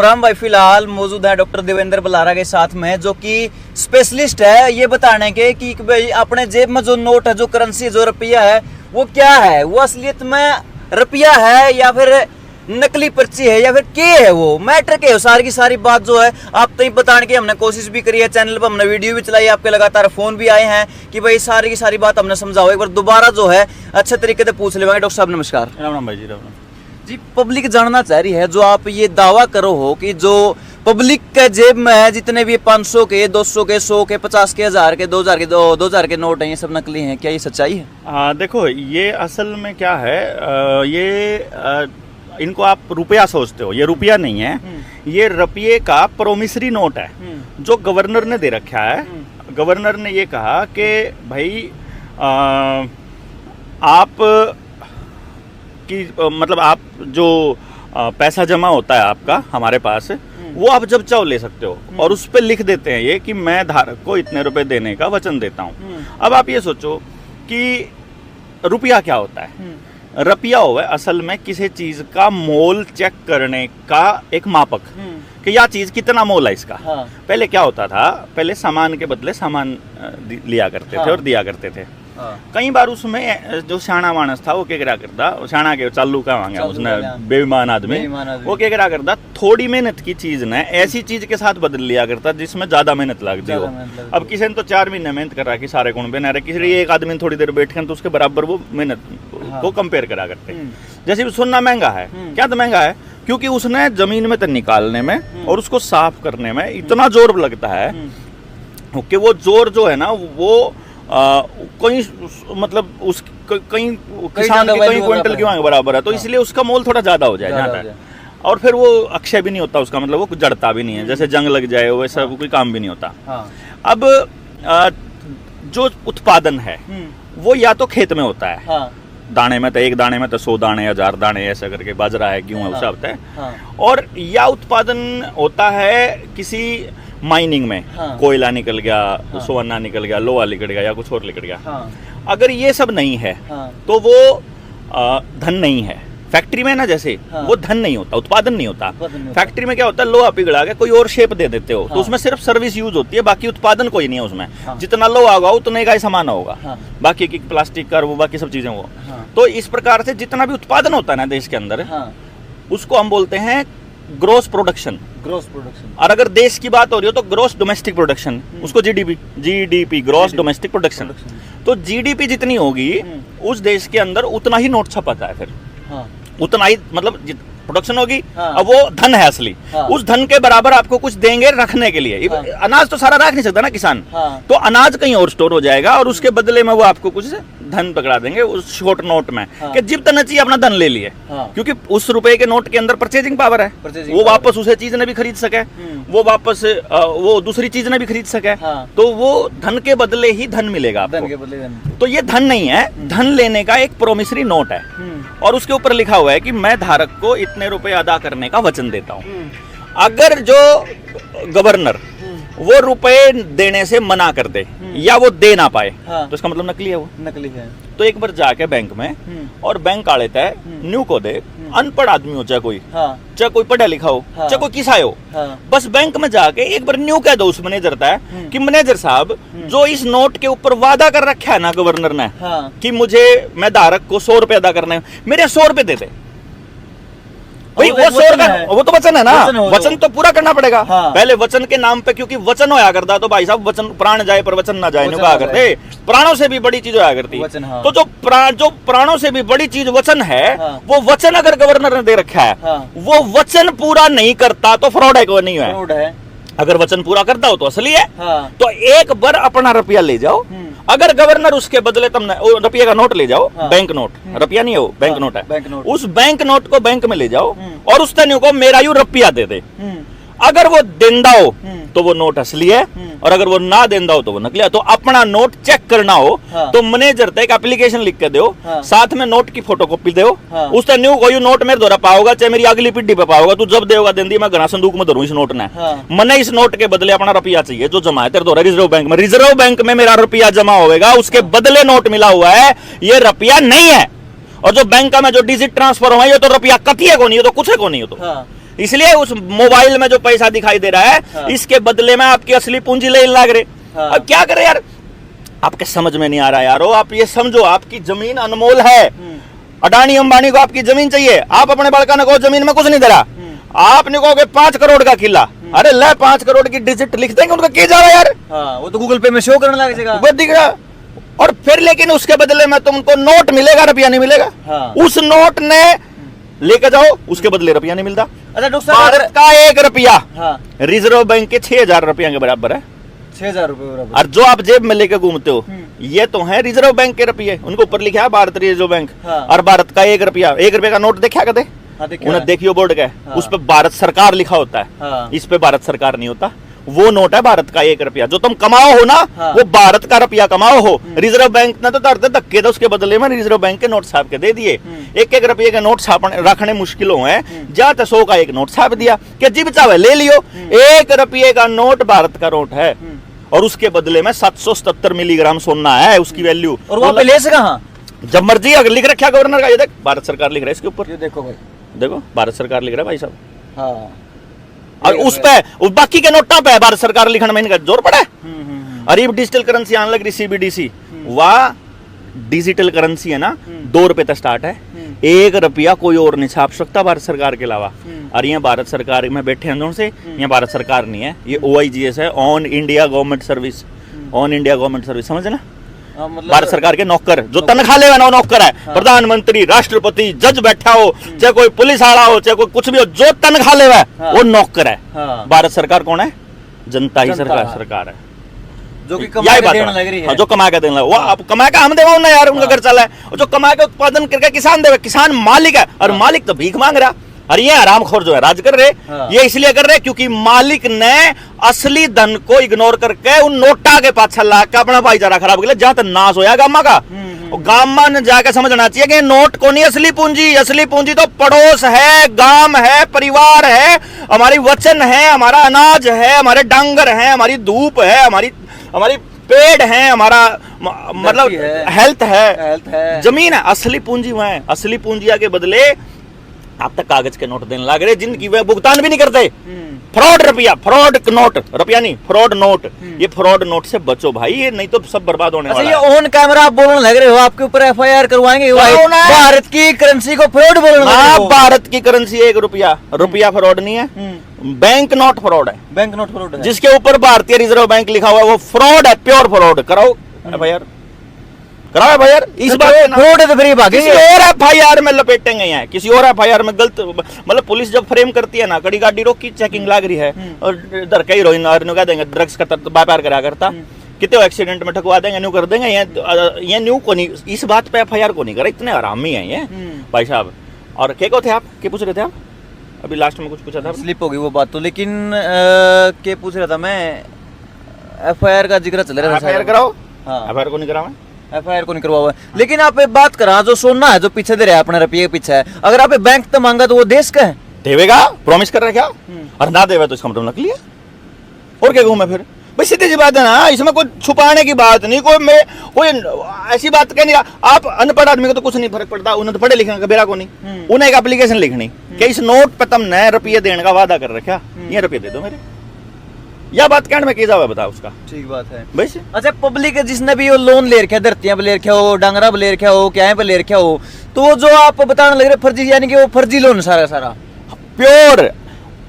राम भाई, फिलहाल मौजूद है डॉक्टर देवेंद्र बलारा के साथ में, जो कि स्पेशलिस्ट है ये बताने के कि भाई अपने जेब में जो नोट है, जो करेंसी, जो रुपया है, वो क्या है, वो असलियत में रुपया है या फिर नकली पर्ची है या फिर क्या है, वो मैटर के सारी की सारी बात जो है आप तक बताने की हमने कोशिश भी करी है। चैनल पर हमने वीडियो भी चलाई, आपके लगातार फोन भी आए हैं कि भाई सारी की सारी बात हमने समझाओ। एक बार दोबारा जो है अच्छे तरीके से पूछ लेंगे। डॉक्टर साहब नमस्कार। राम राम भाई जी, राम राम जी। पब्लिक जानना चाह रही है, जो आप ये दावा करो हो कि जो पब्लिक के जेब में है जितने भी 500 के, 200 के, 100 के, 50 के, 1000 के, 2000 के नोट हैं, ये सब नकली हैं, क्या ये सच्चाई है? देखो, ये असल में क्या है, इनको आप रुपया सोचते हो, ये रुपया नहीं है, ये रुपये का प्रोमिसरी नोट है जो गवर्नर ने दे रखा है। गवर्नर ने ये कहा कि भाई आप की मतलब आप जो पैसा जमा होता है आपका हमारे पास, वो आप जब चाहो ले सकते हो, और उस पर लिख देते हैं ये कि मैं धारक को इतने रुपए देने का वचन देता हूँ। अब आप ये सोचो कि रुपया क्या होता है। रुपया हुआ है असल में किसी चीज का मोल चेक करने का एक मापक, कि यह चीज कितना मोल है इसका। पहले क्या होता था, पहले सामान के बदले सामान लिया करते थे और दिया करते थे। कई बार उसमें जो शाना मानस था वो क्या करा करता, शाना के चालू का मांगा उसने, बेईमान आदमी, वो क्या करा करता, थोड़ी मेहनत की चीज ने ऐसी चीज के साथ बदल लिया करता जिसमें ज्यादा मेहनत लगती हो। अब किसी ने तो 4 महीने मेहनत कर रहा कि सारे गुण बना रहे, किसी एक आदमी ने थोड़ी देर बैठ कर तो उसके बराबर वो मेहनत को कंपेयर करा करते। जैसे सोना महंगा है, क्या तो महंगा है क्योंकि उसने जमीन में तो निकालने में और उसको साफ करने में इतना जोर लगता है कि वो जोर जो है ना वो कोई मतलब उस कई किसान के कई क्विंटल के बराबर है, तो इसलिए उसका मोल थोड़ा ज्यादा हो जाए। और फिर वो अक्षय भी नहीं होता उसका, मतलब वो जड़ता भी नहीं है, जैसे जंग लग जाए वैसा कोई काम भी नहीं होता। अब जो उत्पादन है वो या तो खेत में होता है, दाने में तो एक दाने में तो 100 दाने, 1000 दाने, ऐसा करके बाजरा है, गेहूं है, उससे होता है। और या उत्पादन होता है किसी माइनिंग में, कोयला निकल गया, सोना निकल गया, लोहा निकल गया या कुछ और निकल गया। अगर ये सब नहीं है तो वो धन नहीं है। फैक्ट्री में ना जैसे वो धन नहीं होता, उत्पादन नहीं होता। फैक्ट्री में क्या होता है, लोहा पिघला के कोई और शेप दे देते हो तो उसमें सिर्फ सर्विस यूज होती है, बाकी उत्पादन कोई नहीं है उसमें। जितना लोहा होगा उतने का ही सामान होगा, बाकी की प्लास्टिक का वो बाकी सब चीजें वो। तो इस प्रकार से जितना भी उत्पादन होता है ना देश के अंदर, उसको हम बोलते हैं ग्रोस प्रोडक्शन। और अगर देश की बात हो रही हो तो ग्रोस डोमेस्टिक प्रोडक्शन, उसको जीडीपी ग्रोस डोमेस्टिक प्रोडक्शन। तो जीडीपी जितनी होगी उस देश के अंदर उतना ही नोट छपता है, फिर उतना ही मतलब प्रोडक्शन होगी। अब वो धन है असली, उस धन के बराबर आपको कुछ देंगे रखने के लिए। अनाज तो सारा रख नहीं सकता ना किसान, तो अनाज कहीं और स्टोर हो जाएगा और उसके बदले में वो आपको कुछ धन पकड़ा देंगे उस शॉर्ट नोट में, कि जिब तक चाहिए अपना धन ले लिए। क्योंकि उस रुपए के नोट के अंदर परचेजिंग पावर है, वो वापस उसे चीज ने भी खरीद सके, वो वापस वो दूसरी चीज ने भी खरीद सके, तो वो धन के बदले ही धन मिलेगा आपको। तो ये धन नहीं है, धन लेने का एक प्रोमिसरी नोट है, और उसके ऊपर लिखा हुआ है कि मैं धारक को इतने रुपए अदा करने का वचन देता हूँ। अगर जो गवर्नर वो रुपए देने से मना कर दे या वो दे ना पाए, तो इसका मतलब नकली है, वो नकली है। तो एक बार जाके बैंक में, और बैंक आ लेता है न्यू को दे, अनपढ़ आदमी हो चाहे कोई, चाहे कोई पढ़ा लिखा हो, चाहे कोई किसा हो, बस बैंक में जाके एक बार न्यू कह दो उस मैनेजर है कि मैनेजर साहब, जो इस नोट के ऊपर वादा कर रखा है ना गवर्नर ने कि मुझे, मैं धारक को 100 रुपए अदा करने हैं, मेरे 100 रुपए दे दे भाई। वो 100 का वो तो वचन है ना, वचन तो पूरा करना पड़ेगा। पहले वचन के नाम पे, क्योंकि वचन होया करता तो भाई साहब, वचन प्राण जाए पर वचन ना जाए, कहा करते, प्राणों से भी बड़ी चीज होया करती। तो जो प्राणों से भी बड़ी चीज वचन है, वो वचन अगर गवर्नर ने दे रखा है, वो वचन पूरा नहीं करता तो फ्रॉड है, को नहीं है। अगर वचन पूरा करता हो तो असली है। तो एक बार अपना रुपया ले जाओ, अगर गवर्नर उसके बदले तुमने रुपये का नोट ले जाओ, बैंक नोट, रुपया नहीं है वो, बैंक नोट है, उस बैंक नोट को बैंक में ले जाओ और उस तनियों को मेरा यू रुपया दे दे। अगर वो देंदा हो तो वो नोट असली है, और अगर वो ना देंदा हो तो वो नकली है। तो अपना नोट चेक करना हो तो मैनेजर तक एप्लीकेशन लिख के दो, साथ में नोट की फोटोकॉपी दो, उस न्यू कोई नोट मेरे द्वारा पाओगा, चाहे मेरी अगली पीढ़ी पे पाओगा, तू जब देगा देंदी मैं घना संदूक में धरूं इस नोट ने। मने इस नोट के बदले अपना रुपया चाहिए जो जमा है तेरे द्वारा रिजर्व बैंक में। रिजर्व बैंक में मेरा रुपया जमा होगा, उसके बदले नोट मिला हुआ है, ये रुपया नहीं है। और जो बैंक में जो डिजिट ट्रांसफर हुआ, ये तो रुपया कतिये को नहीं, ये तो कुछ को नहीं, तो इसलिए उस मोबाइल में जो पैसा दिखाई दे रहा है, हाँ। इसके बदले में आपकी असली पूंजी ले लाग रहे। हाँ। अब क्या करे यार, आपके समझ में नहीं आ रहा यारो। आप ये समझो, आपकी जमीन अनमोल है, अडानी अंबानी को आपकी जमीन चाहिए, आप अपने बड़का ने कहो जमीन में कुछ नहीं दे रहा, आपने कहोगे 5 करोड़ का किला, अरे ले 5 करोड़ की डिजिट लिख देंगे, उनका क्या जा रहा है यार, हाँ, वो तो गूगल पे में शो करने लग जाएगा। वो दिख रहा। और फिर लेकिन उसके बदले में तुमको नोट मिलेगा, रुपया नहीं मिलेगा। हाँ। उस नोट ने लेके जाओ, उसके बदले रुपया नहीं मिलता। अच्छा डॉक्टर साहब, भारत का 1 रुपया हाँ, रिजर्व बैंक के 6000 रुपया के बराबर है। 6000 रुपए बराबर। और जो आप जेब में लेके घूमते हो, ये तो है रिजर्व बैंक के रुपये, उनको ऊपर लिखा है भारत रिजर्व बैंक। हाँ। और भारत का 1 रुपया, 1 रुपये का नोट देखा कदे? हाँ, देखिए। उन्हें देखियो बोर्ड का, हाँ। उस पे भारत सरकार लिखा होता है। हाँ। इस पे भारत सरकार नहीं होता। वो नोट है भारत का 1 रुपया, जो तुम कमाओ हो ना, हाँ। वो भारत का रुपया कमाओ हो। रिजर्व बैंक ने तो धक्के दो, उसके बदले में रिजर्व बैंक के नोट छाप के दे दिए। 1-1 रुपये के नोट छापने रखने मुश्किलों है, जाते 100 का एक नोट छाप दिया कि जी चाहे ले लियो। 1 रुपये का नोट भारत का नोट है, और उसके बदले में 777 मिलीग्राम सोना है उसकी वैल्यू। और वहाँ पे ले से कहाँ? जब मर्जी अगर लिख रखा गवर्नर का, ये देख भारत सरकार लिख रहा है इसके ऊपर, ये देखो भाई, देखो भारत सरकार लिख रहा है भाई साहब। हाँ, और उस पे बाकी के नोटा पे भारत सरकार लिखने में इनका जोर पड़ा है। और ये डिजिटल करेंसी आने लग रही, CBDC, वाह डिजिटल करेंसी है ना, 2 रुपए तक स्टार्ट है। 1 रुपया कोई और नहीं छाप सकता भारत सरकार के अलावा। और ये भारत सरकार में बैठे हैं से, ये भारत सरकार नहीं है, ये OIGS है, on India government service. On India government service समझे ना, हाँ, मतलब भारत सरकार के नौकर, जो तनख्वाह ले ना नौकर है। प्रधानमंत्री, राष्ट्रपति, जज बैठा हो, चाहे कोई पुलिस वाला हो, चाहे कोई कुछ भी हो, जो तनख्वाह ले हाँ। वो नौकर है। हाँ। भारत सरकार कौन है? जनता ही जनता। सरकार है, जो कि यही कमा के बात देने है। लग रही है। हाँ, जो कमा के देने लगा, वो आप कमा के हम देवा ना यार, उनका घर चला है। और जो कमा के उत्पादन करके किसान देवे, किसान मालिक है, और मालिक तो भीख मांग रहा। और ये हरामखोर जो है राज कर रहे, हाँ। ये इसलिए कर रहे क्योंकि मालिक ने असली धन को इग्नोर करके उन नोटा के पाछा ला के अपना भाईचारा खराब कर लिया, जहां तक नाश होया गामा का। गामा ने जाके समझना चाहिए कि नोट को नहीं असली पूंजी, असली पूंजी तो पड़ोस है, गांव है, परिवार है, हमारी वचन है, हमारा अनाज है, हमारे डांगर है, हमारी धूप है, हमारी पेड़ है, हमारा मतलब हेल्थ है, जमीन है। असली पूंजी वह है। असली पूंजिया के बदले आप तक कागज के नोट देने लग रहे, जिनकी वह भुगतान भी नहीं करते। फ्रॉड रुपया, फ्रॉड नोट, रुपया नहीं, फ्रॉड नोट। ये फ्रॉड नोट से बचो भाई, ये नहीं तो सब बर्बाद होने वाला है। ये ऑन कैमरा आप बोलने लग रहे हो, आपके ऊपर FIR करवाएंगे, भारत की करेंसी को फ्रॉड बोलने लग रहे हो। भारत की करेंसी 1 रुपया, रुपया फ्रॉड नहीं है, बैंक नोट फ्रॉड है। बैंक नोट फ्रॉड है, जिसके ऊपर भारतीय रिजर्व बैंक लिखा हुआ है वो फ्रॉड है, प्योर फ्रॉड। कराओ FIR, कराओ FIR। इस बात फ्रॉड है तो फिर भागेंगे। किसी और FIR में लपेटेंगे यहाँ, किसी और FIR में गलत, मतलब पुलिस जब फ्रेम करती है ना, कड़ी गाड़ी रोकी, चेकिंग लाग रही है, और इधर कई हीरोइन कह देंगे ड्रग्स का व्यापार करा करता, कितने एक्सीडेंट में ठकवा देंगे, न्यू कर देंगे। ये न्यू को नहीं, इस बात पे FIR को नहीं करा, इतने आरामी है ये भाई साहब। और क्या को थे आप, क्या पूछ रहे थे आप? अभी लास्ट में कुछ पूछा था, स्लिप हो गई वो बात तो, लेकिन क्या पूछ रहा था मैं, FIR का जिक्र चल रहा था। FIR कराओ। हाँ, FIR को नहीं करावा, FIR को नहीं करवा हुआ है। लेकिन आप एक बात करा, जो सोना है जो पीछे दे रहा है अपने रुपये के पीछे है, अगर आप बैंक तो मांगा तो वो देश का है, देवेगा, प्रॉमिस कर रहा है क्या? और ना देवे तो इसका मतलब नकली है। और क्या कहूँ मैं फिर भाई, सीधी सी बात है ना, इसमें कोई छुपाने की बात नहीं, कोई ऐसी बात कहनी। आप अनपढ़ आदमी को तो कुछ नहीं फर्क पड़ता, उन्हें तो पढ़े लिखने का बेरा को नहीं, उन्हें एक एप्लीकेशन लिखनी कि इस नोट पे तुमने रुपये देने का वादा कर रखा, ये रुपये दे दो मेरे। यह बात कहने में की जावे, बताओ उसका। ठीक बात है भाई। अच्छा, पब्लिक जिसने भी वो लोन ले रखा है, धरतियां पे ले रखा हो, डांगरा पे ले रखा हो, क्या पे ले रखा हो, तो जो आप बताने लग रहे फर्जी, यानी कि वो फर्जी लोन सारा प्योर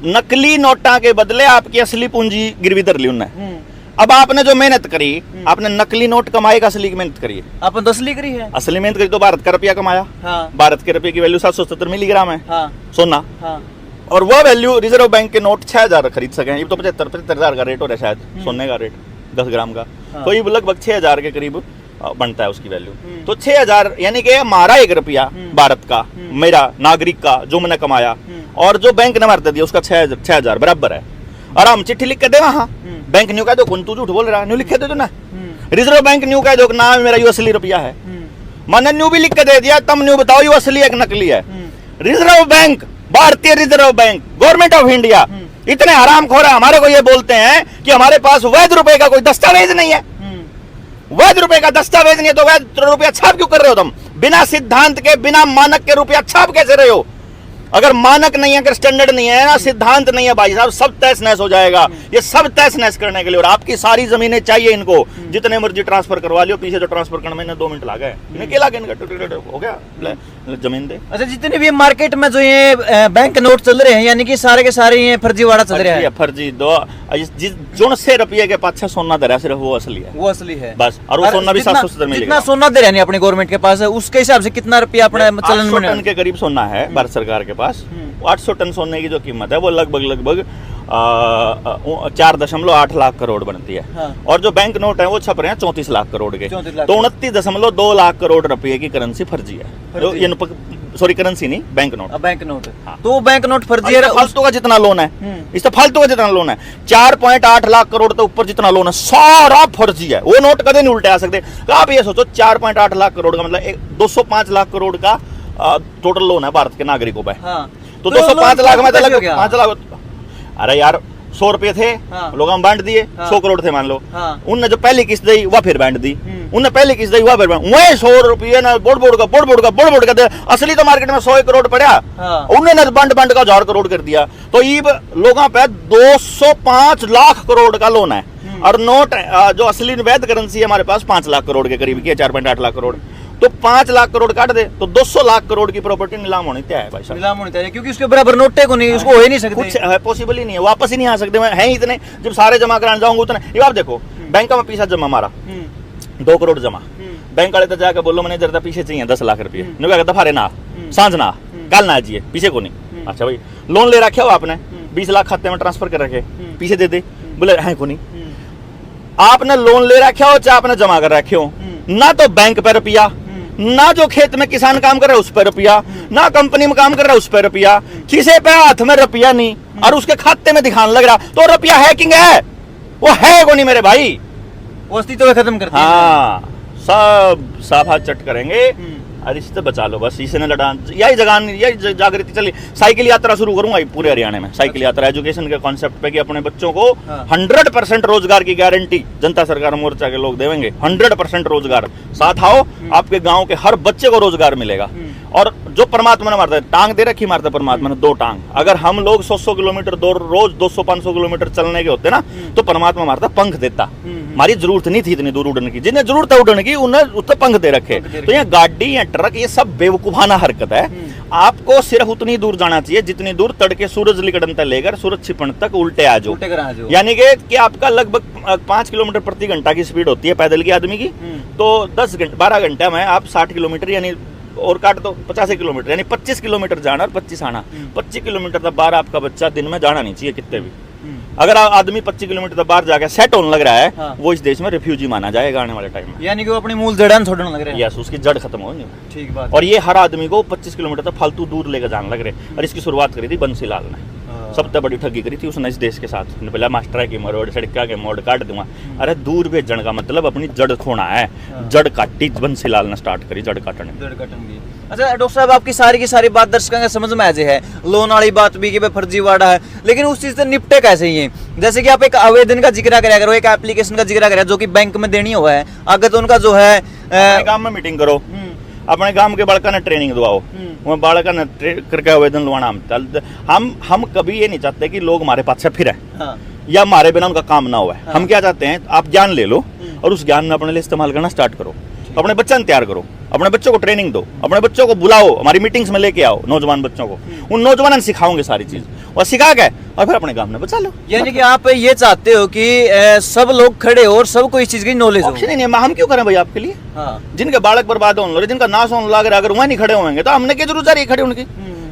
नकली नोटा के बदले आपकी असली पूंजी गिरवी धर ली उन्हें। अब आपने जो मेहनत करी, आपने नकली नोट कमाए का असली की मेहनत करी है। आपने तो असली करी है, असली मेहनत करी तो भारत का रुपया कमाया। हाँ। भारत के रुपये की वैल्यू 770 मिलीग्राम है। हाँ। सोना। हाँ। और वह वैल्यू रिजर्व बैंक के नोट 6000 खरीद सके। ये तो 75-75,000 का रेट हो रहा है शायद, सोने का रेट 10 ग्राम का। हाँ। तो ये लगभग 6000 के करीब बनता है उसकी वैल्यू। तो 6000 यानी कि हमारा 1 रुपया भारत का, मेरा नागरिक का जो मैंने कमाया, और जो बैंक ने मारता दिया उसका 6000 बराबर है। और हम चिट्ठी लिख के दे वहां, बैंक न्यू कह दो कौन तू झूठ बोल रहा है, न्यू लिख के दे दो ना। रिजर्व बैंक न्यू कह दो ना मेरा यू असली रुपया है, मैंने न्यू भी लिख के दे दिया, तब न्यू बताओ यू असली है कि नकली है। रिजर्व बैंक, भारतीय reserve bank, government of India इतने हरामखोर है, हमारे को ये बोलते हैं कि हमारे पास वैध रुपए का कोई दस्तावेज नहीं है। वैध रुपए का दस्तावेज नहीं है तो वैध रुपया छाप क्यों कर रहे हो तुम? बिना सिद्धांत के, बिना मानक के रुपया छाप कैसे रहे हो? अगर मानक नहीं है, अगर स्टैंडर्ड नहीं है ना, सिद्धांत नहीं है भाई साहब, सब तहस नहस हो जाएगा। ये सब तहस नहस करने के लिए, और आपकी सारी जमीनें चाहिए इनको, जितने मर्जी ट्रांसफर करवा लियो। पीछे जो ट्रांसफर करने में 2 मिनट लगा है, इन्हें क्या लगा, इनका हो गया, जमीन दे। अच्छा, जितने भी मार्केट में जो ये बैंक नोट चल रहे हैं, यानी कि सारे के सारे ये फर्जीवाड़ा चल रहा है। फर्जी दो जो से रुपये के पाछे सोना दे रहा है, सिर्फ वो असली है, वो असली है बस। और वो सोना भी 770 मिलेगा। जितना सोना दे रहे हैं अपनी गवर्नमेंट के पास, उसके हिसाब से कितना रुपया अपने चलन में? 800 टन के करीब सोना है भारत सरकार के पास। 800 टन सोने की जो कीमत है वो लगभग 4.8 लाख करोड़ बनती है। हाँ। और जो बैंक नोट है वो छप रहे हैं 34 लाख करोड़ के। 34 लाख। तो 29.2 लाख करोड़ रुपए की करेंसी फर्जी है। सॉरी, करेंसी नहीं, बैंक नोट। Bank note. हाँ। तो बैंक नोट फर्जी है। फालतू का जितना लोन है, इससे फालतू का जितना लोन है 4.8 लाख करोड़ के ऊपर जितना लोन है सारा फर्जी है। वो नोट कदे नहीं उल्टे आ सकते। आप ये सोचो 4.8 लाख करोड़ का मतलब 205 लाख करोड़ का टोटल लोन है भारत के नागरिकों पे। हाँ। तो 205 लाख में कैसे हो गया? 5 लाख। अरे यार 100 रुपए थे, हाँ। लोग हम बांट दिए। हाँ। 100 करोड़ थे मान लो। हाँ। उनने जो पहली किस्त दी वह फिर बांट दी। उनने पहली किस्त दी वह फिर वही 100 रुपये ना बोर्ड का दे। असली तो मार्केट में 100 करोड़ पड़ा। हाँ। उन्होंने बंड का 1000 करोड़ कर दिया। तो ये लोगों पे 205 लाख करोड़ का लोन है। और नोट जो असली वैध करेंसी है हमारे पास 5 लाख करोड़ के करीब की है, 4.8 लाख करोड़। तो 5 लाख करोड़ काट दे तो 200 लाख करोड़ की प्रॉपर्टी नीलाम होनी तय है भाई साहब। नीलाम होनी चाहिए, क्योंकि उसके बराबर नोटे को नहीं, उसको हो ही नहीं सकते। कुछ है, पॉसिबल ही नहीं है, वापस ही नहीं आ सकते हैं इतने। जब सारे जमा कराने जाऊंगा उतने। ये आप देखो, बैंक में पैसा जमा मारा 2 करोड़ जमा, बैंक वाले तो जाकर बोलो मैनेजर था पीछे चाहिए 10 लाख रुपये। दफारे ना सांझ ना कल ना आजिए, पीछे को नहीं। अच्छा भाई, लोन ले रखे हो आपने 20 लाख खाते में ट्रांसफर कर रखे, पीछे दे दे, बोले है को नहीं। आपने लोन ले रखे हो चाहे आपने जमा कर रखे हो, ना तो बैंक पे रुपया, ना जो खेत में किसान काम कर रहा है उस पर रुपया, ना कंपनी में काम कर रहा है उस पर रुपया, किसी पे हाथ में रुपया नहीं, और उसके खाते में दिखाने लग रहा तो रुपया हैकिंग है। वो है को नहीं मेरे भाई, वो अस्तित्व खत्म करती है। हाँ, सब साफ हाथ चट करेंगे। अरे इससे बचा लो बस, इसे न लड़ा। यही जागृति चली। साइकिल यात्रा शुरू करूंगा पूरे हरियाणा में। साइकिल यात्रा एजुकेशन के कॉन्सेप्ट पे कि अपने बच्चों को 100% रोजगार की गारंटी जनता सरकार मोर्चा के लोग देंगे। 100% रोजगार। साथ आओ, आपके गांव के हर बच्चे को रोजगार मिलेगा। और जो परमात्मा ने मारता है, टांग दे रखी मारता है परमात्मा ने 2 टांग। अगर हम लोग 100 किलोमीटर रोज 200-500 किलोमीटर चलने के होते ना, तो परमात्मा मारता पंख देता। हमारी जरूरत नहीं थी इतनी दूर उड़ने की, जिन्हें जरूरत है उड़ने की उन्हें उससे पंख दे रखे। तो ये गाड़ी या ट्रक ये सब बेवकूफाना हरकत है। आपको सिर्फ उतनी दूर जाना चाहिए जितनी दूर तड़के सूरज निकलने तक लेकर सूरज छिपने तक उल्टे आ जाओ। यानी कि आपका लगभग 5 किलोमीटर प्रति घंटा की स्पीड होती है पैदल की आदमी की। तो 12 घंटे में आप 60 किलोमीटर यानी और काट दो 85 किलोमीटर, यानी 25 किलोमीटर जाना और 25 आना। 25 किलोमीटर तक बाहर आपका बच्चा दिन में जाना नहीं चाहिए कितने भी। अगर आदमी 25 किलोमीटर तक बाहर जाके सेट होने लग रहा है, हाँ। वो इस देश में रिफ्यूजी माना जाएगा आने वाले टाइम में। यानी कि वो अपनी मूल जड़ें छोड़ने लग रहे हैं। यस, उसकी जड़ खत्म होगी। ठीक बात। और ये हर आदमी को 25 किलोमीटर तक फालतू दूर लेकर जाने लग रहे। और इसकी शुरुआत करी थी बंसीलाल ने। सबसे बड़ी ठगी करी थी उसने इस देश के साथ। पहले मास्टर की मरोड़ सड़का के मोड़ काट दूंगा। अरे दूर भेजने का मतलब अपनी जड़ खोना है। जड़ काटी बंसीलाल ने स्टार्ट करी, जड़ काटने। अच्छा डॉक्टर साहब, आपकी सारी की सारी बात दर्शकों के समझ में आ जाए है। लोन वाली बात भी कि फर्जीवाड़ा है, लेकिन उस चीज से निपटे कैसे ही है? जैसे कि आप एक आवेदन का जिक्र करा करो, एक एप्लीकेशन का जिक्र करा जो कि बैंक में देनी हुआ है, अगर तो उनका जो है काम में मीटिंग करो, अपने गांव के बालका ने ट्रेनिंग दवाओ, वहाँ बालका ने करके आवेदन लवाना। हम कभी ये नहीं चाहते कि लोग हमारे पास से फिरे, हाँ। या हमारे बिना उनका काम ना हुआ। हाँ। हम क्या चाहते हैं, आप ज्ञान ले लो और उस ज्ञान में अपने लिए इस्तेमाल करना स्टार्ट करो। अपने बच्चों तैयार करो, अपने बच्चों को ट्रेनिंग दो, अपने बच्चों को बुलाओ, हमारी मीटिंग्स में लेके आओ नौजवान बच्चों को। उन नौजवानों सिखाओगे सारी चीज और सिखा के और फिर अपने गांव में बचा लो। यानी कि आप ये चाहते हो कि सब लोग खड़े हो और सबको इस चीज की नॉलेज हो। नहीं, हम क्यों करें भाई आपके लिए? हाँ। जिनके बालक बर्बाद होने लगे, जिनका नाश होने लग रहा है, अगर वहाँ नहीं खड़े होंगे तो हमने क्या जरूरत जा रही है खड़े होने की?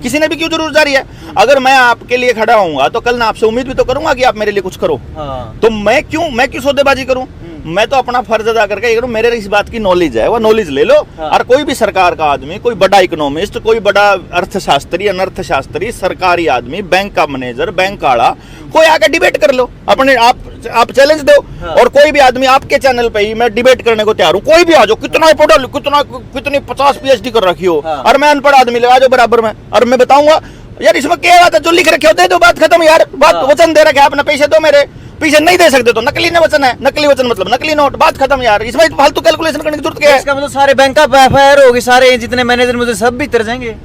किसी ने भी क्यों जरूरत जा रही है? अगर मैं आपके लिए खड़ा होऊंगा तो कल मैं आपसे उम्मीद भी तो करूंगा कि आप मेरे लिए कुछ करो। हाँ। तो मैं क्यों सौदेबाजी करूं? मैं तो अपना फर्ज अदा करके करूं। मेरे इस बात की नॉलेज है, वो नॉलेज ले लो। हाँ। और कोई भी सरकार का आदमी, कोई बड़ा इकोनॉमिस्ट, कोई बड़ा अर्थशास्त्री, अनर्थशास्त्री, सरकारी आदमी, बैंक का मैनेजर, बैंक वाला, कोई आके डिबेट कर लो। अपने आप चैलेंज दो। हाँ। और कोई भी आदमी आपके चैनल पे ही मैं डिबेट करने को तैयार हूँ। कोई भी आ जाओ, कितना पढ़ो, कितनी 50 PhD कर रखी हो। हाँ। और मैं अनपढ़ आदमी लगा जो बराबर में, और मैं बताऊंगा यार इसमें क्या बात है, जो लिख रखे हो दे दो, बात खत्म यार। बात वचन दे रखे आपने, पैसे दो मेरे, पीछे नहीं दे सकते तो नकली न वचन है। नकली वचन मतलब नकली नोट, बात खत्म यार। इसमें फालतू कैलकुलेशन करने की जरूरत क्या है? इसका मतलब सारे बैंक का एफआईआर होगी, सारे जितने मैनेजर मुझे सब भी तर जाएंगे।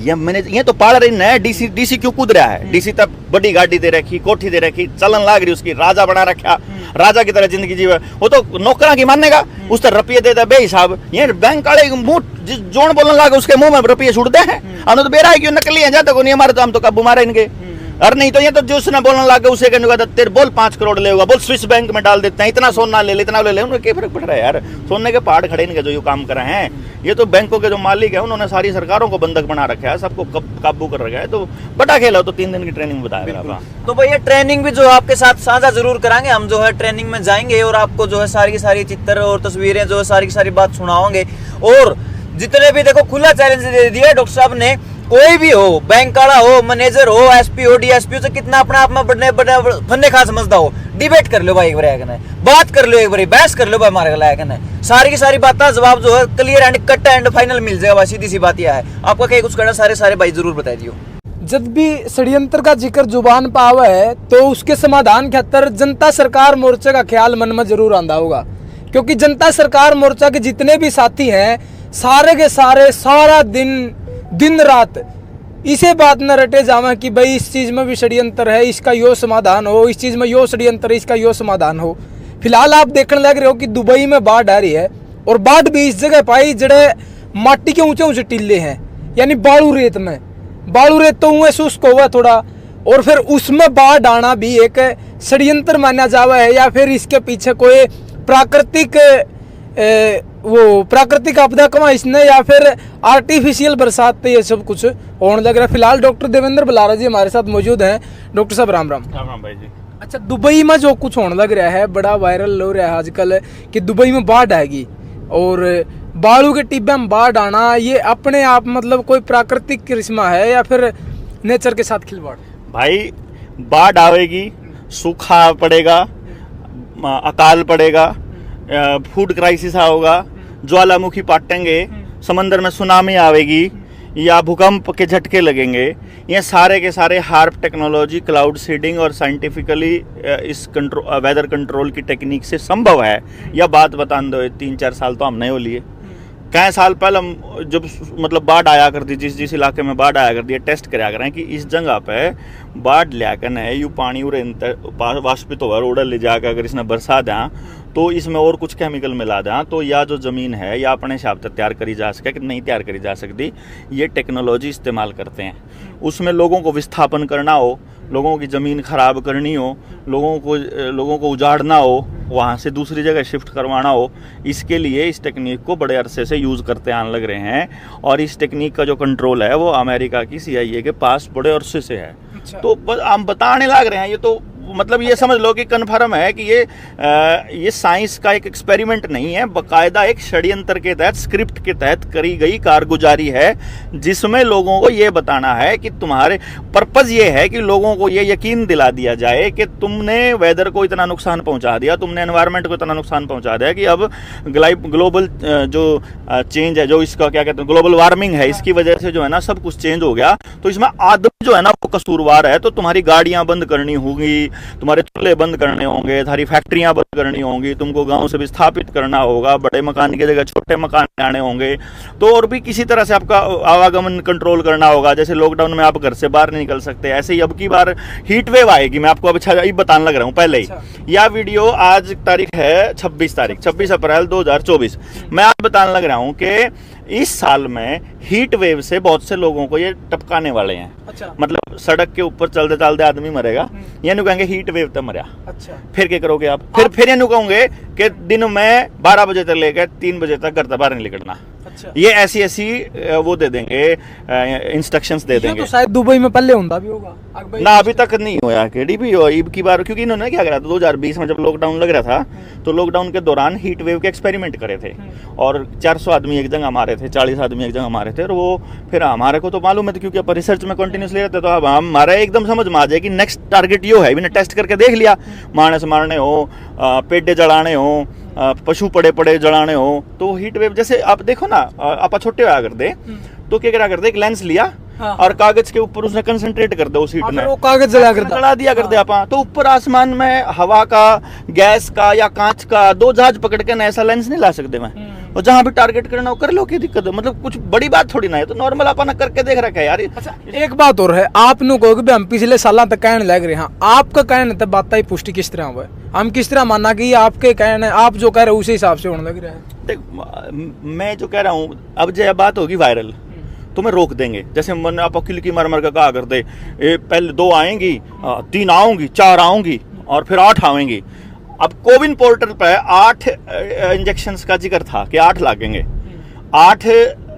ये मैंने ये तो पाड़ रही नया डीसी क्यों कूद रहा है? डीसी तब बड़ी गाड़ी दे रखी, कोठी दे रखी, चलन लाग रही उसकी, राजा बना रखा, राजा की तरह जिंदगी जीवे। वो तो नौकरा की मानेगा, उस तरह रुपये देता बेहिसाब। ये बैंक वाले मुंह जोड़ बोलने लगा उसके मुंह में रुपये छुड़ते हैं। अनु तो बेरा है क्यों नकली है, जाते को नहीं हमारे तो हम तो कब मारे इनके। और नहीं तो ये तो जो उसने बोलने लगा उसे कहने का तेरे बोल 5 करोड़ लेगा, बोल स्विस बैंक में डाल देते हैं, इतना सोना ले ले, इतना ले ले। उन्हें क्या फर्क पड़ रहा है यार? सोने के पहाड़ खड़े इनके जो ये काम कर रहे हैं। ये तो बैंकों के जो मालिक है उन्होंने सारी सरकारों को बंधक बना रखा है, सबको काबू कर रखा है। तो बड़ा खेल है। तो 3 दिन की ट्रेनिंग बताया। तो भैया ट्रेनिंग भी जो आपके साथ साझा जरूर कराएंगे, हम जो है ट्रेनिंग में जाएंगे और आपको जो है सारी की सारी चित्र और तस्वीरें जो है सारी की सारी बात सुनाओगे। और जितने भी देखो खुला चैलेंज दे दिया डॉक्टर साहब ने, कोई भी हो, बैंक वाला हो, मैनेजर हो, एसपी हो, डीएसपी हो, कितना अपने आप में बड़े बड़े फन्ने खा समझता हो, डिबेट कर लो भाई एक बार, बात कर लो एक बार, बहस कर लो भाई हमारे लायक है। सारी की सारी बातें जवाब जो है clear and cut and final मिल जाएगा। सीधी सी बात यह है। आपका क्या कुछ करना सारे भाई जरूर बता दियो। जब भी षड्यंत्र का जिक्र जुबान पर आवा है तो उसके समाधान खातर जनता सरकार मोर्चा का ख्याल मन में जरूर आंदा होगा, क्योंकि जनता सरकार मोर्चा के जितने भी साथी हैं सारे के सारे सारा दिन रात इसे बात न रटे जावा कि भाई इस चीज में भी षड्यंत्र है, इसका यो समाधान हो, इस चीज में यो षड्यंत्र है, इसका यो समाधान हो। फिलहाल आप देखने लग रहे हो कि दुबई में बाढ़ आ रही है, और बाढ़ भी इस जगह पाई जड़े माटी के ऊंचे ऊंचे टीले हैं, यानी बालू रेत में। बालू रेत तो हुए शुष्क हुआ थोड़ा, और फिर उसमें बाढ़ आना भी एक षड्यंत्र माना जावा है, या फिर इसके पीछे कोई प्राकृतिक आपदा कमा इसने, या फिर आर्टिफिशियल बरसात पे ये सब कुछ होने लग रहा है। फिलहाल डॉक्टर देवेंद्र बलारा जी हमारे साथ मौजूद हैं। डॉक्टर साहब राम राम। राम राम भाई जी। अच्छा, दुबई में जो कुछ होने लग रहा है बड़ा वायरल हो रहा है आजकल कि दुबई में बाढ़ आएगी, और बालू के टिब्बे में बाढ़ आना, ये अपने आप मतलब कोई प्राकृतिक करिश्मा है या फिर नेचर के साथ खिलवाड़? भाई बाढ़ आएगी, सूखा पड़ेगा, अकाल पड़ेगा, फूड क्राइसिस होगा, ज्वालामुखी पाटेंगे, समंदर में सुनामी आवेगी, या भूकंप के झटके लगेंगे। ये सारे के सारे हार्प टेक्नोलॉजी, क्लाउड सीडिंग और साइंटिफिकली इस वेदर कंट्रोल की टेक्निक से संभव है। यह बात बता दो 3-4 साल तो हम नहीं हो लिए। कई साल पहले हम जब मतलब बाढ़ आया करती, जिस इलाके में बाढ़ आया करती है, टेस्ट कराया करें कि इस जगह पे बाढ़ लिया करना है, यू पानी उड़े वाष्पित होगा, उड़ल ले जाकर अगर इसने बरसा दें तो इसमें और कुछ केमिकल मिला दें तो या जो ज़मीन है या अपने हिसाब से तैयार करी जा सके कि नहीं तैयार करी जा सकती। ये टेक्नोलॉजी इस्तेमाल करते हैं। उसमें लोगों को विस्थापन करना हो, लोगों की ज़मीन ख़राब करनी हो, लोगों को उजाड़ना हो, वहाँ से दूसरी जगह शिफ्ट करवाना हो, इसके लिए इस टेक्निक को बड़े अरसे से यूज़ करते आने लग रहे हैं। और इस टेक्निक का जो कंट्रोल है वो अमेरिका की CIA के पास बड़े अरसे से है। अच्छा। तो हम बताने लग रहे हैं, ये तो मतलब ये समझ लो कि कन्फर्म है कि ये साइंस का एक एक्सपेरिमेंट नहीं है, बाकायदा एक षड्यंत्र के तहत, स्क्रिप्ट के तहत करी गई कारगुजारी है, जिसमें लोगों को ये बताना है कि तुम्हारे पर्पज ये है कि लोगों को ये यकीन दिला दिया जाए कि तुमने वेदर को इतना नुकसान पहुंचा दिया, तुमने एनवायरनमेंट को इतना नुकसान पहुंचा दिया कि अब ग्लोबल जो चेंज है, जो इसका क्या कहते हैं ग्लोबल वार्मिंग है, इसकी वजह से जो है ना सब कुछ चेंज हो गया। तो इसमें आदमी जो है ना वो कसूरवार है। तो तुम्हारी गाड़ियां बंद करनी होगी, तुम्हारे चूल्हे बंद करने होंगे, तुम्हारी फैक्ट्रियां बंद करनी होंगी, तुमको गांव से विस्थापित करना होगा, बड़े मकान की जगह छोटे मकान आने होंगे। तो और भी किसी तरह से आपका आवागमन कंट्रोल करना होगा। जैसे लॉकडाउन में आप घर से बाहर नहीं निकल सकते, ऐसे ही अब की बार हीट वेव आएगी। मैं आपको अब अच्छा बताने लग रहा हूँ पहले ही। यह वीडियो आज तारीख है 26 अप्रैल 2024। मैं आज बताने लग रहा हूँ कि इस साल में हीट वेव से बहुत से लोगों को ये टपकाने वाले हैं। अच्छा। मतलब सड़क के ऊपर चलते चलते आदमी मरेगा, ये नु कहेंगे हीट वेव तो मरा। अच्छा। फिर क्या करोगे आप? फिर ये नु कहोगे कि दिन में 12 बजे से लेकर 3 बजे तक घर से बाहर नहीं निकलना। अच्छा। ये ऐसी वो दे देंगे, इंस्ट्रक्शंस दे देंगे। तो शायद दुबई में पहले होता भी होगा ना, अभी तक नहीं हुआ केडी भी हो ईब की बार, क्योंकि इन्होंने क्या करा था 2020 में जब लॉकडाउन लग रहा था, तो लॉकडाउन के दौरान हीट वेव के एक्सपेरिमेंट करे थे और 400 आदमी एक जगह मारे थे, 40 आदमी एक जगह मारे थे। और वो फिर हमारे को तो मालूम है, क्योंकि अपन रिसर्च में कंटिन्यूसली रहते, तो अब हमारे एकदम समझ में आ जाए कि नेक्स्ट टारगेट ये है। मैंने टेस्ट करके देख लिया, मारने से मारने हो, पेड़े जलाने हो, पशु पड़े जलाने हो। तो हीट वेव जैसे आप देखो ना, आप छोटे होया कर दे तो क्या करा कर दे, एक लेंस लिया और कागज के ऊपर उसने कंसंट्रेट कर दे उस हीट में, वो कागज जला दिया कर दे आप। तो ऊपर आसमान में हवा का, गैस का या कांच का 2 जहाज पकड़ के ऐसा लेंस नहीं ला सकते मैं। और जहाँ भी टारगेट करना हो कर लो, क्या दिक्कत है? मतलब कुछ बड़ी बात थोड़ी ना है, तो नॉर्मल अपन करके देख रखा है यार। अच्छा, एक बात और है, आप नु कहोगे भी हम पिछले साल तक कहने लग रहे हैं, आपका कहने तक बात ही पुष्टि किस तरह हुआ है? हम किस तरह मानना कि ये आपके कहने, आप जो कह रहे हो उसी हिसाब से होने लग रहा है? देख, मैं जो कह रहा हूँ, अब जब बात होगी वायरल तो मैं रोक देंगे। जैसे मैंने आप अखिल की मर का कहा करते, पहले 2 आएंगी, 3 आऊंगी, 4 आऊंगी और फिर 8 आएंगी। अब कोविन पोर्टल पे 8 इंजेक्शंस का जिक्र था कि 8 लागेंगे। 8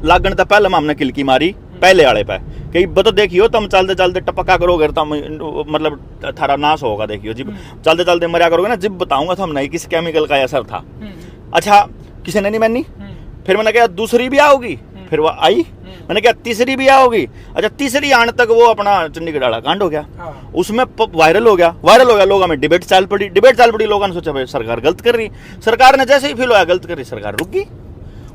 लागण तो पहले हमने किल की मारी पहले वाले पे कि बतो देखियो तुम चलते चलते टपका करोगे तो मतलब थारा नाश होगा। देखियो जी चलते चलते मरा करोगे ना, जब बताऊंगा तो हम नहीं किस केमिकल का असर था। अच्छा, किसी ने नहीं मानी। फिर मैंने कहा दूसरी भी आओगी, फिर वो आई। मैंने कहा तीसरी भी आओगी। अच्छा, तीसरी आने तक वो अपना चंडीगढ़ वाला कांड हो गया, उसमें वायरल हो गया। लोगों में डिबेट चाल पड़ी। लोगों ने सोचा भाई सरकार गलत कर रही। सरकार ने जैसे ही फील होया गलत कर रही, सरकार रुक गई।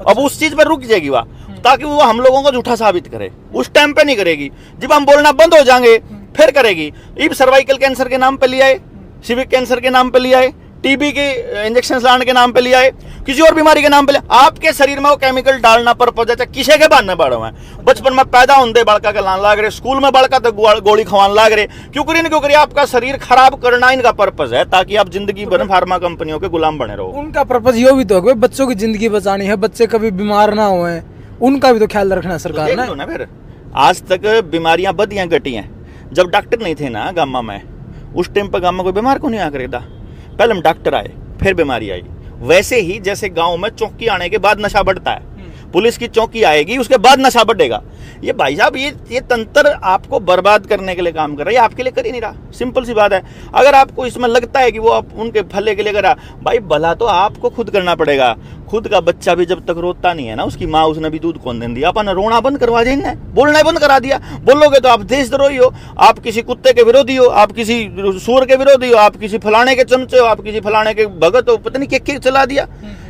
अब उस चीज पर रुक जाएगी वह, ताकि वो हम लोगों को झूठा साबित करे। उस टाइम पे नहीं करेगी, जब हम बोलना बंद हो जाएंगे फिर करेगी। इब सर्वाइकल कैंसर के नाम पे लिया है, सिविक कैंसर के नाम पे लिया है, टीबी के इंजेक्शन लाने के नाम पे लिया है, किसी और बीमारी के नाम पे लिया। आपके शरीर में वो केमिकल डालना पर पहुंचा किसे के बांधने पड़ो है। बचपन में पैदा होते बड़का के लान लाग रहे, स्कूल में बड़का तो गोली खवान लाग रहे। क्यों करिए आपका शरीर खराब करना इनका पर्पज है, ताकि आप जिंदगी भर फार्मा कंपनियों के गुलाम बने रहो। उनका पर्पज ये भी तो है बच्चों की जिंदगी बचानी है, बच्चे कभी बीमार ना हुए, उनका भी तो ख्याल रखना है सरकार ने ना। फिर आज तक बीमारियां बदियां घटी हैं। जब डॉक्टर नहीं थे ना गामा में, उस टाइम पर गामा कोई बीमार को नहीं आ करेगा। पहले हम डॉक्टर आए, फिर बीमारी आई। वैसे ही जैसे गांव में चौकी आने के बाद नशा बढ़ता है, पुलिस की चौकी आएगी उसके बाद नशा बढ़ेगा। ये भाई साहब ये तंत्र आपको बर्बाद करने के लिए काम कर रहा है, ये आपके लिए कर ही नहीं रहा। सिंपल सी बात है। अगर आपको इसमें लगता है कि वो आप उनके भले के लिए कर रहा, भाई भला तो आपको खुद करना पड़ेगा। खुद का बच्चा भी जब तक रोता नहीं है ना, उसकी माँ उसने भी दूध कौन दे दिया, अपन रोना बंद करवा देना, बोलना बंद करा दिया। बोलोगे तो आप देशद्रोही हो, आप किसी कुत्ते के विरोधी हो, आप किसी सूर के विरोधी हो, आप किसी फलाने के चमचे हो, आप किसी फलाने के भगत हो, पता नहीं क्या चला दिया।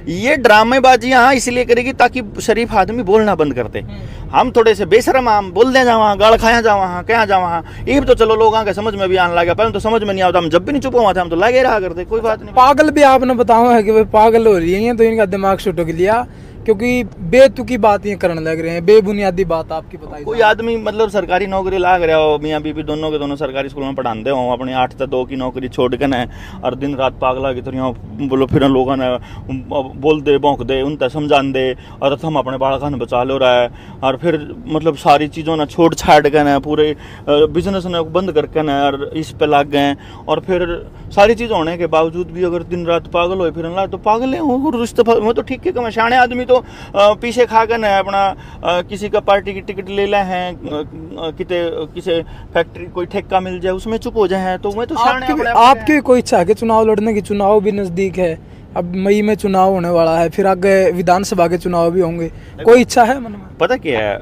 ये ड्रामेबाजियां इसलिए करेगी ताकि शरीफ आदमी बोलना बंद करते। हम थोड़े से बेशरम, हम बोल दे जावा, गाल खाया जावा, क्या जावा। ये तो चलो लोगों के समझ में भी आने लगा, पहले तो समझ में नहीं आता। हम जब भी नहीं चुप हुआ था, हम तो लगे रहा करते, कोई बात नहीं। पागल भी आपने बताया है कि भाई पागल हो रही है, तो इनका दिमाग शुट हो गया, क्योंकि बेतुकी बात ये करने लग रहे हैं, बेबुनियादी बात आपकी बताई। कोई आदमी मतलब सरकारी नौकरी लाग रहा हो, मियाँ बीबी दोनों के दोनों सरकारी स्कूल में पढ़ाते हो, अपनी 8 से 2 की नौकरी छोड़ के न और दिन रात पागला की तरह बोलो, फिर लोगों ने बोल दे भौंक दे, उनते समझान दे, और हम अपने बालका ने बचा लो रहा है। और फिर मतलब सारी चीज़ों ने छोड़ छाड़ के न, पूरे बिजनेस ने बंद करके न और इस पे लाग गए। और फिर सारी चीज़ होने के बावजूद भी अगर दिन रात पागल हो फिर तो पागल है वो रिश्ते में तो ठीक है। शाणे आदमी तो पीछे खा कर न अपना किसी का पार्टी की टिकट ले ले हैं, किसी फैक्ट्री कोई ठेका मिल जाए उसमें चुप हो जाए, तो मैं तो आपकी कोई इच्छा है कि चुनाव लड़ने की? चुनाव भी नजदीक है, अब मई में चुनाव होने वाला है, फिर आगे विधानसभा के चुनाव भी होंगे, कोई इच्छा है मन में? पता क्या है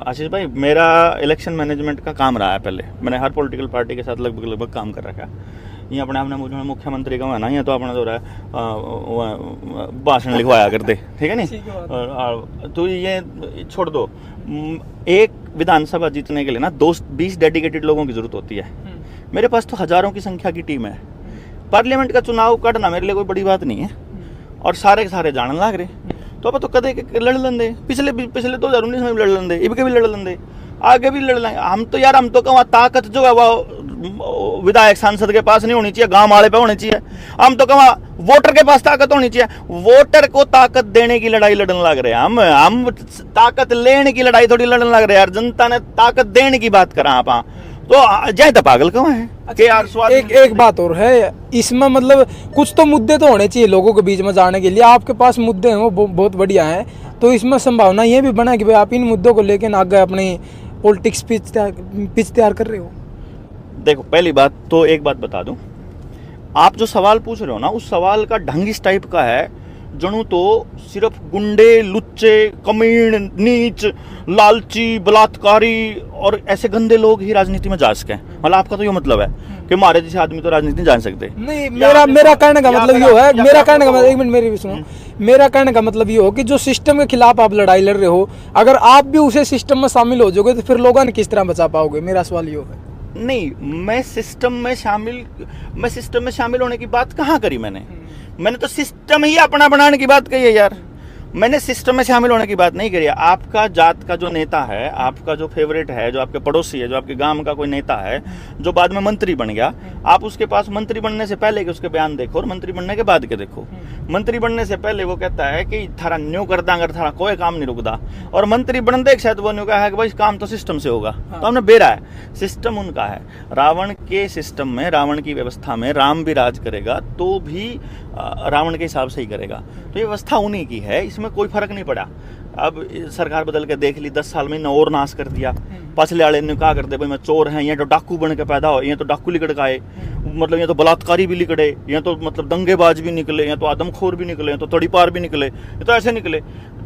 आशीष भाई, मेरा इलेक्शन मैनेजमेंट का काम रहा है। पहले मैंने हर पॉलिटिकल पार्टी के साथ लगभग काम कर रखा है। ये अपने आपने मुझे मुख्यमंत्री का है ना, ये तो अपना जो रहा है भाषण लिखवाया करते, ठीक है नहीं। तो ये छोड़ दो, एक विधानसभा जीतने के लिए ना 20 डेडिकेटेड लोगों की जरूरत होती है। मेरे पास तो हजारों की संख्या की टीम है। पार्लियामेंट का चुनाव करना मेरे लिए कोई बड़ी बात नहीं है, और सारे के सारे जानने लग रहे। तो अब तो कदे लड़ लेंगे, पिछले 2019 में भी लड़ लेंगे, इब के भी लड़ लेंगे, आगे भी लड़ लेंगे। हम तो यार, हम तो कहवा ताकत जो है वो विधायक सांसद के पास नहीं होनी चाहिए, गांव वाले पे होनी चाहिए। हम तो कहवा वोटर के पास ताकत होनी चाहिए। वोटर को ताकत देने की लड़ाई लड़ने लग रहे हैं हम ताकत लेने की लड़ाई थोड़ी लड़ने लग रहे हैं यार। जनता ने ताकत देने की बात करा आप, तो जाए तो पागल क्यों है। एक बात और है इसमें, मतलब कुछ तो मुद्दे तो होने चाहिए लोगों के बीच में जाने के लिए। आपके पास मुद्दे हैं वो बहुत बढ़िया हैं, तो इसमें संभावना ये भी बना कि भाई आप इन मुद्दों को लेकर आगे अपनी पॉलिटिक्स पिच तैयार कर रहे हो। देखो, पहली बात तो एक बात बता दूं, आप जो सवाल पूछ रहे हो ना, उस सवाल का ढंग इस टाइप का है जनू तो सिर्फ गुंडे, लुच्चे, कमीण, नीच, लालची, बलात्कारी और ऐसे गंदे लोग ही राजनीति में जा सके। मतलब आपका तो ये मतलब है कि हमारे जैसे आदमी तो राजनीति नहीं जान सकते? नहीं, मेरा कहने का मतलब ये है, मेरा कहने का मतलब, एक मिनट मेरी भी सुनो, मेरा कहने का मतलब ये हो कि जो सिस्टम के खिलाफ आप लड़ाई लड़ रहे हो, अगर आप भी उसे सिस्टम में शामिल हो जाओगे तो फिर लोगों ने किस तरह बचा पाओगे? मेरा सवाल ये है। नहीं, मैं सिस्टम में शामिल होने की बात कहाँ करी मैंने तो सिस्टम ही अपना बनाने की बात कही है यार। मैंने सिस्टम में शामिल होने की बात नहीं करी। आपका जात का जो नेता है, आपका जो फेवरेट है, जो आपके पड़ोसी है, जो आपके गांव का कोई नेता है, जो बाद में मंत्री बन गया, आप उसके पास मंत्री बनने से पहले के उसके बयान देखो और मंत्री बनने के बाद के देखो। मंत्री बनने से पहले वो कहता है कि थारा न्यू कर दांगा, थारा कोई काम नहीं रुकदा, और मंत्री बनने के शायद वो न्यू कहा है कि भाई काम तो सिस्टम से होगा। तो हमने बेरा है, सिस्टम उनका है। रावण के सिस्टम में, रावण की व्यवस्था में राम भी राज करेगा तो भी रावण के हिसाब से ही करेगा। तो ये व्यवस्था उन्हीं की है, इसमें कोई फर्क नहीं पड़ा। अब सरकार बदल के देख ली, 10 साल में इन्हें और नाश कर दिया। पछले वाले ने कहा करते भाई मैं चोर हैं, ये तो डाकू बन के पैदा हो, ये तो डाकू लिकड़ का आए, मतलब ये तो बलात्कारी भी लिकड़े, ये तो मतलब दंगेबाज भी निकले, ये तो आदमखोर भी निकले, ये तो तड़ीपार भी निकले, ये तो ऐसे निकले।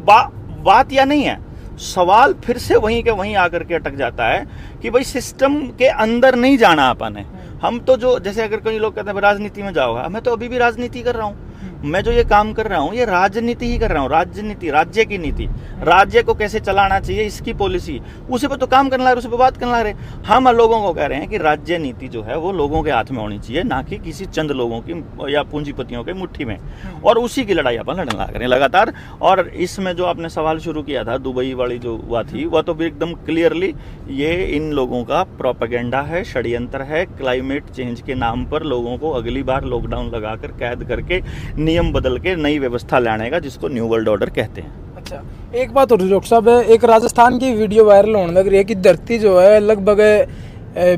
बात या नहीं है, सवाल फिर से वहीं के वहीं आकर के अटक जाता है कि भाई सिस्टम के अंदर नहीं जाना अपन है। हम तो जो, जैसे अगर कई लोग कहते हैं राजनीति में जाओगा, मैं तो अभी भी राजनीति कर रहा हूँ। मैं जो ये काम कर रहा हूँ ये राजनीति ही कर रहा हूँ। राजनीति, राज्य की नीति, राज्य को कैसे चलाना चाहिए इसकी पॉलिसी, उसी पे तो काम करना है, उसी पे बात करना है। हम लोगों को कह रहे हैं कि राज्य नीति जो है वो लोगों के हाथ में होनी चाहिए, ना कि किसी चंद लोगों की या पूंजीपतियों के मुट्ठी में। और उसी की लड़ाई अपन लड़ने लग रहे हैं लगातार। और इसमें जो आपने सवाल शुरू किया था, दुबई वाली जो हुआ थी, वह तो एकदम क्लियरली ये इन लोगों का प्रोपेगेंडा है, षड्यंत्र है। क्लाइमेट चेंज के नाम पर लोगों को अगली बार लॉकडाउन लगाकर कैद करके नियम बदल के नई व्यवस्था लाने का, जिसको न्यू वर्ल्ड ऑर्डर कहते हैं। अच्छा, एक बात और डॉक्टर साहब, एक राजस्थान की वीडियो वायरल होने लग रही है कि धरती जो है लगभग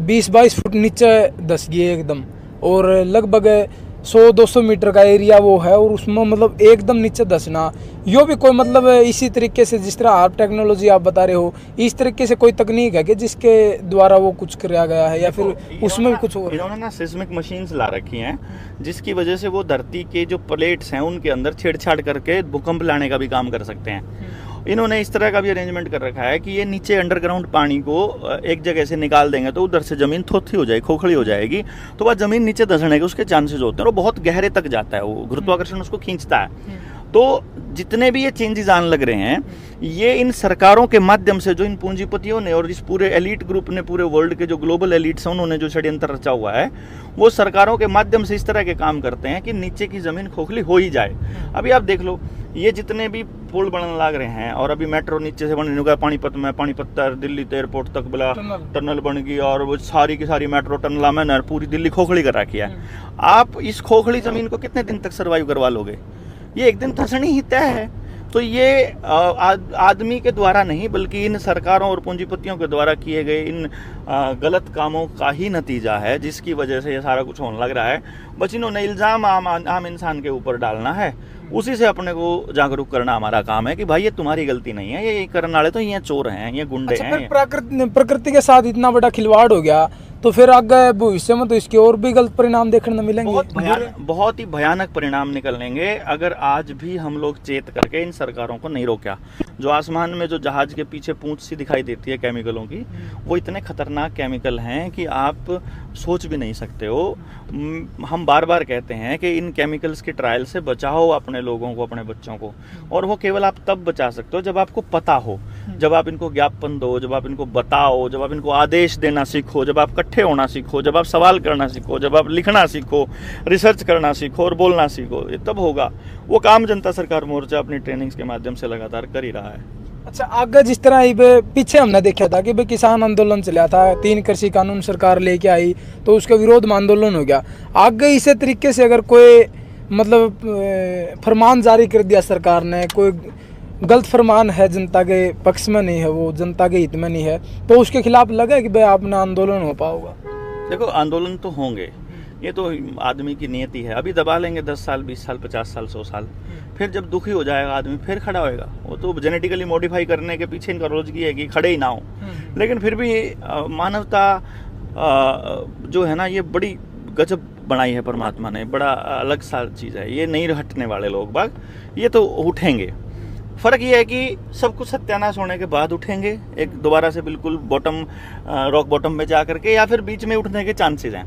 20-22 फुट नीचे धस गई है एकदम, और लगभग 100-200 मीटर का एरिया वो है, और उसमें मतलब एकदम नीचे धसना, यो भी कोई मतलब इसी तरीके से जिस तरह आप टेक्नोलॉजी आप बता रहे हो, इस तरीके से कोई तकनीक है कि जिसके द्वारा वो कुछ किया गया है, या फिर उसमें भी कुछ और? इन्होंने ना सिस्मिक मशीन्स ला रखी हैं, जिसकी वजह से वो धरती के जो प्लेट्स हैं उनके अंदर छेड़छाड़ करके भूकंप लाने का भी काम कर सकते हैं। इन्होंने इस तरह का भी अरेंजमेंट कर रखा है कि ये नीचे अंडरग्राउंड पानी को एक जगह से निकाल देंगे तो उधर से ज़मीन थोथी हो जाएगी, खोखली हो जाएगी, तो वह ज़मीन नीचे धंसने के उसके चांसेस होते हैं, और बहुत गहरे तक जाता है, वो गुरुत्वाकर्षण उसको खींचता है। तो जितने भी ये चेंजेस आने लग रहे हैं, ये इन सरकारों के माध्यम से, जो इन पूंजीपतियों ने और इस पूरे एलीट ग्रुप ने, पूरे वर्ल्ड के जो ग्लोबल एलीट्स हैं, उन्होंने जो षड्यंत्र रचा हुआ है, वो सरकारों के माध्यम से इस तरह के काम करते हैं कि नीचे की ज़मीन खोखली हो ही जाए। अभी आप देख लो, ये जितने भी पुल बनने लग रहे हैं, और अभी मेट्रो नीचे से बनने लगा, पानीपत में, पानीपत दिल्ली एयरपोर्ट तक बड़ा टनल बन गई, और वो सारी की सारी मेट्रो टनल में पूरी दिल्ली खोखली कर रखी है। आप इस खोखली ज़मीन को कितने दिन तक सर्वाइव करवा लोगे? ये एक दिन धंसनी ही तय है। तो ये आदमी के द्वारा नहीं, बल्कि इन सरकारों और पूंजीपतियों के द्वारा किए गए इन गलत कामों का ही नतीजा है, जिसकी वजह से ये सारा कुछ होने लग रहा है। बस इन्होंने इल्ज़ाम आम इंसान के ऊपर डालना है, उसी से अपने को जागरूक करना हमारा काम है कि भाई ये तुम्हारी गलती नहीं है, ये करने वाले तो ये चोर हैं, ये गुंडे हैं। प्रकृति के साथ इतना बड़ा खिलवाड़ हो गया, तो फिर आगे भविष्य में तो इसके और भी गलत परिणाम देखने मिलेंगे। बहुत ही भयानक परिणाम निकलेंगे अगर आज भी हम लोग चेत करके इन सरकारों को नहीं रोका। जो आसमान में जो जहाज के पीछे पूंछ सी दिखाई देती है केमिकलों की, वो इतने खतरनाक केमिकल हैं कि आप सोच भी नहीं सकते हो। हम बार बार कहते हैं कि इन केमिकल्स के ट्रायल से बचाओ अपने लोगों को, अपने बच्चों को, और वो केवल आप तब बचा सकते हो जब आपको पता हो, जब आप इनको ज्ञापन दो, जब आप इनको बताओ, जब आप इनको आदेश देना सीखो, जब आप इकट्ठे होना सीखो, जब आप सवाल करना सीखो, जब आप लिखना सीखो, रिसर्च करना सीखो और बोलना सीखो, ये तब होगा। वो काम जनता सरकार मोर्चा अपनी ट्रेनिंग्स के माध्यम से लगातार कर ही रहा है। अच्छा, आगे जिस तरह पीछे हमने देखा था कि भाई किसान आंदोलन चला था, 3 कृषि कानून सरकार लेके आई, तो उसके विरोध में आंदोलन हो गया। आगे इसी तरीके से अगर कोई मतलब फरमान जारी कर दिया सरकार ने, कोई गलत फरमान है, जनता के पक्ष में नहीं है, वो जनता के हित में नहीं है, तो उसके खिलाफ लगे कि भाई अपना आंदोलन हो पाओगा? देखो, आंदोलन तो होंगे, ये तो आदमी की नियति है। अभी दबा लेंगे 10 साल, 20 साल, 50 साल, 100 साल, फिर जब दुखी हो जाएगा आदमी फिर खड़ा होएगा। वो तो जेनेटिकली मॉडिफाई करने के पीछे इनका रोजगी है कि खड़े ही ना हो। लेकिन फिर भी मानवता जो है ना, ये बड़ी गजब बनाई है परमात्मा ने, बड़ा अलग सा चीज़ है। ये नहीं हटने वाले लोग बाग, ये तो उठेंगे। फ़र्क ये है कि सब कुछ सत्यानाश होने के बाद उठेंगे, एक दोबारा से बिल्कुल रॉक बॉटम में जा करके, या फिर बीच में उठने के चांसेस हैं।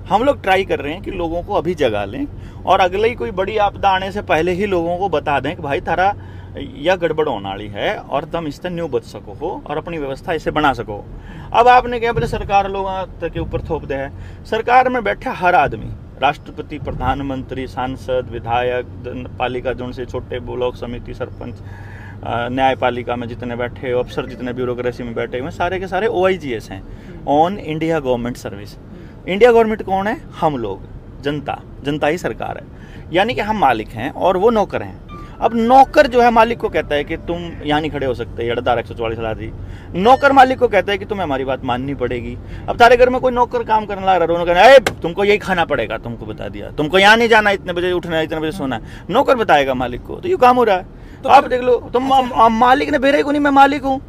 हम लोग ट्राई कर रहे हैं कि लोगों को अभी जगा लें, और अगले ही कोई बड़ी आपदा आने से पहले ही लोगों को बता दें कि भाई थारा यह गड़बड़ होने वाली है और तुम इससे न्यू बच सको हो और अपनी व्यवस्था इसे बना सको। अब आपने क्या बोले सरकार लोगों के ऊपर थोप दे है। सरकार में बैठा हर आदमी, राष्ट्रपति, प्रधानमंत्री, सांसद, विधायक, पालिका जोन से छोटे ब्लॉक समिति, सरपंच, न्यायपालिका में जितने बैठे अफसर, जितने ब्यूरोक्रेसी में बैठे हुए सारे के सारे OIGS हैं, on India government service. India government कौन है? हम लोग, जनता, जनता ही सरकार है, यानी कि हम मालिक हैं और वो नौकर हैं। अब नौकर जो है मालिक को कहता है कि तुम यहाँ नहीं खड़े हो सकते, 144 ला दी। नौकर मालिक को कहता है कि तुम्हें हमारी बात माननी पड़ेगी। अब तारे घर में कोई नौकर काम करने लग रहा है, कहना तुमको यही खाना पड़ेगा, तुमको बता दिया, तुमको यहाँ नहीं जाना, इतने बजे उठना है, इतने बजे सोना है। नौकर बताएगा मालिक को, तो ये काम हो रहा है। तो आप देख लो, तुम मालिक ने भेरे को नहीं, मैं मालिक हूँ।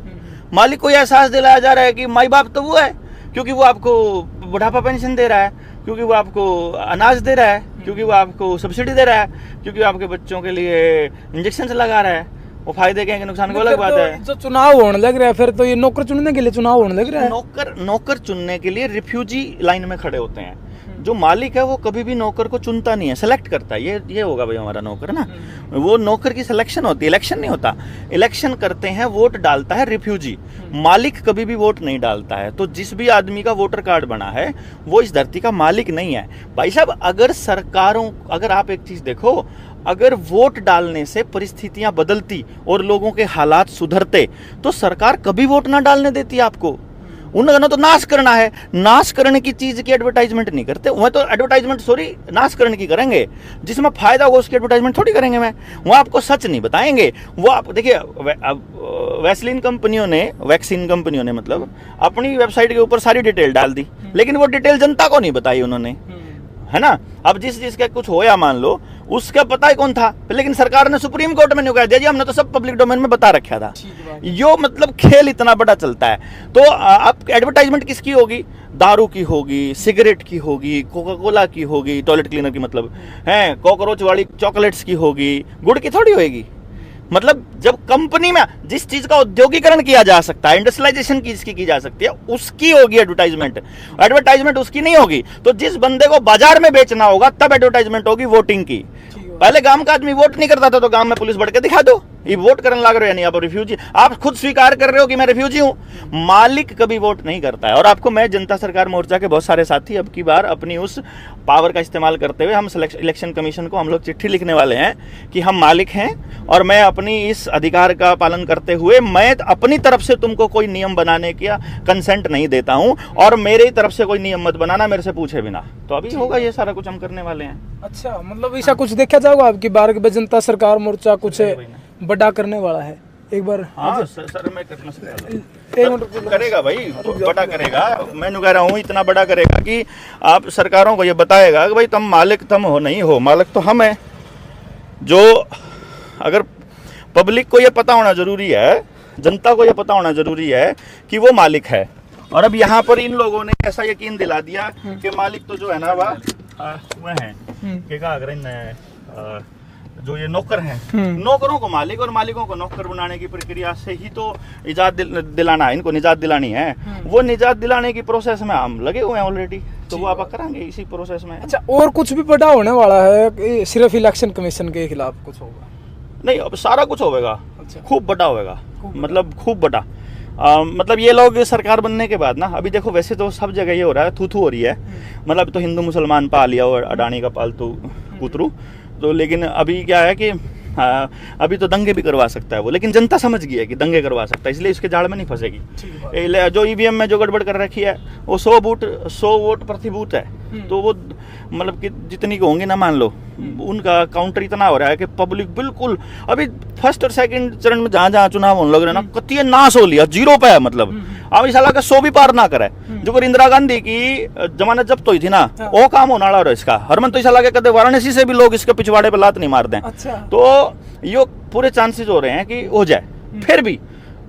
मालिक को यह एहसास दिलाया जा रहा है कि माई बाप तो वो है, क्योंकि वो आपको बुढ़ापा पेंशन दे रहा है, क्योंकि वो आपको अनाज दे रहा है, क्योंकि वो आपको सब्सिडी दे रहा है, क्योंकि वो आपके बच्चों के लिए इंजेक्शन लगा रहा है। वो फायदे के नुकसान को अलग बात है। जो चुनाव होने लग रहा है, फिर तो ये नौकर चुनने के लिए चुनाव होने लग रहा है। नौकर चुनने के लिए रिफ्यूजी लाइन में खड़े होते हैं। जो मालिक है वो कभी भी नौकर को चुनता नहीं है, सेलेक्ट करता है, ये होगा भाई हमारा नौकर ना। वो नौकर की सिलेक्शन होती है, इलेक्शन नहीं होता। इलेक्शन करते हैं, वोट डालता है रिफ्यूजी, मालिक कभी भी वोट नहीं डालता है। तो जिस भी आदमी का वोटर कार्ड बना है वो इस धरती का मालिक नहीं है भाई साहब। अगर आप एक चीज देखो, अगर वोट डालने से परिस्थितियां बदलती और लोगों के हालात सुधरते तो सरकार कभी वोट ना डालने देती आपको। उन्होंने तो नाश करना है, नाश करने की चीज की एडवर्टाइजमेंट नहीं करते। वह तो एडवर्टाइजमेंट नाश करने की करेंगे, जिसमें फायदा होगा उसकी एडवर्टाइजमेंट थोड़ी करेंगे। वो आपको सच नहीं बताएंगे। वो आप देखिए, वैक्सीन कंपनियों ने मतलब अपनी वेबसाइट के ऊपर सारी डिटेल डाल दी, लेकिन वो डिटेल जनता को नहीं बताई उन्होंने, है ना। अब जिसका कुछ होया मान लो, उसका पता ही कौन था, लेकिन सरकार ने सुप्रीम कोर्ट में नहीं कह दिया जी, हमने तो सब पब्लिक डोमेन में बता रखा था। यो मतलब खेल इतना बड़ा चलता है। तो अब एडवर्टाइजमेंट किसकी होगी? दारू की होगी, सिगरेट की होगी, कोका कोला की होगी, टॉयलेट क्लीनर की मतलब है, कॉकरोच वाली चॉकलेट्स की होगी, गुड़ की थोड़ी होगी। मतलब जब कंपनी में जिस चीज का औद्योगिकरण किया जा सकता है, इंडस्ट्रियलाइजेशन की जा सकती है, उसकी होगी एडवर्टाइजमेंट। एडवर्टाइजमेंट उसकी नहीं होगी। तो जिस बंदे को बाजार में बेचना होगा तब एडवर्टाइजमेंट होगी वोटिंग की। पहले गांव का आदमी वोट नहीं करता था, तो गांव में पुलिस बढ़ के दिखा दो, ये वोट करने लग रहे हो, यानी आप रिफ्यूजी, आप खुद स्वीकार कर रहे हो कि मैं रिफ्यूजी हूं। मालिक कभी वोट नहीं करता है। और आपको मैं जनता सरकार मोर्चा के बहुत सारे साथी अब की बार अपनी उस पावर का इस्तेमाल करते हुए हम इलेक्शन कमीशन को हम लोग चिट्ठी लिखने वाले हैं कि हम मालिक हैं और मैं अपनी इस अधिकार का पालन करते हुए मैं अपनी तरफ से तुमको कोई नियम बनाने का कंसेंट नहीं देता हूं, और मेरी तरफ से कोई नियम मत बनाना मेरे से पूछे बिना। तो अभी होगा ये सारा कुछ हम करने वाले हैं। अच्छा, मतलब ऐसा कुछ देखा जाएगा आपकी बार के जनता सरकार मोर्चा कुछ बड़ा करने वाला है एक बार? हाँ सर मैं करेगा भाई, बड़ा करेगा। मैं कह रहा हूँ इतना बड़ा करेगा कि आप सरकारों को ये बताएगा कि भाई तुम मालिक तुम हो नहीं हो, मालिक तो हम हैं। जो अगर पब्लिक को ये पता होना जरूरी है, जनता को ये पता होना जरूरी है कि वो मालिक है। और अब यहाँ पर इन लोगों ने ऐसा यकीन दिला दिया कि मालिक तो जो है ना वह है जो ये नौकर हैं, नौकरों को मालिक और मालिकों को नौकर बनाने की प्रक्रिया से ही तो इजाद दिलाना है, इनको निजात दिलानी है। वो निजात दिलाने की प्रोसेस में हम लगे हुए हैं ऑलरेडी, तो वो आप कराएंगे इसी प्रोसेस में। अच्छा, और कुछ भी बड़ा होने वाला है? सिर्फ इलेक्शन कमीशन के खिलाफ कुछ होगा? नहीं, अब सारा कुछ होगा। अच्छा। खूब बड़ा होगा, मतलब खूब बड़ा। मतलब ये लोग सरकार बनने के बाद ना, अभी देखो वैसे तो सब जगह ये हो रहा है, थू हो रही है, मतलब तो हिंदू मुसलमान पा लिया और अडानी का पालतू कुतरू। तो लेकिन अभी क्या है कि अभी तो दंगे भी करवा सकता है वो, लेकिन जनता समझ गई है कि दंगे करवा सकता है, इसलिए इसके जाल में नहीं फंसेगी। जो ईवीएम में जो गड़बड़ कर रखी है वो 100 वोट प्रति बूथ है, तो वो मतलब कि जितनी को होंगे ना मान लो, उनका काउंटर इतना हो रहा है कि पब्लिक बिल्कुल अभी फर्स्ट और सेकंड चरण में जहाँ जहाँ चुनाव होने लग रहे हैं ना, कतिया नाश हो लिया, 0 पे है। मतलब अब इस साल का 100 भी पार ना करे। जो कर इंदिरा गांधी की जमानत जब्त हुई थी ना, वो काम होना रहा इसका। हरमन तो इस साल के कदे वाराणसी से भी लोग इसके पिछवाड़े पे लात नहीं मार दें। अच्छा। तो ये पूरे चांसेस हो रहे हैं कि हो जाए। फिर भी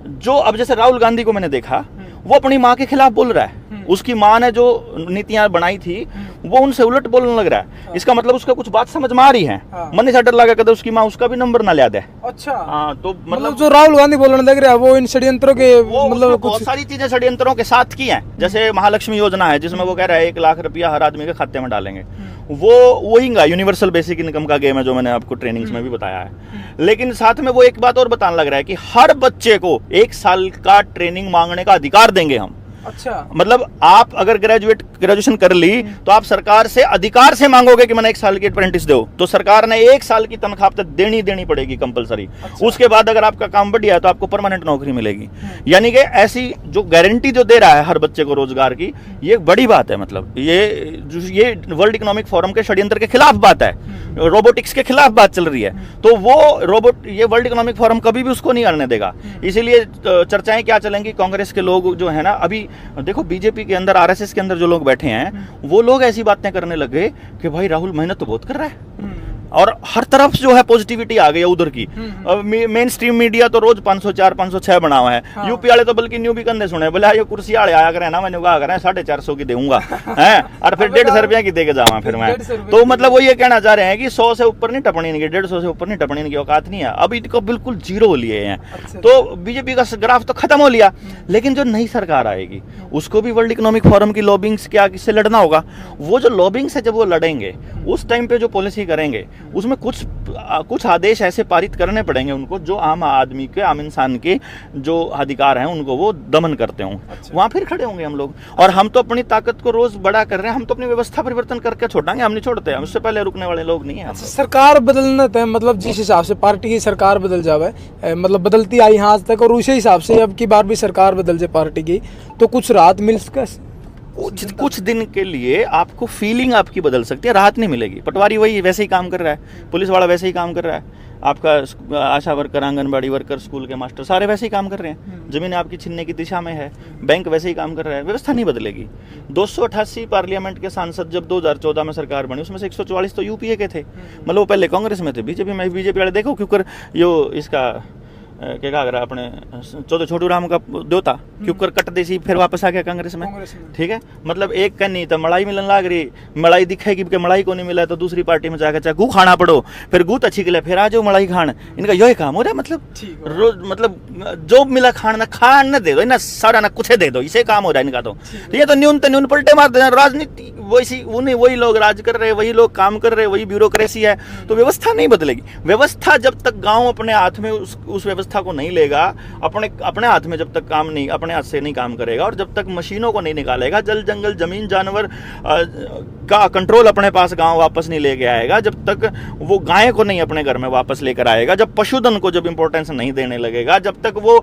जो अब जैसे राहुल गांधी को मैंने देखा, वो अपनी माँ के खिलाफ बोल रहा है। उसकी माँ ने जो नीतियां बनाई थी वो उनसे उलट बोलने लग रहा है। इसका मतलब उसका कुछ बात समझ में आ रही है। मन से डर लगा कदे उसकी माँ उसका भी नंबर ना लिया दे। अच्छा। हाँ, तो मतलब जो राहुल गांधी बोलने लग रहा है वो इन षड्यंत्रों के मतलब बहुत सारी चीजें षड्यंत्रों के साथ की हैं। जैसे महालक्ष्मी योजना है जिसमें वो कह रहा है 1 लाख रुपया हर आदमी के खाते में डालेंगे। वो वही यूनिवर्सल बेसिक इनकम का गेम है जो मैंने आपको ट्रेनिंग्स में भी बताया है। लेकिन साथ में वो एक बात और बताने लग रहा है कि हर बच्चे को 1 साल का ट्रेनिंग मांगने का अधिकार देंगे हम। अच्छा, मतलब आप अगर ग्रेजुएशन कर ली तो आप सरकार से अधिकार से मांगोगे कि मैंने 1 साल की अप्रेंटिस दो, तो सरकार ने 1 साल की तनख्वाह तक देनी पड़ेगी कंपलसरी। अच्छा। उसके बाद अगर आपका काम बढ़िया है तो आपको परमानेंट नौकरी मिलेगी। यानी कि ऐसी जो गारंटी जो दे रहा है हर बच्चे को रोजगार की, ये एक बड़ी बात है। मतलब ये वर्ल्ड इकोनॉमिक फोरम के षड्यंत्र के खिलाफ बात है, रोबोटिक्स के खिलाफ बात चल रही है। तो वो ये वर्ल्ड इकोनॉमिक फोरम कभी भी उसको नहीं करने देगा। इसीलिए चर्चाएं क्या चलेंगी, कांग्रेस के लोग जो है ना, अभी देखो बीजेपी के अंदर, आरएसएस के अंदर जो लोग बैठे हैं वो लोग ऐसी बातें करने लगे कि भाई राहुल मेहनत तो बहुत कर रहा है, और हर तरफ जो है पॉजिटिविटी आ गई है उधर की। मेन स्ट्रीम मीडिया तो रोज 504 506 बना हुआ है। हाँ। यूपी वाले तो बल्कि न्यू भी कंधे सुने, बोले ये कुर्सी आड़े आया करे ना, मैंने कहा करें 450 की दूंगा है, और फिर 150 रुपया की दे के जावा फिर मैं। तो मतलब वो ये कहना चाह रहे हैं कि 100 से ऊपर नहीं टपनी इनकी, 150 से ऊपर नहीं टपनी इनकी औकात नहीं है। अब इनको बिल्कुल जीरो लिए हैं। अच्छा। तो बीजेपी का ग्राफ तो खत्म हो लिया, लेकिन जो नई सरकार आएगी उसको भी वर्ल्ड इकोनॉमिक फोरम की लॉबिंग से लड़ना होगा। वो जो लॉबिंग से जब वो लड़ेंगे उस टाइम पे जो पॉलिसी करेंगे उसमें कुछ आदेश ऐसे पारित करने पड़ेंगे उनको जो आम आदमी के, आम इंसान के जो अधिकार हैं उनको वो दमन करते हों। अच्छा। वहां फिर खड़े होंगे हम लोग। और हम तो अपनी ताकत को रोज बड़ा कर रहे हैं, हम तो अपनी व्यवस्था परिवर्तन करके छोड़ेंगे, हम नहीं छोड़ते, हम उससे पहले रुकने वाले लोग नहीं है। अच्छा, सरकार बदलना तय, मतलब जिस हिसाब से पार्टी की सरकार बदल जावे, मतलब बदलती आई है आज तक, और उसी हिसाब से अब की बार भी सरकार बदल जाए पार्टी की, तो कुछ राहत मिल सके। कुछ दिन के लिए आपको फीलिंग आपकी बदल सकती है, राहत नहीं मिलेगी। पटवारी वही वैसे ही काम कर रहा है, पुलिस वाला वैसे ही काम कर रहा है, आपका आशा वर्कर, आंगनबाड़ी वर्कर, स्कूल के मास्टर सारे वैसे ही काम कर रहे हैं, जमीन आपकी छीनने की दिशा में है, बैंक वैसे ही काम कर रहा है, व्यवस्था नहीं बदलेगी। 288 पार्लियामेंट के सांसद जब 2014 में सरकार बनी उसमें से 144 तो यूपीए के थे, मतलब वो पहले कांग्रेस में थे, बीजेपी में। बीजेपी वाले देखो क्योंकि यो इसका क्या कहा अपने छोटू राम का देवता क्योंकि कट देसी फिर वापस आ गया कांग्रेस में। ठीक है, मतलब एक कन्नी तो मलाई मिलन लाग रही, मलाई दिखेगी कि मलाई को नहीं मिला तो दूसरी पार्टी में जाकर चाहे गू खाना पड़ो, फिर गू अच्छी के लिए फिर आ जाओ मलाई खान। इनका यही काम हो रहा है। मतलब रोज मतलब जो मिला खाना खान न दे दो, ना सारा ना कुछ दे दो, इसे काम हो रहा है इनका। तो ये तो न्यून पलटे मार दे, राजनीति वही लोग राज कर रहे, वही लोग काम कर रहे, वही ब्यूरोक्रेसी है। तो व्यवस्था नहीं बदलेगी। व्यवस्था जब तक गाँव अपने हाथ में उस व्यवस्था को नहीं लेगा, अपने हाथ में जब तक काम नहीं, अपने हाथ से नहीं काम करेगा, और जब तक मशीनों को नहीं निकालेगा, जल जंगल जमीन जानवर का कंट्रोल अपने पास गांव वापस नहीं लेके आएगा, जब तक वो गाय को नहीं अपने घर में वापस लेकर आएगा, जब पशुधन को जब इंपॉर्टेंस नहीं देने लगेगा, जब तक वो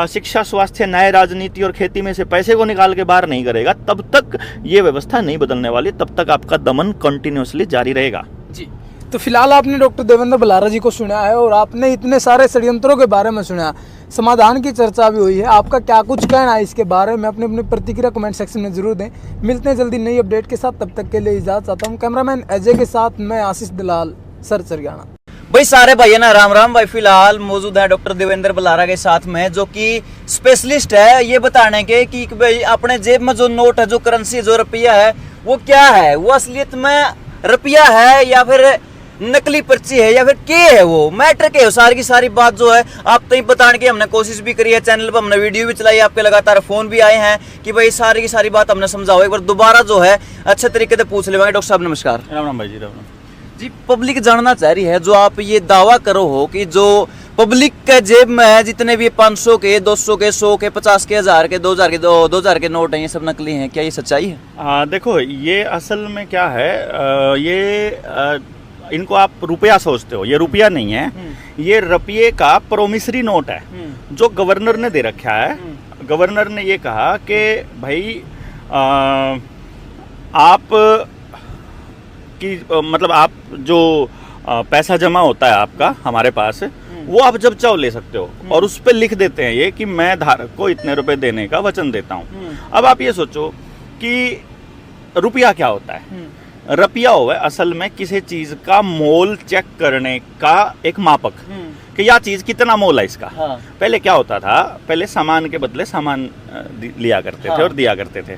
शिक्षा, स्वास्थ्य, न्याय, राजनीति और खेती में से पैसे को निकाल के बाहर नहीं करेगा, तब तक ये व्यवस्था नहीं बदलने वाली, तब तक आपका दमन कंटिन्यूअसली जारी रहेगा। जी, तो फिलहाल आपने डॉक्टर देवेंद्र बलारा जी को सुना है और आपने इतने सारे षड्यंत्रों के बारे में सुना, समाधान की चर्चा भी हुई है। आपका क्या कुछ कहना है इसके बारे में, अपनी अपनी प्रतिक्रिया कमेंट सेक्शन में जरूर दें। मिलते हैं जल्दी नई अपडेट के साथ, तब तक के लिए इजाजत चाहता हूँ। कैमरामैन अजय के साथ मैं आशीष दलाल, सर हरियाणा। भाई सारे भाई ना राम राम भाई। फिलहाल मौजूद है डॉक्टर देवेंद्र बलारा के साथ में, जो कि स्पेशलिस्ट है ये बताने के कि भाई अपने जेब में जो नोट है, जो करेंसी, जो रुपया है, वो क्या है, वो असलियत में रुपया है या फिर नकली पर्ची है या फिर क्या है, वो मैटर के सारी की सारी बात जो है आप तक बताने की हमने कोशिश भी करी है। चैनल पर हमने वीडियो भी चलाई, आपके लगातार फोन भी आए हैं कि भाई सारी की सारी बात हमने समझाओ। एक बार दोबारा जो है अच्छे तरीके से पूछ लेंगे। डॉक्टर साहब नमस्कार। राम राम भाई जी, राम राम जी। पब्लिक जानना चाह रही है, जो आप ये दावा करो हो कि जो पब्लिक के जेब में है जितने भी 500 के, 200 के, 100 के, 50 के, 1000 के, 2000 के नोट हैं, ये सब नकली हैं, क्या ये सच्चाई है? देखो ये असल में क्या है, इनको आप रुपया सोचते हो, ये रुपया नहीं है, ये रुपये का प्रोमिसरी नोट है जो गवर्नर ने दे रखा है। गवर्नर ने ये कहा कि भाई आप की मतलब आप जो पैसा जमा होता है आपका हमारे पास, वो आप जब चाहो ले सकते हो, और उस पर लिख देते हैं ये कि मैं धारक को इतने रुपए देने का वचन देता हूँ। अब आप ये सोचो कि रुपया क्या होता है। रुपया हुआ है असल में किसी चीज का मोल चेक करने का एक मापक, कि यह चीज कितना मोल है इसका। हाँ। पहले क्या होता था, पहले सामान के बदले सामान लिया करते थे और दिया करते थे।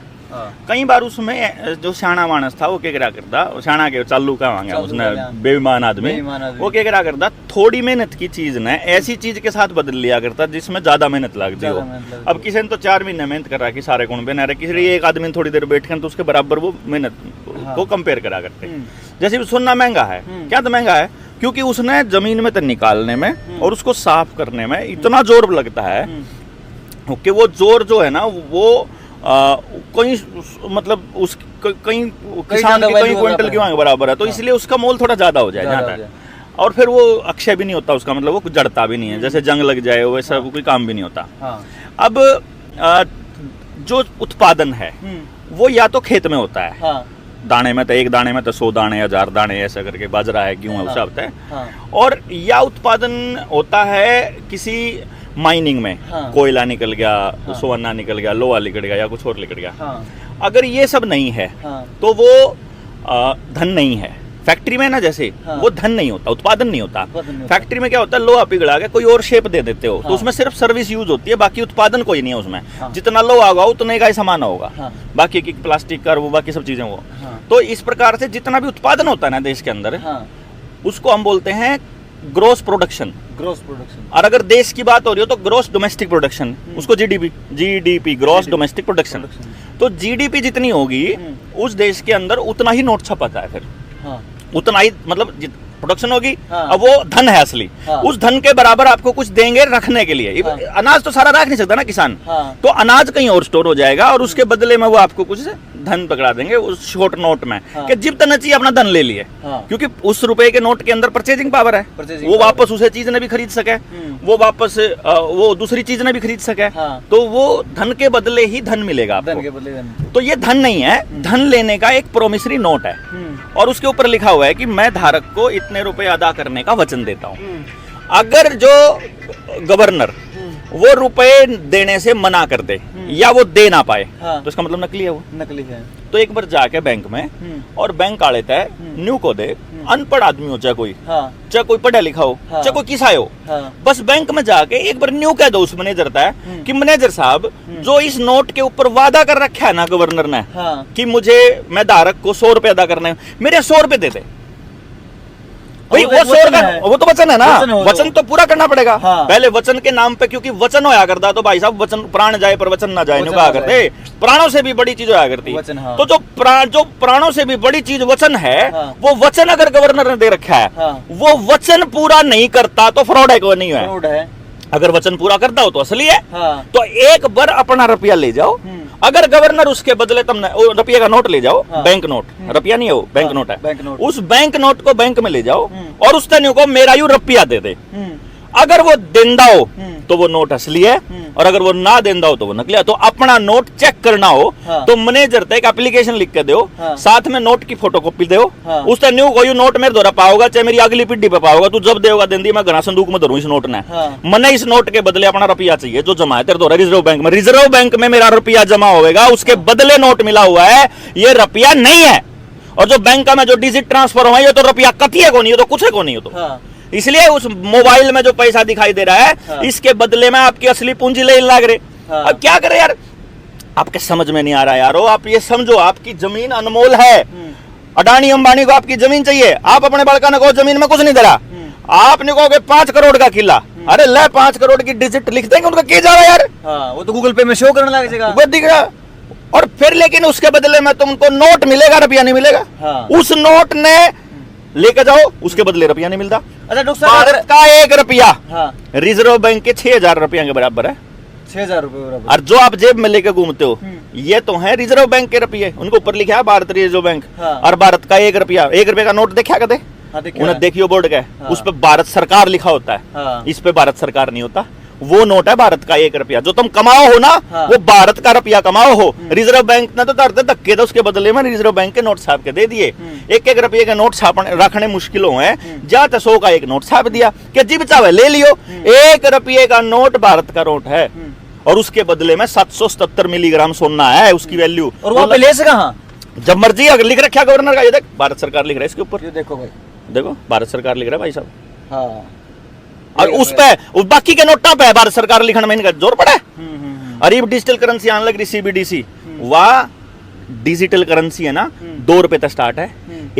कई बार उसमें जो सियाना मानस था वो क्या करा करता, सियाना के चालू का मांगा उसने, बेईमान आदमी, वो क्या करा करता, थोड़ी मेहनत की चीज ने ऐसी चीज के साथ बदल लिया करता जिसमें ज्यादा मेहनत लगती हो। अब किसी ने तो 4 महीने मेहनत कर रहा कि सारे गुण बना रहे, किसी एक आदमी ने थोड़ी देर बैठ कर तो उसके बराबर वो मेहनत को कंपेयर करा करते। जैसे सोना महंगा है, क्या तो महंगा है क्योंकि उसने जमीन में तो निकालने में और उसको साफ करने में इतना जोर लगता है कि वो जोर जो है ना वो कोई मतलब उस कहीं किसान ज्यादा के कहीं value क्विंटल होगा। के बराबर है, तो इसलिए उसका मोल थोड़ा ज्यादा हो जाए ज्यादा जाता हो है। और फिर वो अक्षय भी नहीं होता उसका, मतलब वो कुछ जड़ता भी नहीं है, जैसे जंग लग जाए वैसा कोई काम भी नहीं होता। हाँ। अब जो उत्पादन है वो या तो खेत में होता है, हाँ। दाने में तो एक दाने में तो 100 दाने 1000 दाने ऐसा करके, बाजरा है गेहूं है उसका होता है। हाँ। और या उत्पादन होता है किसी माइनिंग में, हाँ। कोयला निकल गया, सोना निकल गया, लोहा निकल गया या कुछ और निकल गया। हाँ। अगर ये सब नहीं है हाँ। तो वो धन नहीं है। फैक्ट्री में ना जैसे हाँ। वो धन नहीं होता, उत्पादन नहीं होता। उत्पादन नहीं होता। फैक्ट्री में क्या होता है, लोहा पिघला के कोई और शेप दे देते हो, हाँ। तो उसमें सिर्फ सर्विस यूज होती है, बाकी उत्पादन कोई नहीं है उसमें। हाँ। जितना लोहा होगा उतने का ही सामान होगा, हाँ। बाकी की प्लास्टिक का वो बाकी सब चीजें वो। हाँ। तो इस प्रकार से जितना भी उत्पादन होता है ना देश के अंदर, हाँ। उसको हम बोलते हैं ग्रोस प्रोडक्शन। Gross production. और अगर देश की बात हो रही हो तो ग्रोस डोमेस्टिक प्रोडक्शन, उसको जीडीपी ग्रोस डोमेस्टिक प्रोडक्शन। तो जीडीपी जितनी होगी उस देश के अंदर उतना ही नोट छपाता है, फिर हाँ। उतना ही मतलब प्रोडक्शन होगी। हाँ। अब वो धन है असली, हाँ। उस धन के बराबर आपको कुछ देंगे रखने के लिए। हाँ। अनाज तो सारा रख नहीं सकता ना किसान, हाँ। तो अनाज कहीं और स्टोर हो जाएगा और उसके बदले में वो आपको कुछ धन पकड़ा देंगे उस शॉर्ट नोट में, हाँ। कि जितना चाहिए अपना धन ले लिए। हाँ। क्योंकि उस रुपए के नोट के अंदर परचेजिंग पावर है, Purchasing वो power। वापस उसे चीज ने भी खरीद सके, वो वापस वो दूसरी चीज ने भी खरीद सके। हाँ। तो वो धन के बदले ही धन मिलेगा धन के आपको। बदले धन। तो ये धन नहीं है, धन लेने का एक प्रोमिसरी नोट है, और उसके ऊपर लिखा हुआ है कि मैं धारक को इतने रुपए अदा करने का वचन देता हूं। अगर जो गवर्नर वो रुपए देने से मना कर दे या वो दे ना पाए, हाँ। तो इसका मतलब नकली है वो। नकली है। तो एक बार जाके बैंक में और बैंक आ लेता है, न्यू को दे, अनपढ़ आदमी हो चाहे कोई, हाँ। चाहे कोई पढ़ा लिखा हो, हाँ। चाहे कोई किसाई हो, हाँ। बस बैंक में जाके एक बार न्यू कह दो उस मैनेजर है कि मैनेजर साहब, जो इस नोट के ऊपर वादा कर रखा है ना गवर्नर ने, हाँ। कि मुझे मैं धारक को 100 रुपए अदा करने हैं, मेरे 100 रुपए दे दे भाई। वो वो 100 वचन का है। वो तो वचन है ना, वचन है वो वचन तो पूरा करना पड़ेगा। हाँ। पहले वचन के नाम पे, क्योंकि वचन होया करता तो भाई साहब वचन प्राण जाए पर वचन ना जाए, वचन कहा ना करते प्राणों से भी बड़ी चीज होया करती। वचन, हाँ। तो जो प्राणों से भी बड़ी चीज वचन है, हाँ। वो वचन अगर गवर्नर ने दे रखा है, हाँ। वो वचन पूरा नहीं करता तो फ्रॉड है, कोई नहीं है। फ्रॉड है। अगर वचन पूरा करता हो तो असली है। हाँ। तो एक बार अपना रुपया ले जाओ, अगर गवर्नर उसके बदले तुमने रुपये का नोट ले जाओ, हाँ। बैंक नोट, रुपया नहीं है वो, बैंक नोट है, बैंक नोट। उस बैंक नोट को बैंक में ले जाओ और उस तनियों को मेरा यू रुपया दे दे। हम्म। अगर वो देंदा हो तो वो नोट असली है, और अगर वो ना देंदा हो तो वो नकली है। तो अपना नोट चेक करना हो हाँ। तो मैनेजर तक एप्लीकेशन लिख के दो, हाँ। साथ में नोट की फोटोकॉपी दो, हाँ। उस न्यू को यू नोट मेरे द्वारा पाओगा, चाहे मेरी अगली पीढ़ी पे पाओगा, तू जब देगा देंदी मैं घना संदूक में धरूं इस नोट ने। हाँ। मने इस नोट के बदले अपना रुपया चाहिए जो जमा है तेरे द्वारा रिजर्व बैंक में। रिजर्व बैंक में मेरा रुपया जमा होगा, उसके बदले नोट मिला हुआ है, ये रुपया नहीं है। और जो बैंक में जो डिजिट ट्रांसफर हुआ है, ये तो रुपया कती है को नहीं, ये तो कुछ है को नहीं, तो हाँ। इसलिए उस मोबाइल में जो पैसा दिखाई दे रहा है, हाँ। इसके बदले में आपकी असली पूंजी ले लाग रहे। हाँ। अब क्या करे यार, आपके समझ में नहीं आ रहा यारो। आप ये समझो, आपकी जमीन अनमोल है, अडानी अंबानी को आपकी जमीन चाहिए, आप अपने बड़का ने कहो जमीन में कुछ नहीं दे रहा, आपने कहोगे 5 करोड़ का किला, अरे ले 5 करोड़ की डिजिट लिख देंगे, उनका क्या जा रहा है यार, हाँ। वो तो गूगल पे में शो करने लग जाएगा। वो दिख रहा। और फिर लेकिन उसके बदले में तुमको नोट मिलेगा, रुपया नहीं मिलेगा। हाँ। उस नोट ने लेके जाओ, उसके बदले रुपया नहीं मिलता। अच्छा डॉक्टर साहब, भारत का 1 रुपया हाँ। रिजर्व बैंक के 6000 रुपया के बराबर है। 6000 रुपए बराबर। और जो आप जेब में लेके घूमते हो, ये तो है रिजर्व बैंक के रुपये, उनको ऊपर लिखा है भारत रिजर्व बैंक। हाँ। और भारत का 1 रुपया, 1 रुपये का नोट देखा कदे? हाँ, देखिए। उन्हें देखियो बोर्ड का, हाँ। उस पे भारत सरकार लिखा होता है, हाँ। इस पे भारत सरकार नहीं होता। वो नोट है भारत का 1 रुपया, जो तुम कमाओ हो ना, हाँ। वो भारत का रुपया कमाओ हो। रिजर्व बैंक ने तो धक्के दो, उसके बदले में रिजर्व बैंक के नोट छाप के दे दिए। 1-1 रुपये के नोट छापने रखने मुश्किल है, जाते 100 का एक नोट छाप दिया कि जिब चाहे ले लियो। 1 रुपये का नोट भारत का नोट है, और उसके बदले में 777 मिलीग्राम सोना है उसकी वैल्यू। और वहाँ पे ले से कहाँ? जब मर्जी अगर लिख रखा गवर्नर का, ये देख भारत सरकार लिख रहा है इसके ऊपर, ये देखो भाई। देखो भारत सरकार लिख रहा है भाई साहब। हाँ। और उस पे बाकी के नोटा पे भारत सरकार लिखने में इनका जोर पड़ा है। और ये डिजिटल करेंसी आने लग रही, CBDC, वाह डिजिटल करेंसी है ना, 2 रुपए तक स्टार्ट है।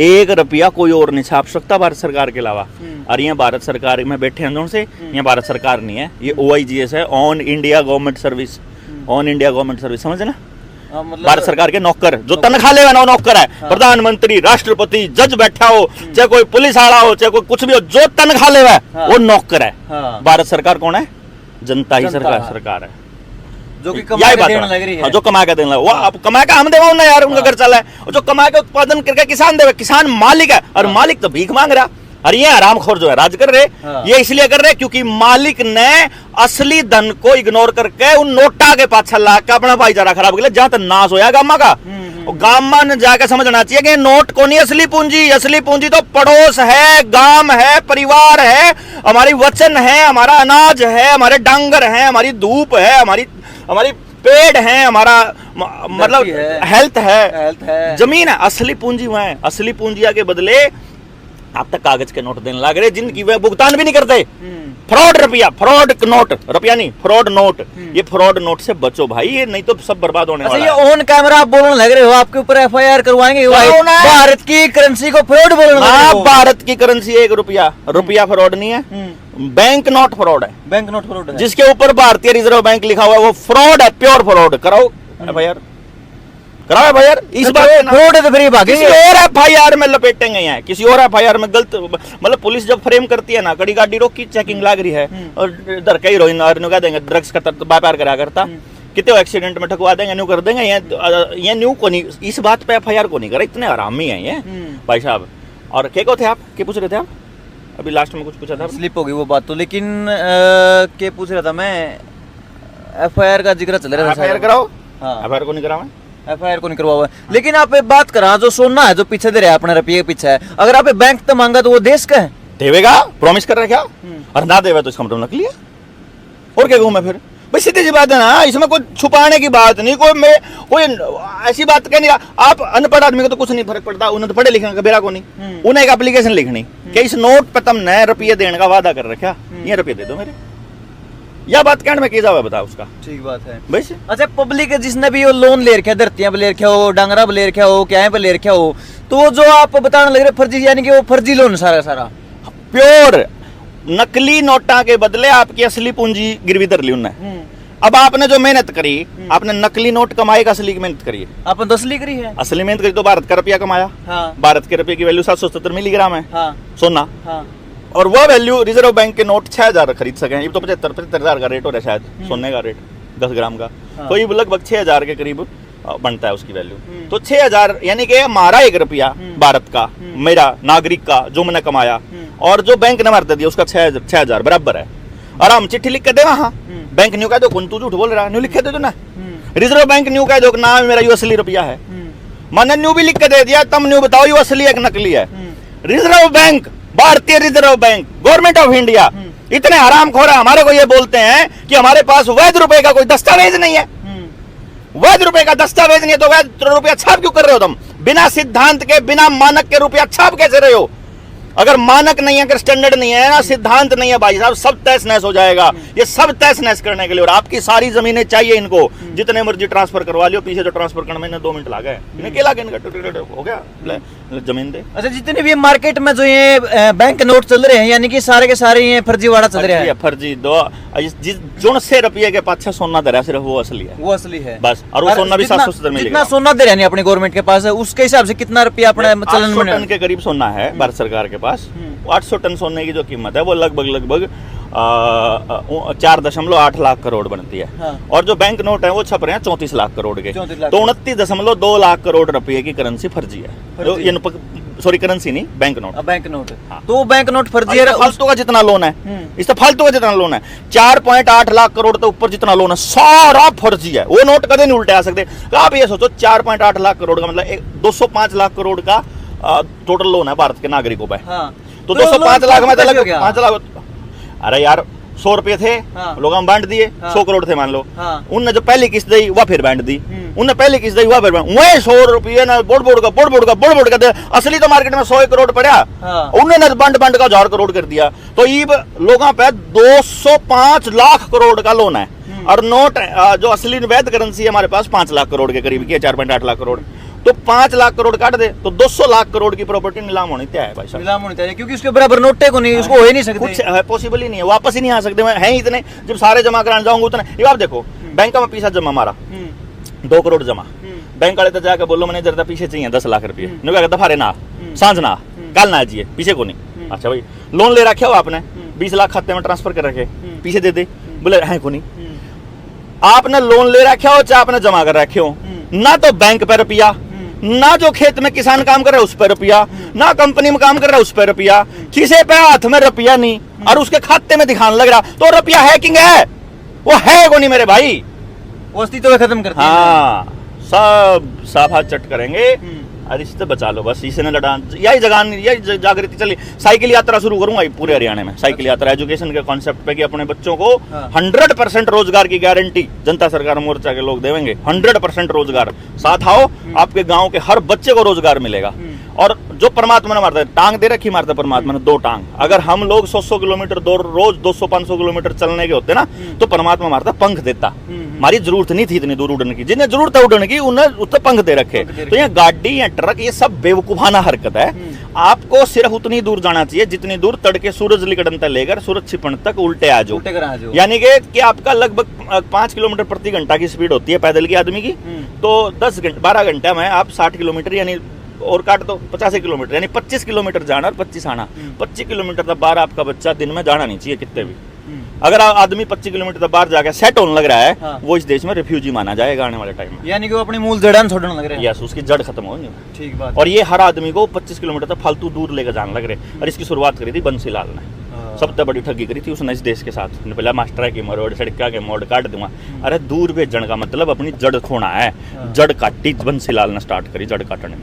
1 रुपया कोई और नहीं छाप सकता भारत सरकार के अलावा। और ये भारत सरकार में बैठे हैं से, ये भारत सरकार नहीं है, ये OIGS है, on India government service. On India government service समझे ना, हाँ, मतलब भारत सरकार के नौकर, जो तनख्वाह ले ना नौकर है। प्रधानमंत्री, राष्ट्रपति, जज बैठा हो, चाहे कोई पुलिस वाला हो, चाहे कोई कुछ भी हो, जो तनख्वाह ले वो नौकर है। हाँ। भारत सरकार कौन है? जनता ही जनता। सरकार है। जो कि कमा यही के बात देने है। लग रही है। हाँ, जो कमा के देने लग, वो अब कमा के हम देवा ना यार, उनका घर चला है। और जो कमा के उत्पादन करके किसान देवे, किसान मालिक है, और मालिक तो भीख मांग रहा। और ये हरामखोर जो है राज कर रहे, हाँ। ये इसलिए कर रहे क्योंकि मालिक ने असली धन को इग्नोर करके उन नोटा के पाछा ला के अपना भाईचारा खराब कर लिया, जहां तक नाश होया गामा का। और गामा ने जाकर समझना चाहिए कि नोट को नहीं असली पूंजी, असली पूंजी तो पड़ोस है, गांव है, परिवार है, हमारी वचन है, हमारा अनाज है, हमारे डांगर है, हमारी धूप है, हमारी पेड़ है, हमारा मतलब हेल्थ है, जमीन है। असली पूंजी वह है। असली पूंजिया के बदले आप तक कागज के नोट देने लग रहे, जिनकी वह भुगतान भी नहीं करते। फ्रॉड रुपया, फ्रॉड नोट, रुपया नहीं, फ्रॉड नोट। ये फ्रॉड नोट से बचो भाई, ये नहीं तो सब बर्बाद होने वाला है। ये ऑन कैमरा आप बोलने लग रहे हो, आपके ऊपर एफआईआर करवाएंगे, भारत की करेंसी को फ्रॉड बोलने लग रहे हो। भारत की करेंसी 1 रुपया, रुपया फ्रॉड नहीं है, बैंक नोट फ्रॉड है। बैंक नोट फ्रॉड है, जिसके ऊपर भारतीय रिजर्व बैंक लिखा हुआ है वो फ्रॉड है, प्योर फ्रॉड। कराओ एफआईआर, कराओ भाई यार। इस बात फ्रॉड है तो फिर भागेंगे। किसी और एफआईआर में लपेटेंगे यहाँ, किसी और एफआईआर में गलत, मतलब पुलिस जब फ्रेम करती है ना, कड़ी गाड़ी रोकी, चेकिंग लाग रही है, और इधर कई हीरोइन और कह देंगे ड्रग्स का व्यापार करा करता, कितने एक्सीडेंट में ठकवा देंगे, न्यू कर देंगे। ये न्यू को नहीं, इस बात पे एफआईआर को नहीं करा, इतने आरामी है ये भाई साहब। और क्या को थे आप, क्या पूछ रहे थे आप अभी लास्ट में? कुछ पूछा था, स्लिप हो गई वो बात तो, लेकिन क्या पूछ रहा था मैं, एफआईआर का जिक्र चल रहा था। एफआईआर कराओ। हाँ, एफआईआर को नहीं करावा, एफआईआर को नहीं करवा हुआ। लेकिन आप एक बात करा, जो सोना है जो पीछे दे रहा है अपने रुपये के पीछे है, अगर आप बैंक तो मांगा तो वो देश का है, देवेगा, प्रॉमिस कर रहा है क्या? और ना देवे तो इसका मतलब नकली है। और क्या कहूँ मैं फिर भाई, सीधी सी बात है ना, इसमें कोई छुपाने की बात नहीं, कोई ऐसी बात कहनी। आप अनपढ़ आदमी को तो कुछ नहीं फर्क पड़ता, उन्हें तो पढ़े लिखने का बेरा को नहीं, उन्हें एक एप्लीकेशन लिखनी कि इस नोट पे तुमने रुपये देने का वादा कर रखा, ये रुपये दे दो मेरे, यह बात कहने में की जावे, बताओ उसका। ठीक बात है बस। अच्छा, पब्लिक जिसने भी वो लोन ले रखा है, धरतियां पे ले रखा हो, डांगरा पे ले रखा हो, क्या पे ले रखा हो, तो जो आप बताने लग रहे फर्जी, यानी कि वो फर्जी लोन सारा प्योर नकली नोटा के बदले आपकी असली पूंजी गिरवी धर ली उन्हें। अब आपने जो मेहनत करी, आपने नकली नोट कमाए का असली की मेहनत करी है, आपने तो असली करी है, असली मेहनत करी तो भारत का रुपया कमाया। हाँ। भारत के रुपये की वैल्यू 770 मिलीग्राम है, हाँ। सोना। हाँ। और वह वैल्यू रिजर्व बैंक के नोट 6000 खरीद सके। ये तो 75,000 का रेट हो रहा है शायद, सोने का रेट 10 ग्राम का। हाँ। तो ये लगभग 6000 के करीब बनता है उसकी वैल्यू। तो 6000 यानी कि हमारा 1 रुपया भारत का, मेरा नागरिक का जो मैंने कमाया, और जो बैंक ने मारता दिया उसका 6000 बराबर है। और हम चिट्ठी लिख के दे वहां, बैंक न्यू कह दो कौन तू झूठ बोल रहा है, न्यू लिख के दे दो ना। रिजर्व बैंक न्यू कह दो ना मेरा यू असली रुपया है, मैंने न्यू भी लिख के दे दिया, तब न्यू बताओ यू असली है कि नकली है। रिजर्व बैंक, भारतीय reserve bank, government of India इतने हरामखोर है, हमारे को ये बोलते हैं कि हमारे पास वैध रुपए का कोई दस्तावेज नहीं है। वैध रुपए का दस्तावेज नहीं है तो वैध रुपया छाप क्यों कर रहे हो तुम? बिना सिद्धांत के, बिना मानक के रुपया छाप कैसे रहे हो? अगर मानक नहीं है, अगर स्टैंडर्ड नहीं है ना, सिद्धांत नहीं है भाई साहब, सब तहस नहस हो जाएगा। ये सब तहस नहस करने के लिए, और आपकी सारी जमीनें चाहिए इनको, जितने मर्जी ट्रांसफर करवा लियो। पीछे जो ट्रांसफर करने में 2 मिनट लगा है, इन्हें क्या लगे, इनका हो गया, जमीन दे। अच्छा, जितने भी मार्केट में जो ये बैंक नोट चल रहे हैं, यानी कि सारे के सारे ये फर्जीवाड़ा चल रहा है। फर्जी दो जो से रुपये के पाछे सोना दे रहा है, सिर्फ वो असली है, वो असली है बस। और वो सोना भी 770 मिलेगा। जितना सोना दे रहे हैं अपनी गवर्नमेंट के पास है, उसके हिसाब से कितना रुपया अपने चलन 800 टन के करीब सोना है भारत सरकार के पास। 800 टन सोने की जो कीमत है वो लगभग 4.8 लाख करोड़ बनती है। हाँ। और जो बैंक नोट है वो छप रहे हैं 34 लाख करोड़ के। 34 लाख। तो 29.2 लाख करोड़ रुपए की करेंसी फर्जी है। सॉरी, करेंसी नहीं, बैंक नोट। Bank note. हाँ। तो बैंक नोट फर्जी है। फालतू का जितना लोन है, इससे फालतू का जितना लोन है 4.8 लाख करोड़ के ऊपर जितना लोन है सारा फर्जी है। वो नोट कदे नहीं उल्टे आ सकते। आप ये सोचो 4.8 लाख करोड़ का मतलब 205 लाख करोड़ का टोटल लोन है भारत के नागरिकों पर। हाँ। तो 205 लाख में कैसे हो गया? 5 लाख। अरे यार 100 रुपए थे, हाँ। लोग हम बांट दिए। हाँ। 100 करोड़ थे मान लो। हाँ। उनने जो पहली किस्त दी वह फिर बांट दी। उनने पहली किस्त दी वह फिर वही 100 रुपये ना बोर्ड का दे। असली तो मार्केट में 100 करोड़ पड़ा। हाँ। उन्होंने बंड का 1000 करोड़ कर दिया। तो ये लोगों पे 205 लाख करोड़ का लोन है। और नोट जो असली वैध करेंसी है हमारे पास 5 लाख करोड़ के करीब की है, 4.8 लाख करोड़। तो 5 लाख करोड़ काट दे तो 200 लाख करोड़ की प्रॉपर्टी नीलाम होनी तय है भाई साहब। नीलाम होनी चाहिए, क्योंकि उसके बराबर नोटे को नहीं, उसको हो ही नहीं सकते। कुछ है, पॉसिबल ही नहीं है, वापस ही नहीं आ सकते हैं इतने। जब सारे जमा कराने जाऊंगा उतने। ये आप देखो, बैंक में पैसा जमा मारा 2 करोड़ जमा, बैंक वाले तो जाकर बोलो मैनेजर था पीछे चाहिए 10 लाख रुपये, दफारे ना सांझ ना कल ना आजिए पीछे को नहीं। अच्छा भाई, लोन ले रखे हो आपने 20 लाख खाते में ट्रांसफर कर रखे, पीछे दे दे, बोले है को नहीं। आपने लोन ले रखे हो चाहे आपने जमा कर रखे हो, ना तो बैंक पे रुपया, ना जो खेत में किसान काम कर रहा है उस पर रुपया, ना कंपनी में काम कर रहा है उस पर रुपया, किसी पे हाथ में रुपया नहीं और उसके खाते में दिखाने लग रहा तो रुपया हैकिंग है, वो है को नहीं मेरे भाई, वो अस्तित्व खत्म करती है। हाँ सब साफा चट करेंगे और इससे बचा लो बस, इसे न लड़ा, यही जागृति चली। साइकिल यात्रा शुरू करूंगा पूरे हरियाणा में, साइकिल यात्रा एजुकेशन के कॉन्सेप्ट पे कि अपने बच्चों को 100% रोजगार की गारंटी जनता सरकार मोर्चा के लोग देंगे, 100% रोजगार। साथ आओ, आपके गांव के हर बच्चे को रोजगार मिलेगा। और जो परमात्मा ने मारता है, टांग दे रखी मारता परमात्मा ने 2 टांग, अगर हम लोग 100 किलोमीटर रोज 200-500 किलोमीटर चलने के होते ना तो परमात्मा मारता पंख देता। हमारी जरूरत नहीं थी इतनी दूर उड़ने की, जिन्हें जरूरत है उड़ने की उन्हें उससे पंख दे रखे। तो ये गाड़ी या ट्रक ये सब बेवकूफाना हरकत है। आपको सिर्फ उतनी दूर जाना चाहिए जितनी दूर तड़के सूरज निकलने तक लेकर सूरज छिपने तक उल्टे आ जाओ, यानी कि आपका लगभग 5 किलोमीटर प्रति घंटा की स्पीड होती है पैदल की आदमी की, तो 12 घंटे में आप 60 किलोमीटर यानी और काट दो 85 किलोमीटर यानी 25 किलोमीटर जाना और 25 आना। 25 किलोमीटर तक बाहर आपका बच्चा दिन में जाना नहीं चाहिए कितने भी। अगर आदमी 25 किलोमीटर तक बाहर जाकर सेट होने लग रहा है, हाँ। वो इस देश में रिफ्यूजी माना जाएगा आने वाले टाइम में, यानी कि वो अपनी मूल जड़ें छोड़ने लग रहे हैं। यस, उसकी जड़ खत्म होगी। ठीक बात। और ये हर आदमी को 25 किलोमीटर तक फालतू दूर लेकर जाने लग रहे। और इसकी शुरुआत करी थी बंसीलाल ने, सबसे बड़ी ठगी करी थी उसने इस देश के साथ। पहला मास्टर है कि मरोड़ सड़का के मोड़ काट दूंगा। अरे दूर भेजने का मतलब अपनी जड़ खोना है। जड़ काटी बंसीलाल ने स्टार्ट करी, जड़ काटने।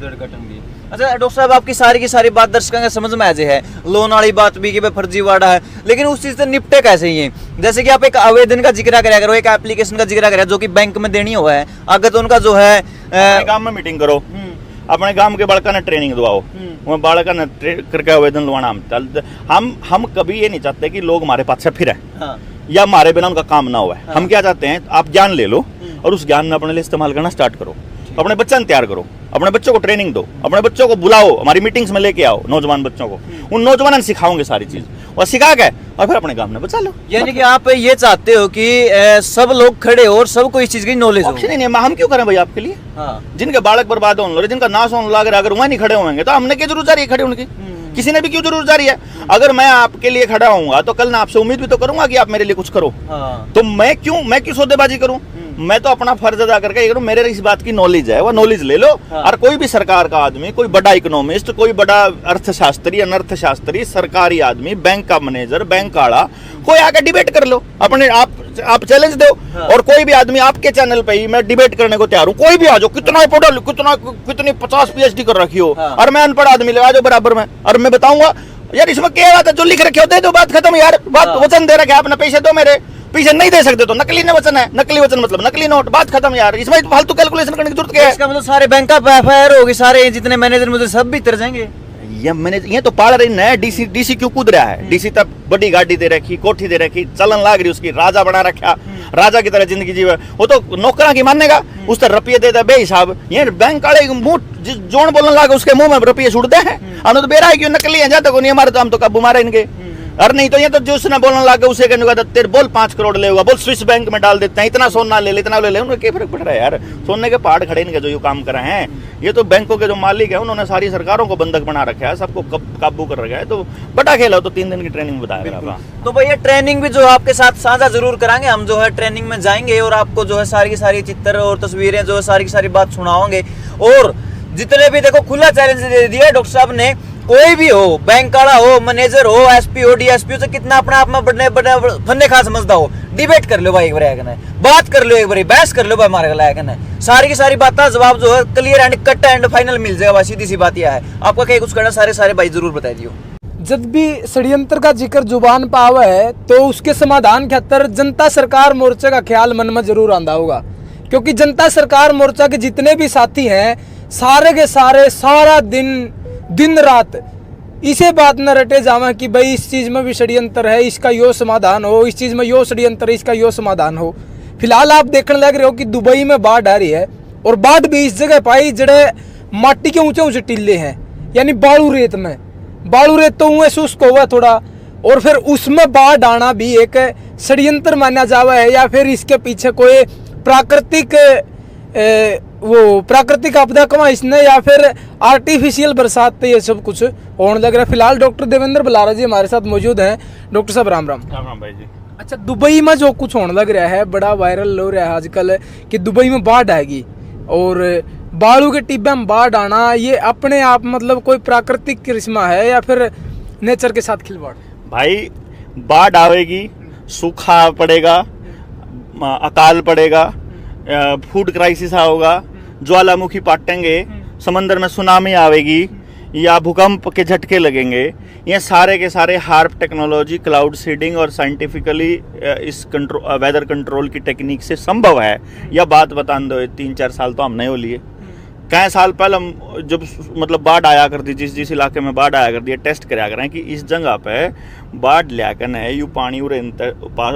अच्छा डॉक्टर साहब, आपकी सारी की सारी बात दर्शकों के समझ में आ जाए है, लोन वाली बात भी कि फर्जीवाड़ा है, लेकिन उस चीज से निपटे कैसे ही है? जैसे कि आप एक आवेदन का जिक्र करा करो, एक एप्लीकेशन का जिक्र करा जो कि बैंक में देनी हुआ है, अगर तो उनका जो है काम में मीटिंग करो, अपने गांव के बालका ने ट्रेनिंग दवाओ, वहाँ बालका ने करके आवेदन लवाना। हम कभी ये नहीं चाहते कि लोग हमारे पास से फिरे, हाँ। या हमारे बिना उनका काम ना हुआ। हाँ। हम क्या चाहते हैं, आप ज्ञान ले लो और उस ज्ञान में अपने लिए इस्तेमाल करना स्टार्ट करो, अपने बच्चों तैयार करो, अपने बच्चों को ट्रेनिंग दो, अपने बच्चों को बुलाओ, हमारी मीटिंग्स में लेके आओ नौजवान बच्चों को, उन नौजवानों ने सिखाओगे सारी चीज और सिखा के और फिर अपने गांव में बचा लो। यानी कि आप ये चाहते हो कि सब लोग खड़े हो और सबको इस चीज की नॉलेज हो। नहीं, हम क्यों करें भाई आपके लिए? हाँ। जिनके बालक बर्बाद होने लगे, जिनका नाश होने लग रहा है, अगर वहाँ नहीं खड़े होंगे तो हमने क्या जरूरत जा रही है खड़े होने की? किसी ने भी क्यों जरूरत जा रही है? अगर मैं आपके लिए खड़ा होऊंगा तो कल मैं आपसे उम्मीद भी तो करूंगा कि आप मेरे लिए कुछ करो। हाँ। तो मैं क्यों सौदेबाजी करूं? मैं तो अपना फर्ज अदा करके करूं। मेरे इस बात की नॉलेज है, वो नॉलेज ले लो। हाँ। और कोई भी सरकार का आदमी, कोई बड़ा इकोनॉमिस्ट, कोई बड़ा अर्थशास्त्री, अनर्थशास्त्री, सरकारी आदमी, बैंक का मैनेजर, बैंक वाला, कोई आके डिबेट कर लो, अपने आप चैलेंज दो। हाँ। और कोई भी आदमी आपके चैनल पे ही मैं डिबेट करने को तैयार हूँ, कोई भी आ जाओ, कितनी 50 PhD कर रखी हो। हाँ। और मैं अनपढ़ आदमी लगा जाओ बराबर में, और मैं बताऊंगा यार इसमें क्या बात है, जो लिख रखे हो दे दो, बात खत्म यार। बात वचन दे रखे आपने, पैसे दो मेरे, पैसे नहीं दे सकते तो नकली वचन है, नकली वचन मतलब नकली नोट, बात खत्म यार। इसमें फालतू कैलकुलेशन करने की जरूरत क्या है? इसका मतलब सारे बैंक का FIR होगी, सारे जितने मैनेजर मुझे सब भी तर जाएंगे। ये तो पाड़ रही है। डीसी क्यों कूद रहा है? डीसी तब बड़ी गाड़ी दे रखी, कोठी दे रखी, चलन लाग रही उसकी, राजा बना रखा, राजा की तरह जिंदगी जीवे। वो तो नौकरा की मानेगा, उस तरह रुपये देता बेहिसाब। ये बैंक वाले मुंह जोड़ बोलने लगा, उसके मुंह में रुपये छूटते हैं। हमने तो बेरा है क्यों नकली है, जाते को नहीं हमारे, तो हम तो काबू मारे इनके। और नहीं तो ये तो जो उसने बोलने लगा उसे कहने का तेरे बोल 5 करोड़ ले होगा, बोल स्विस बैंक में डाल देते हैं, इतना सोना ले ले, इतना ले ले। उन्हें क्या फर्क पड़ रहा है यार? सोने के पहाड़ खड़े इनके जो ये काम कर रहे हैं। ये तो बैंकों के जो मालिक है उन्होंने सारी सरकारों को बंधक बना रखा है, सबको काबू कर रखा है। तो बड़ा खेल है, तो 3 दिन की ट्रेनिंग बताया। तो भैया ट्रेनिंग भी जो आपके साथ साझा जरूर कराएंगे, हम जो है ट्रेनिंग में जाएंगे और आपको जो है सारी की सारी चित्र और तस्वीरें जो है सारी की सारी बात सुनाओगे। और जितने भी देखो खुला चैलेंज दे दिया डॉक्टर साहब ने, कोई भी हो, बैंक वाला हो, मैनेजर हो, SP हो, DSP हो, से कितना अपने आप में बड़े फन्ने खा समझता हो, डिबेट कर लो भाई एक बार, बात कर लो एक बार, बहस कर लो भाई हमारे लायक है। सारी की सारी बात जवाब जो है clear and cut and final मिल जाएगा। सीधी सी बात यह है, आपका क्या कुछ करना सारे भाई जरूर बता दियो। जब भी षड्यंत्र का जिक्र जुबान पर आवा है तो उसके समाधान खातर जनता सरकार मोर्चा का ख्याल मन में जरूर आंदा होगा, क्योंकि जनता सरकार मोर्चा के जितने भी साथी हैं सारे के सारे सारा दिन रात इसे बात न रटे जावा कि भाई इस चीज में भी षड्यंत्र है, इसका यो समाधान हो, इस चीज में यो षड्यंत्र है, इसका यो समाधान हो। फिलहाल आप देखने लग रहे हो कि दुबई में बाढ़ आ रही है, और बाढ़ भी इस जगह पाई जड़े माटी के ऊंचे ऊंचे टीले हैं, यानी बालू रेत में। बालू रेत तो हुए शुष्क हुआ थोड़ा, और फिर उसमें बाढ़ आना भी एक षड्यंत्र माना जावा है, या फिर इसके पीछे कोई प्राकृतिक आपदा कमा इसने, या फिर आर्टिफिशियल बरसात पे ये सब कुछ होने लग रहा है। फिलहाल डॉक्टर देवेंद्र बलारा जी हमारे साथ मौजूद हैं। डॉक्टर साहब राम राम। राम राम भाई जी। अच्छा, दुबई में जो कुछ होने लग रहा है, बड़ा वायरल हो रहा है आजकल कि दुबई में बाढ़ आएगी, और बालू के टिब्बे में बाढ़ आना, ये अपने आप मतलब कोई प्राकृतिक करिश्मा है या फिर नेचर के साथ खिलवाड़? भाई बाढ़ आएगी, सूखा पड़ेगा, अकाल पड़ेगा, फूड क्राइसिस होगा, ज्वालामुखी पाटेंगे, समंदर में सुनामी आवेगी या भूकंप के झटके लगेंगे। ये सारे के सारे हार्प टेक्नोलॉजी, क्लाउड सीडिंग और साइंटिफिकली इस वेदर कंट्रोल की टेक्निक से संभव है। यह बात बता दो, 3-4 साल तो हम नहीं हो लिए। कई साल पहले हम जब मतलब बाढ़ आया करती, जिस इलाके में बाढ़ आया करती है, टेस्ट कराया करें कि इस जगह पे बाढ़ लिया कर यू पानी उरे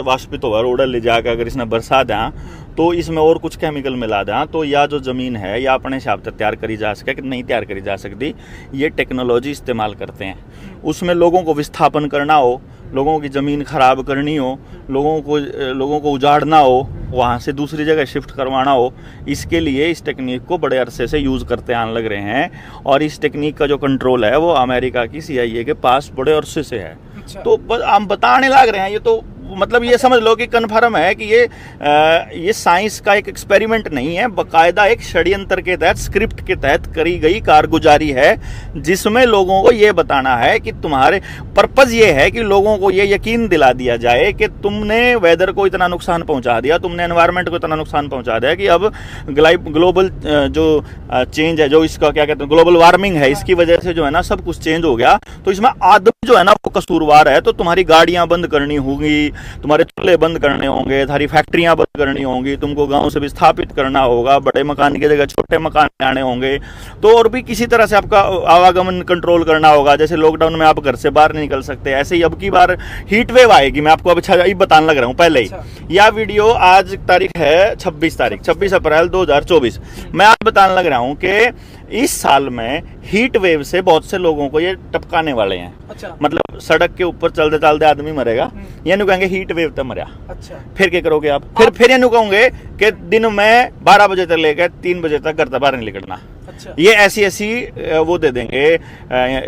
वाष्पित होगा, रोड ले जाकर अगर इसने बरसा दें तो इसमें और कुछ केमिकल मिला दें तो या जो ज़मीन है या अपने हिसाब से तैयार करी जा सके कि नहीं तैयार करी जा सकती। ये टेक्नोलॉजी इस्तेमाल करते हैं। उसमें लोगों को विस्थापन करना हो, लोगों की ज़मीन खराब करनी हो, लोगों को उजाड़ना हो, वहाँ से दूसरी जगह शिफ्ट करवाना हो, इसके लिए इस टेक्निक को बड़े अरसे से यूज़ करते आने लग रहे हैं। और इस टेक्निक का जो कंट्रोल है वो अमेरिका की CIA के पास बड़े अरसे से है। अच्छा। तो हम बताने लग रहे हैं, ये तो मतलब ये समझ लो कि कन्फर्म है कि ये साइंस का एक एक्सपेरिमेंट नहीं है, बाकायदा एक षड्यंत्र के तहत, स्क्रिप्ट के तहत करी गई कारगुजारी है, जिसमें लोगों को ये बताना है कि तुम्हारे पर्पज ये है कि लोगों को ये यकीन दिला दिया जाए कि तुमने वेदर को इतना नुकसान पहुंचा दिया, तुमने एनवायरनमेंट को इतना नुकसान पहुंचा दिया कि अब ग्लोबल जो चेंज है, जो इसका क्या कहते हैं ग्लोबल वार्मिंग है, इसकी वजह से जो है ना सब कुछ चेंज हो गया। तो इसमें आदमी जो है ना वो कसूरवार है। तो तुम्हारी गाड़ियां बंद करनी होगी, तुम्हारे चूल्हे बंद करने होंगे, तुम्हारी फैक्ट्रियां बंद करनी होंगी, तुमको गांव से विस्थापित करना होगा, बड़े मकान की जगह छोटे मकान आने होंगे। तो और भी किसी तरह से आपका आवागमन कंट्रोल करना होगा। जैसे लॉकडाउन में आप घर से बाहर नहीं निकल सकते, ऐसे ही अब की बार हीट वेव आएगी। मैं आपको अब अच्छा बताने लग रहा हूँ पहले ही। यह वीडियो आज तारीख है 26 अप्रैल 2024। मैं आज बताने लग रहा हूँ कि इस साल में हीट वेव से बहुत से लोगों को ये टपकाने वाले हैं। अच्छा। मतलब सड़क के ऊपर चलते चलते आदमी मरेगा, ये नु कहेंगे हीट वेव तो मरा। अच्छा। फिर क्या करोगे आप? फिर ये नु कहोगे कि दिन में 12 बजे से लेकर 3 बजे तक घर से बाहर नहीं निकलना। अच्छा। ये ऐसी वो दे देंगे,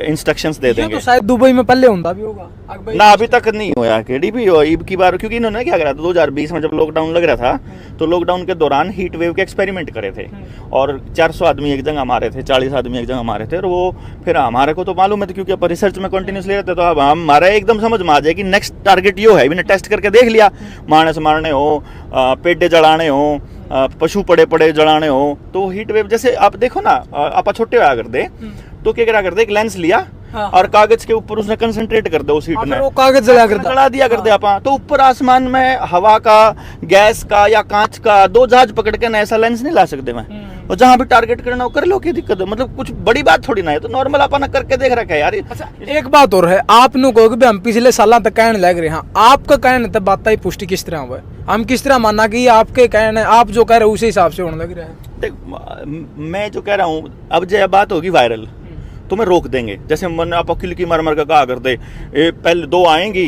इंस्ट्रक्शंस दे देंगे। तो शायद दुबई में पहले होता भी होगा ना, अभी तक नहीं हुआ केडी भी हो ईब की बार, क्योंकि इन्होंने क्या करा था 2020 में जब लॉकडाउन लग रहा था, तो लॉकडाउन के दौरान हीट वेव के एक्सपेरिमेंट करे थे और 400 आदमी एक जगह मारे थे, 40 आदमी एक जगह मारे थे। और वो फिर हमारे को तो मालूम है क्योंकि अपन रिसर्च में कंटिन्यूसली रहते, तो अब हमारे एकदम समझ में आ जाए कि नेक्स्ट टारगेट यो है। मैंने टेस्ट करके देख लिया, मारने से मारने हो, पेड़े जलाने हो, पशु पड़े जलाने हो। तो हीट वेव जैसे आप देखो ना, आप छोटे होया कर दे तो क्या करा कर दे, एक लेंस लिया और कागज के ऊपर उसने कंसंट्रेट कर दे उस हीट ने, वो कागज जला दिया कर दे आप। तो ऊपर आसमान में हवा का, गैस का या कांच का 2 जहाज पकड़ के ना ऐसा लेंस नहीं ला सकते मैं। और जहां भी टारगेट करना हो कर लो, क्या दिक्कत है? मतलब कुछ बड़ी बात थोड़ी ना है, तो नॉर्मल अपन करके देख रखा है यार। अच्छा, एक बात और है, आप नु कहोगे भी हम पिछले साल तक कहने लग रहे हैं, आपका कहने तब बात ही पुष्टि किस तरह हुआ है? हम किस तरह मानना कि आपके कहने, आप जो कह रहे हो उसी हिसाब से होने लग रहा है? देख, मैं जो कह रहा हूँ, अब जब बात होगी वायरल तो मैं रोक देंगे। जैसे मैंने आप अकिल की मर का कहा करते, पहले 2 आएंगी,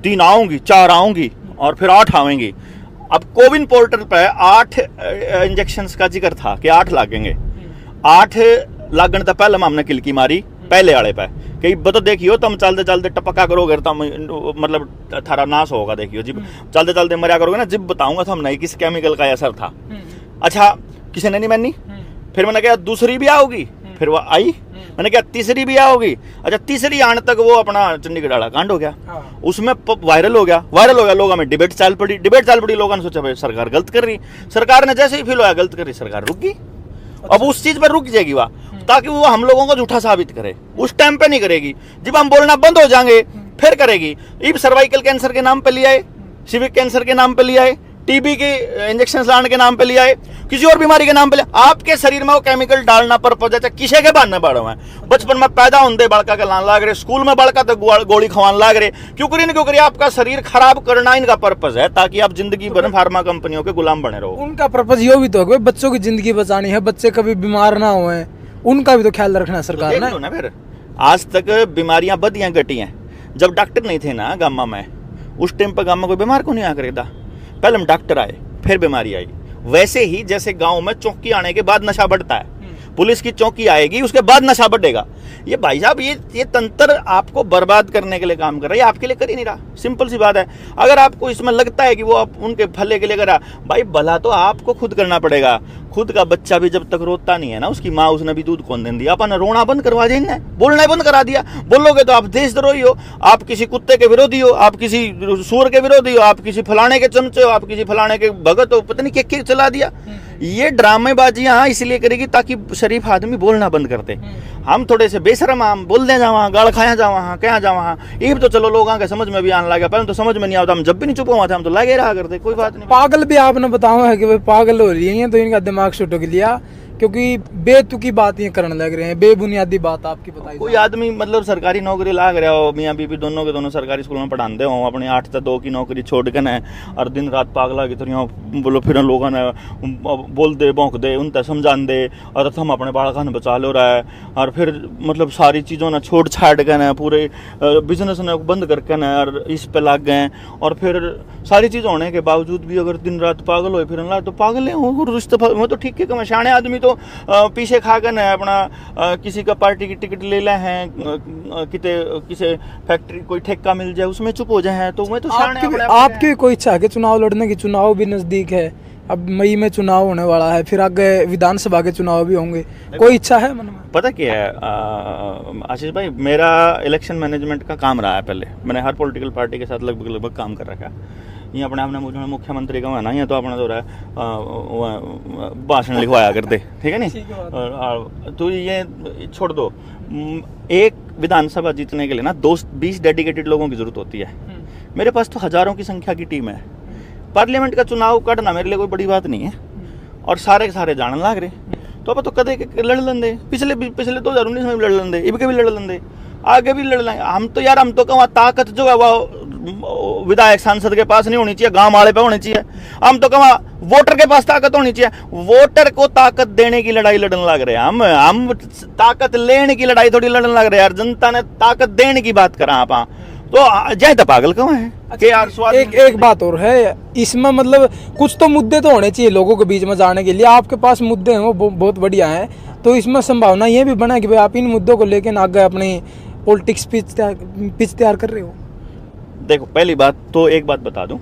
3 आऊंगी, 4 आऊंगी और फिर 8 आवेंगी। अब कोविन पोर्टल पे 8 इंजेक्शंस का जिक्र था कि 8 लागेंगे। 8 लागण तो पहले हमने किल की मारी पहले वाले पे कि बतो देखियो तुम चलते चलते टपका करोगे तो मतलब थारा नाश होगा। देखियो जी चलते चलते मरा करोगे ना, जब बताऊंगा तो हम नहीं किस केमिकल का असर था। अच्छा, किसी ने नहीं मानी। फिर मैंने कहा दूसरी भी आओगी, फिर वो आई। मैंने कहा तीसरी भी आओगी। अच्छा, तीसरी आने तक वो अपना चंडीगढ़ वाला कांड हो गया, उसमें वायरल हो गया। लोगों में डिबेट चल पड़ी। लोगों ने सोचा भाई सरकार गलत कर रही। सरकार ने जैसे ही फील होया गलत कर रही, सरकार रुक गई। अब उस चीज पर रुक जाएगी वह, ताकि वो हम लोगों को झूठा साबित करे। उस टाइम पे नहीं करेगी, जब हम बोलना बंद हो जाएंगे फिर करेगी। इब सर्वाइकल कैंसर के नाम पे लिया है, सिविक कैंसर के नाम पे लिया है, टीबी के इंजेक्शन लाने के नाम पे लिया है, किसी और बीमारी के नाम पे लिया। आपके शरीर में वो केमिकल डालना पर पहुंचा किसे के बांधने पड़ो है। बचपन में पैदा होते बड़का के लान लाग रहे, स्कूल में बड़का तो गोली खवान लाग रहे। क्यों करिए आपका शरीर खराब करना इनका पर्पज है, ताकि आप जिंदगी भर फार्मा कंपनियों के गुलाम बने रहो। उनका पर्पज ये भी तो है बच्चों की जिंदगी बचानी है, बच्चे कभी बीमार ना हुए, उनका भी तो ख्याल रखना है सरकार ने ना। फिर आज तक बीमारियां बदियां घटी हैं। जब डॉक्टर नहीं थे ना गामा में, उस टाइम पर गामा कोई बीमार को नहीं आ करेगा। पहले हम डॉक्टर आए, फिर बीमारी आई। वैसे ही जैसे गांव में चौकी आने के बाद नशा बढ़ता है, पुलिस की चौकी आएगी, उसके बाद नशा बढ़ेगा। ये भाई साहब ये तंत्र आपको बर्बाद करने के लिए काम कर रहा है, ये आपके लिए कर ही नहीं रहा। सिंपल सी बात है। अगर आपको इसमें लगता है कि वो आप उनके भले के लिए कर रहा, भाई भला तो आपको खुद करना पड़ेगा। खुद का बच्चा भी जब तक रोता नहीं है ना, उसकी माँ उसने भी दूध कौन दे दिया, अपन रोना बंद करवा देना, बोलना बंद करा दिया। बोलोगे तो आप देशद्रोही हो, आप किसी कुत्ते के विरोधी हो, आप किसी सूर के विरोधी हो, आप किसी फलाने के चमचे हो, आप किसी फलाने के भगत हो, पता नहीं क्या चला दिया। ये ड्रामेबाजियां इसलिए करेगी ताकि शरीफ आदमी बोलना बंद कर दे। हम थोड़े से बेशरम, हम बोल दें जा वहाँ, गाड़ खाया जा वहाँ, क्या जा वहाँ, ये तो चलो लोगों के समझ में भी आने लगा। पहले तो समझ में नहीं आता, हम जब भी नहीं चुप हुआ था हम तो लगे रहा करते, कोई बात नहीं। पागल भी आपने बताया है कि भाई पागल हो रही है, तो इनका दिमाग शुट हो लिया, क्योंकि बेतुकी बात ये करने लग रहे हैं, बेबुनियादी बात आपकी बताई। कोई आदमी मतलब सरकारी नौकरी लाग रहा हो, मियाँ बीबी दोनों के दोनों सरकारी स्कूल में पढ़ाते हो, अपनी 8 से 2 की नौकरी छोड़ के न और दिन रात पागला की तरह बोलो, फिर लोगों ने बोल दे भौंक दे, उनते समझान दे, और हम अपने बालका ने बचा लो रहा है, और फिर मतलब सारी चीज़ों ने छोड़ छाड़ के न पूरे बिजनेस ने बंद करके न और इस पे लाग गए। और फिर सारी चीज़ होने के बावजूद भी अगर दिन रात पागल हो फिर तो पागल है वो रिश्ते वो तो ठीक है। शाणे आदमी तो पीछे खा कर न अपना किसी का पार्टी की टिकट ले ले हैं, किसी फैक्ट्री कोई ठेका मिल जाए उसमें चुप हो जाए, तो मैं तो आपकी कोई इच्छा है कि चुनाव लड़ने की? चुनाव भी नजदीक है, अब मई में चुनाव होने वाला है, फिर आगे विधानसभा के चुनाव भी होंगे, कोई इच्छा है मन में? पता क्या है आशीष भाई, मेरा इलेक्शन मैनेजमेंट का काम रहा है। पहले मैंने हर पॉलिटिकल पार्टी के साथ लगभग काम कर रखा है। ये अपने आपने मुझे मुख्यमंत्री का है ना, ये तो अपना जो रहा है भाषण लिखवाया करते, ठीक है नहीं, तो ये छोड़ दो। एक विधानसभा जीतने के लिए ना 20 डेडिकेटेड लोगों की जरूरत होती है। मेरे पास तो हजारों की संख्या की टीम है। पार्लियामेंट का चुनाव करना मेरे लिए कोई बड़ी बात नहीं है, और सारे के सारे जानने लग रहे, तो अब तो कदे लड़ लेंगे, पिछले 2019 में भी लड़ लेंगे, इब के भी लड़ लेंगे, आगे भी लड़ लेंगे। हम तो यार हम तो कहवा ताकत जो है वो विधायक सांसद के पास नहीं होनी चाहिए, गांव वाले पे होनी चाहिए। हम तो कहवा वोटर के पास ताकत होनी चाहिए। वोटर को ताकत देने की लड़ाई लड़ने लग रहे हैं हम ताकत लेने की लड़ाई थोड़ी लड़ने लग रहे हैं यार। जनता ने ताकत देने की बात करा आप, तो जय तो पागल क्यों है? अच्छा, एक बात और है इसमें, मतलब कुछ तो मुद्दे तो होने चाहिए लोगों के बीच में जाने के लिए। आपके पास मुद्दे हैं वो बहुत बढ़िया हैं, तो इसमें संभावना ये भी बना कि भाई आप इन मुद्दों को लेकर आगे अपनी पॉलिटिक्स पिच तैयार कर रहे हो। देखो, पहली बात तो एक बात बता दूं,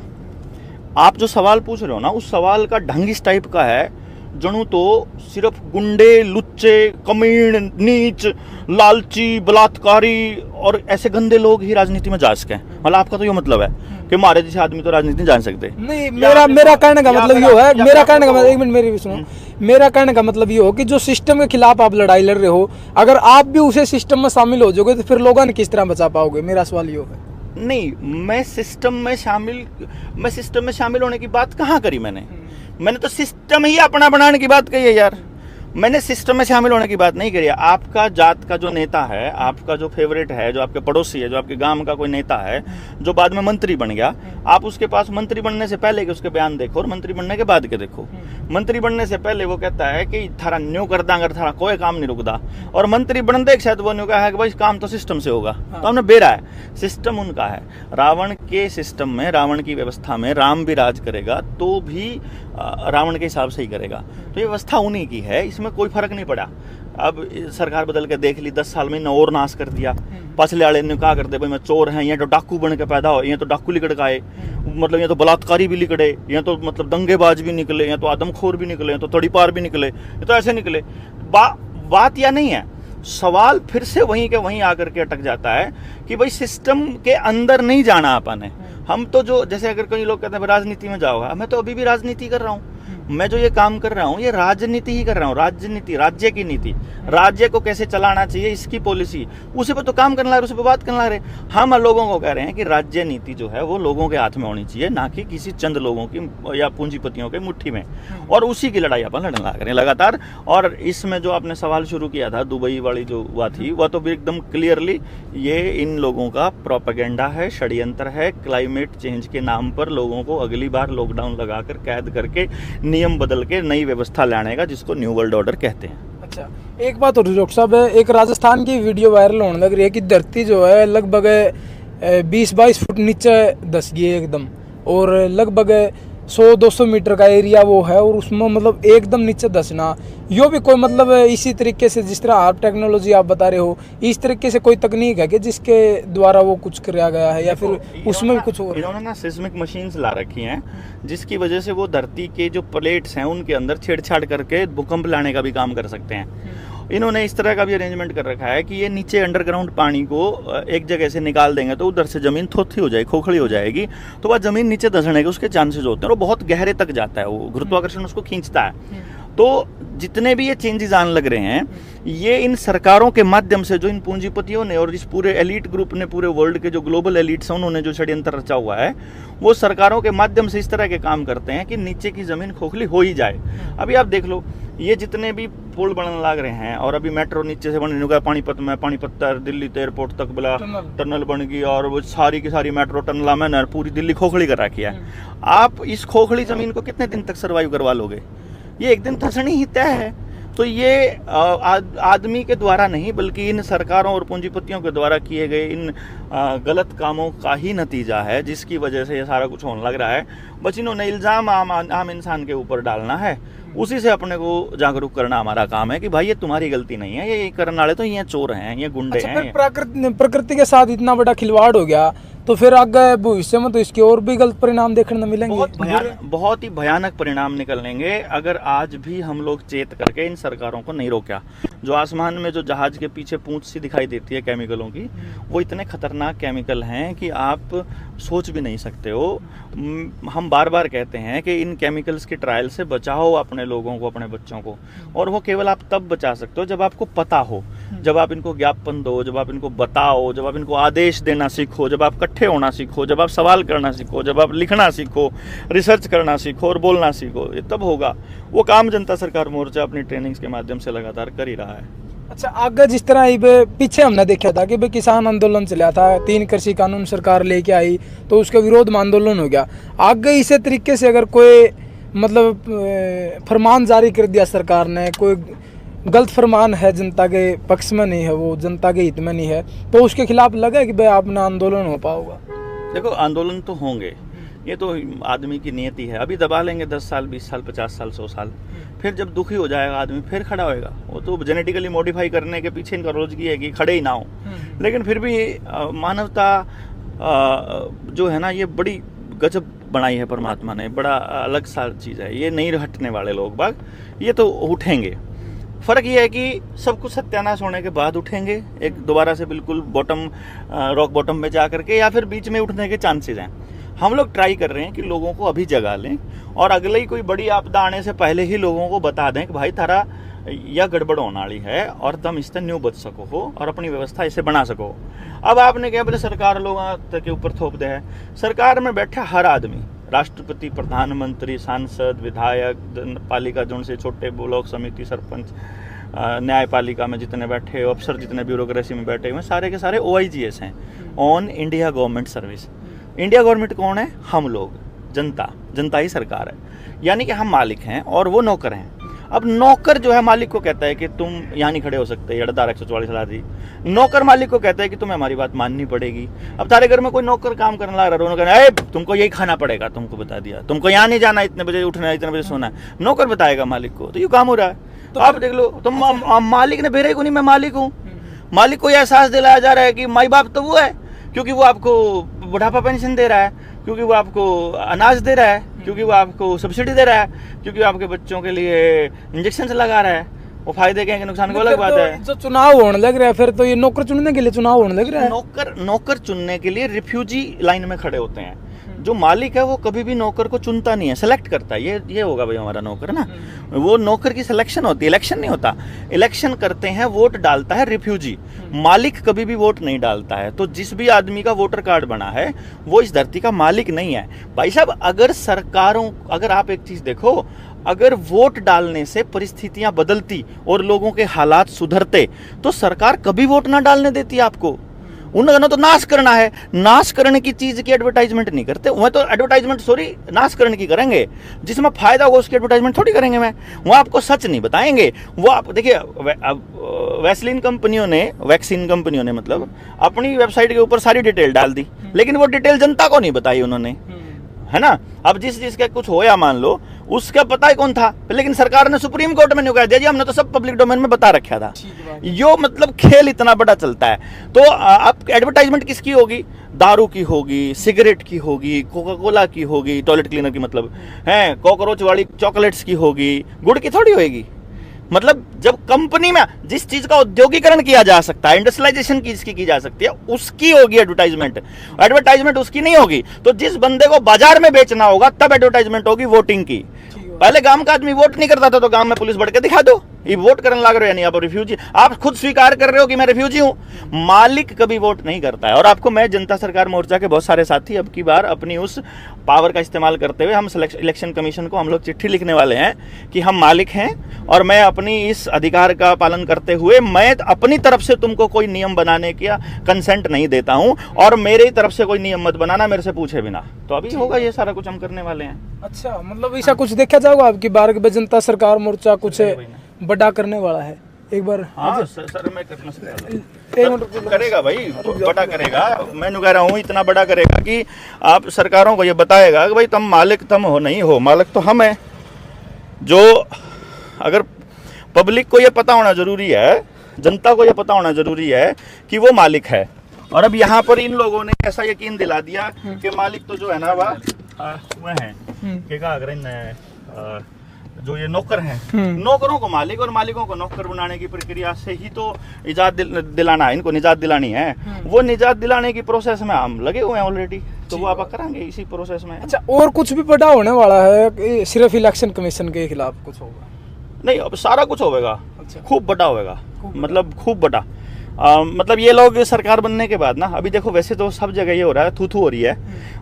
आप जो सवाल पूछ रहे हो ना, उस सवाल का ढंग इस टाइप का है जनू तो सिर्फ गुंडे, लुच्चे, कमीण, नीच, लालची, बलात्कारी और ऐसे गंदे लोग ही राजनीति में जा सके। मतलब आपका तो ये मतलब है कि हमारे जैसे आदमी तो राजनीति नहीं जान सकते? नहीं, मेरा कहने का मतलब ये है, मेरा कहने का मतलब, एक मिनट मेरी भी सुनो, मेरा कहने का मतलब ये हो कि जो सिस्टम के खिलाफ आप लड़ाई लड़ रहे हो, अगर आप भी उसे सिस्टम में शामिल हो जाओगे तो फिर लोगों ने किस तरह बचा पाओगे? मेरा सवाल ये है। नहीं, मैं सिस्टम में शामिल होने की बात कहाँ करी मैंने तो सिस्टम ही अपना बनाने की बात कही है यार। मैंने सिस्टम में शामिल होने की बात नहीं करी। आपका जात का जो नेता है, आपका जो फेवरेट है, जो आपके पड़ोसी है, जो आपके गांव का कोई नेता है, जो बाद में मंत्री बन गया, आप उसके पास मंत्री बनने से पहले के उसके बयान देखो और मंत्री बनने के बाद के देखो। मंत्री बनने से पहले वो कहता है कि थारा न्यू कर दांगा, थारा कोई काम नहीं रुकदा, और मंत्री बनने के साथ वो न्यू कहा है कि भाई काम तो सिस्टम से होगा। तो हमने बेरा है, सिस्टम उनका है। रावण के सिस्टम में, रावण की व्यवस्था में राम भी राज करेगा तो भी रावण के हिसाब से ही करेगा। तो ये व्यवस्था उन्हीं की है, इसमें कोई फर्क नहीं पड़ा। अब सरकार बदल के देख ली, 10 साल में और नाश कर दिया। पछले वाले ने कहा करते भाई मैं चोर हैं, ये तो डाकू बन के पैदा हो, ये तो डाकू लिकड़ आए, मतलब ये तो बलात्कारी भी लिकड़े, ये तो मतलब दंगेबाज भी निकले, ये तो आदमखोर भी निकले, ये तो तड़ीपार भी निकले, ये तो ऐसे निकले। बात या नहीं है, सवाल फिर से वहीं के वहीं आकर के अटक जाता है कि भाई सिस्टम के अंदर नहीं जाना अपन है। हम तो जो, जैसे अगर कई लोग कहते हैं राजनीति में जाओ, मैं तो अभी भी राजनीति कर रहा हूँ। मैं जो ये काम कर रहा हूँ ये राजनीति ही कर रहा हूँ। राजनीति, राज्य की नीति, राज्य को कैसे चलाना चाहिए इसकी पॉलिसी, उसी पे तो काम करना है, उसी पे बात करना है। हम लोगों को कह रहे हैं कि राज्य नीति जो है वो लोगों के हाथ में होनी चाहिए, ना कि किसी चंद लोगों की या पूंजीपतियों के मुट्ठी में, और उसी की लड़ाई अपन लड़ना करें लगातार। और इसमें जो आपने सवाल शुरू किया था दुबई वाली जो हुआ थी, वह तो एकदम क्लियरली ये इन लोगों का प्रोपेगेंडा है, षड्यंत्र है। क्लाइमेट चेंज के नाम पर लोगों को अगली बार लॉकडाउन लगाकर कैद करके नियम बदल के नई व्यवस्था लाने का, जिसको न्यू वर्ल्ड ऑर्डर कहते हैं। अच्छा, एक बात और डॉक्टर साहब, एक राजस्थान की वीडियो वायरल होने लग रही है कि धरती जो है लगभग 20-22 फुट नीचे धस गई है एकदम, और लगभग 100-200 मीटर का एरिया वो है और उसमें मतलब एकदम नीचे धंसना, यो भी कोई मतलब इसी तरीके से जिस तरह आप टेक्नोलॉजी आप बता रहे हो, इस तरीके से कोई तकनीक है कि जिसके द्वारा वो कुछ किया गया है या फिर उसमें भी कुछ और? इन्होंने ना सिस्मिक मशीन्स ला रखी हैं जिसकी वजह से वो धरती के जो प्लेट्स हैं उनके अंदर छेड़छाड़ करके भूकंप लाने का भी काम कर सकते हैं। इन्होंने इस तरह का भी अरेंजमेंट कर रखा है कि ये नीचे अंडरग्राउंड पानी को एक जगह से निकाल देंगे तो उधर से ज़मीन थोथी हो जाएगी, खोखली हो जाएगी, तो वह ज़मीन नीचे धंसने के उसके चांसेस होते हैं और बहुत गहरे तक जाता है, वो गुरुत्वाकर्षण उसको खींचता है। तो जितने भी ये चेंजेस आने लग रहे हैं ये इन सरकारों के माध्यम से, जो इन पूंजीपतियों ने और इस पूरे एलीट ग्रुप ने, पूरे वर्ल्ड के जो ग्लोबल एलीट्स हैं उन्होंने जो षड्यंत्र रचा हुआ है, वो सरकारों के माध्यम से इस तरह के काम करते हैं कि नीचे की ज़मीन खोखली हो ही जाए। अभी आप देख लो, ये जितने भी पुल बनने लग रहे हैं और अभी मेट्रो नीचे से बनने लगा, पानीपत में, पानीपत दिल्ली एयरपोर्ट तक बड़ा टनल बन गई और वो सारी की सारी मेट्रो टनल में पूरी दिल्ली खोखली कर रखी है। आप इस खोखली ज़मीन को कितने दिन तक सर्वाइव करवा लोगे? ये एक दिन धंसनी ही तय है। तो ये आदमी के द्वारा नहीं बल्कि इन सरकारों और पूंजीपतियों के द्वारा किए गए इन गलत कामों का ही नतीजा है, जिसकी वजह से ये सारा कुछ होने लग रहा है। बस इन्होंने इल्ज़ाम आम इंसान के ऊपर डालना है, उसी से अपने को जागरूक करना हमारा काम है कि भाई ये तुम्हारी गलती नहीं है, ये करने वाले तो ये चोर हैं, ये गुंडे हैं। प्रकृति के साथ इतना बड़ा खिलवाड़ हो गया तो फिर आगे भविष्य में तो इसके और भी गलत परिणाम देखने मिलेंगे, बहुत ही भयानक परिणाम निकलेंगे अगर आज भी हम लोग चेत करके इन सरकारों को नहीं रोका। जो आसमान में जो जहाज के पीछे पूंछ सी दिखाई देती है केमिकलों की, वो इतने खतरनाक केमिकल हैं कि आप सोच भी नहीं सकते हो। हम बार बार कहते हैं कि इन केमिकल्स की ट्रायल से बचाओ अपने लोगों को, अपने बच्चों को, और वो केवल आप तब बचा सकते हो जब आपको पता हो, जब आप इनको ज्ञापन दो, जब आप इनको बताओ, जब आप इनको आदेश देना सीखो, जब आप इकट्ठे होना सीखो, जब आप सवाल करना सीखो, जब आप लिखना सीखो, रिसर्च करना सीखो और बोलना सीखो, ये तब होगा। वो काम जनता सरकार मोर्चा अपनी ट्रेनिंग्स के माध्यम से लगातार कर ही रहा है। अच्छा, आगे जिस तरह पीछे हमने देखा था कि भाई किसान आंदोलन चला था, 3 कृषि कानून सरकार लेके आई तो उसके विरोध में आंदोलन हो गया। आगे इसी तरीके से अगर कोई मतलब फरमान जारी कर दिया सरकार ने, कोई गलत फरमान है, जनता के पक्ष में नहीं है, वो जनता के हित में नहीं है, तो उसके खिलाफ लगे कि भाई अपना आंदोलन हो पाओगा? देखो, आंदोलन तो होंगे, ये तो आदमी की नियति है। अभी दबा लेंगे 10 साल, 20 साल, 50 साल, 100 साल, फिर जब दुखी हो जाएगा आदमी फिर खड़ा होएगा। वो तो जेनेटिकली मॉडिफाई करने के पीछे इनका रोजगी है कि खड़े ही ना हो। लेकिन फिर भी मानवता जो है ना, ये बड़ी गजब बनाई है परमात्मा ने, बड़ा अलग सा चीज़ है। ये नहीं हटने वाले लोग बाग, ये तो उठेंगे। फ़र्क ये है कि सब कुछ सत्यानाश होने के बाद उठेंगे, एक दोबारा से बिल्कुल बॉटम, रॉक बॉटम में जा करके, या फिर बीच में उठने के चांसेस हैं। हम लोग ट्राई कर रहे हैं कि लोगों को अभी जगा लें और अगले ही कोई बड़ी आपदा आने से पहले ही लोगों को बता दें कि भाई थारा यह गड़बड़ होने वाली है और तुम इससे न्यू बच सको हो और अपनी व्यवस्था इसे बना सको। अब आपने क्या बोले सरकार लोगों के ऊपर थोप दे है। सरकार में बैठा हर आदमी, राष्ट्रपति, प्रधानमंत्री, सांसद, विधायक, पालिका जोन से छोटे ब्लॉक समिति, सरपंच, न्यायपालिका में जितने बैठे अफसर, जितने ब्यूरोक्रेसी में बैठे हुए, सारे के सारे OIGS हैं, on India government service. India government कौन है? हम लोग, जनता। जनता ही सरकार है, यानी कि हम मालिक हैं और वो नौकर हैं। अब नौकर जो है मालिक को कहता है कि तुम यहाँ नहीं खड़े हो सकते, ये 144 ला दी। नौकर मालिक को कहता है कि तुम्हें हमारी बात माननी पड़ेगी। अब तारे घर में कोई नौकर काम करने लग रहा है, उन्होंने तुमको यही खाना पड़ेगा, तुमको बता दिया, तुमको यहाँ नहीं जाना, इतने बजे उठना है, इतने बजे सोना है। नौकर बताएगा मालिक को, तो ये काम हो रहा है। तो आप देख लो, तुम मालिक ने भेरे को नहीं, मैं मालिक हूँ। मालिक को यह एहसास दिलाया जा रहा है कि माई बाप तो वो है, क्योंकि वो आपको बुढ़ापा पेंशन दे रहा है, क्योंकि वो आपको अनाज दे रहा है, क्योंकि वो आपको सब्सिडी दे रहा है, क्योंकि वो आपके बच्चों के लिए इंजेक्शन लगा रहा है। वो फायदे के नुकसान को अलग बात है। जो चुनाव होने लग रहा है, फिर तो ये नौकर चुनने के लिए चुनाव होने लग रहा है। नौकर चुनने के लिए रिफ्यूजी लाइन में खड़े होते हैं। जो मालिक है वो कभी भी नौकर को चुनता नहीं है, सेलेक्ट करता है। ये होगा भाई हमारा नौकर ना, वो नौकर की सिलेक्शन होती है, इलेक्शन नहीं होता। इलेक्शन करते हैं, वोट डालता है रिफ्यूजी, मालिक कभी भी वोट नहीं डालता है। तो जिस भी आदमी का वोटर कार्ड बना है वो इस धरती का मालिक नहीं है भाई साहब। अगर आप एक चीज देखो, अगर वोट डालने से परिस्थितियां बदलती और लोगों के हालात सुधरते तो सरकार कभी वोट ना डालने देती आपको। उन्होंने तो नाश करना है, नाश करने की चीज की एडवर्टाइजमेंट नहीं करते। वह तो एडवर्टाइजमेंट नाश करने की करेंगे, जिसमें फायदा होगा उसकी एडवर्टाइजमेंट थोड़ी करेंगे। वो आपको सच नहीं बताएंगे। वो आप देखिए, वैक्सीन कंपनियों ने मतलब अपनी वेबसाइट के ऊपर सारी डिटेल डाल दी, लेकिन वो डिटेल जनता को नहीं बताई उन्होंने। है ना। अब जिस चीज का कुछ होया मान लो, उसका पता ही कौन था, लेकिन सरकार ने सुप्रीम कोर्ट में नहीं कह दिया जी, हमने तो सब पब्लिक डोमेन में बता रखा था। यो मतलब खेल इतना बड़ा चलता है। तो अब एडवर्टाइजमेंट किसकी होगी? दारू की होगी, सिगरेट की होगी, कोका कोला की होगी, टॉयलेट क्लीनर की मतलब है, कॉकरोच वाली चॉकलेट्स की होगी, गुड़ की थोड़ी होगी। मतलब जब कंपनी में जिस चीज का औद्योगिकरण किया जा सकता है, इंडस्ट्रियलाइजेशन की जा सकती है, उसकी होगी एडवर्टाइजमेंट। एडवर्टाइजमेंट उसकी नहीं होगी। तो जिस बंदे को बाजार में बेचना होगा तब एडवर्टाइजमेंट होगी वोटिंग की। पहले गांव का आदमी वोट नहीं करता था, तो गांव में पुलिस बढ़ के दिखा दो, ये वोट करने लग रहे हो, यानी आप रिफ्यूजी, आप खुद स्वीकार कर रहे हो कि मैं रिफ्यूजी हूं। मालिक कभी वोट नहीं करता है। और आपको मैं जनता सरकार मोर्चा के बहुत सारे साथी अब की बार अपनी उस पावर का इस्तेमाल करते हुए हम इलेक्शन कमीशन को हम लोग चिट्ठी लिखने वाले हैं कि हम मालिक हैं और मैं अपनी इस अधिकार का पालन करते हुए मैं अपनी तरफ से तुमको कोई नियम बनाने का कंसेंट नहीं देता हूं, और मेरी तरफ से कोई नियम मत बनाना मेरे से पूछे बिना। तो अभी होगा ये सारा कुछ हम करने वाले हैं। अच्छा, मतलब ऐसा कुछ देखा जाएगा आपकी बार के जनता सरकार मोर्चा कुछ बड़ा करने वाला है एक बार? हाँ सर मैं करेगा भाई, बड़ा करेगा। मैं कह रहा हूँ इतना बड़ा करेगा कि आप सरकारों को ये बताएगा कि भाई तुम मालिक तुम हो नहीं हो, मालिक तो हम हैं। जो अगर पब्लिक को ये पता होना जरूरी है, जनता को ये पता होना जरूरी है कि वो मालिक है। और अब यहाँ पर इन लोगों ने ऐसा यकीन दिला दिया कि मालिक तो जो है ना वह है जो ये नौकर हैं, नौकरों को मालिक और मालिकों को नौकर बनाने की प्रक्रिया से ही तो इजाद दिलाना है, इनको निजात दिलानी है। वो निजात दिलाने की प्रोसेस में हम लगे हुए हैं ऑलरेडी, तो वो आप करांगे इसी प्रोसेस में। अच्छा, और कुछ भी बड़ा होने वाला है? सिर्फ इलेक्शन कमीशन के खिलाफ कुछ होगा? नहीं, अब सारा कुछ होगा। अच्छा। खूब बड़ा होगा, मतलब खूब बड़ा। मतलब ये लोग सरकार बनने के बाद ना, अभी देखो वैसे तो सब जगह ये हो रहा है, थू थू हो रही है,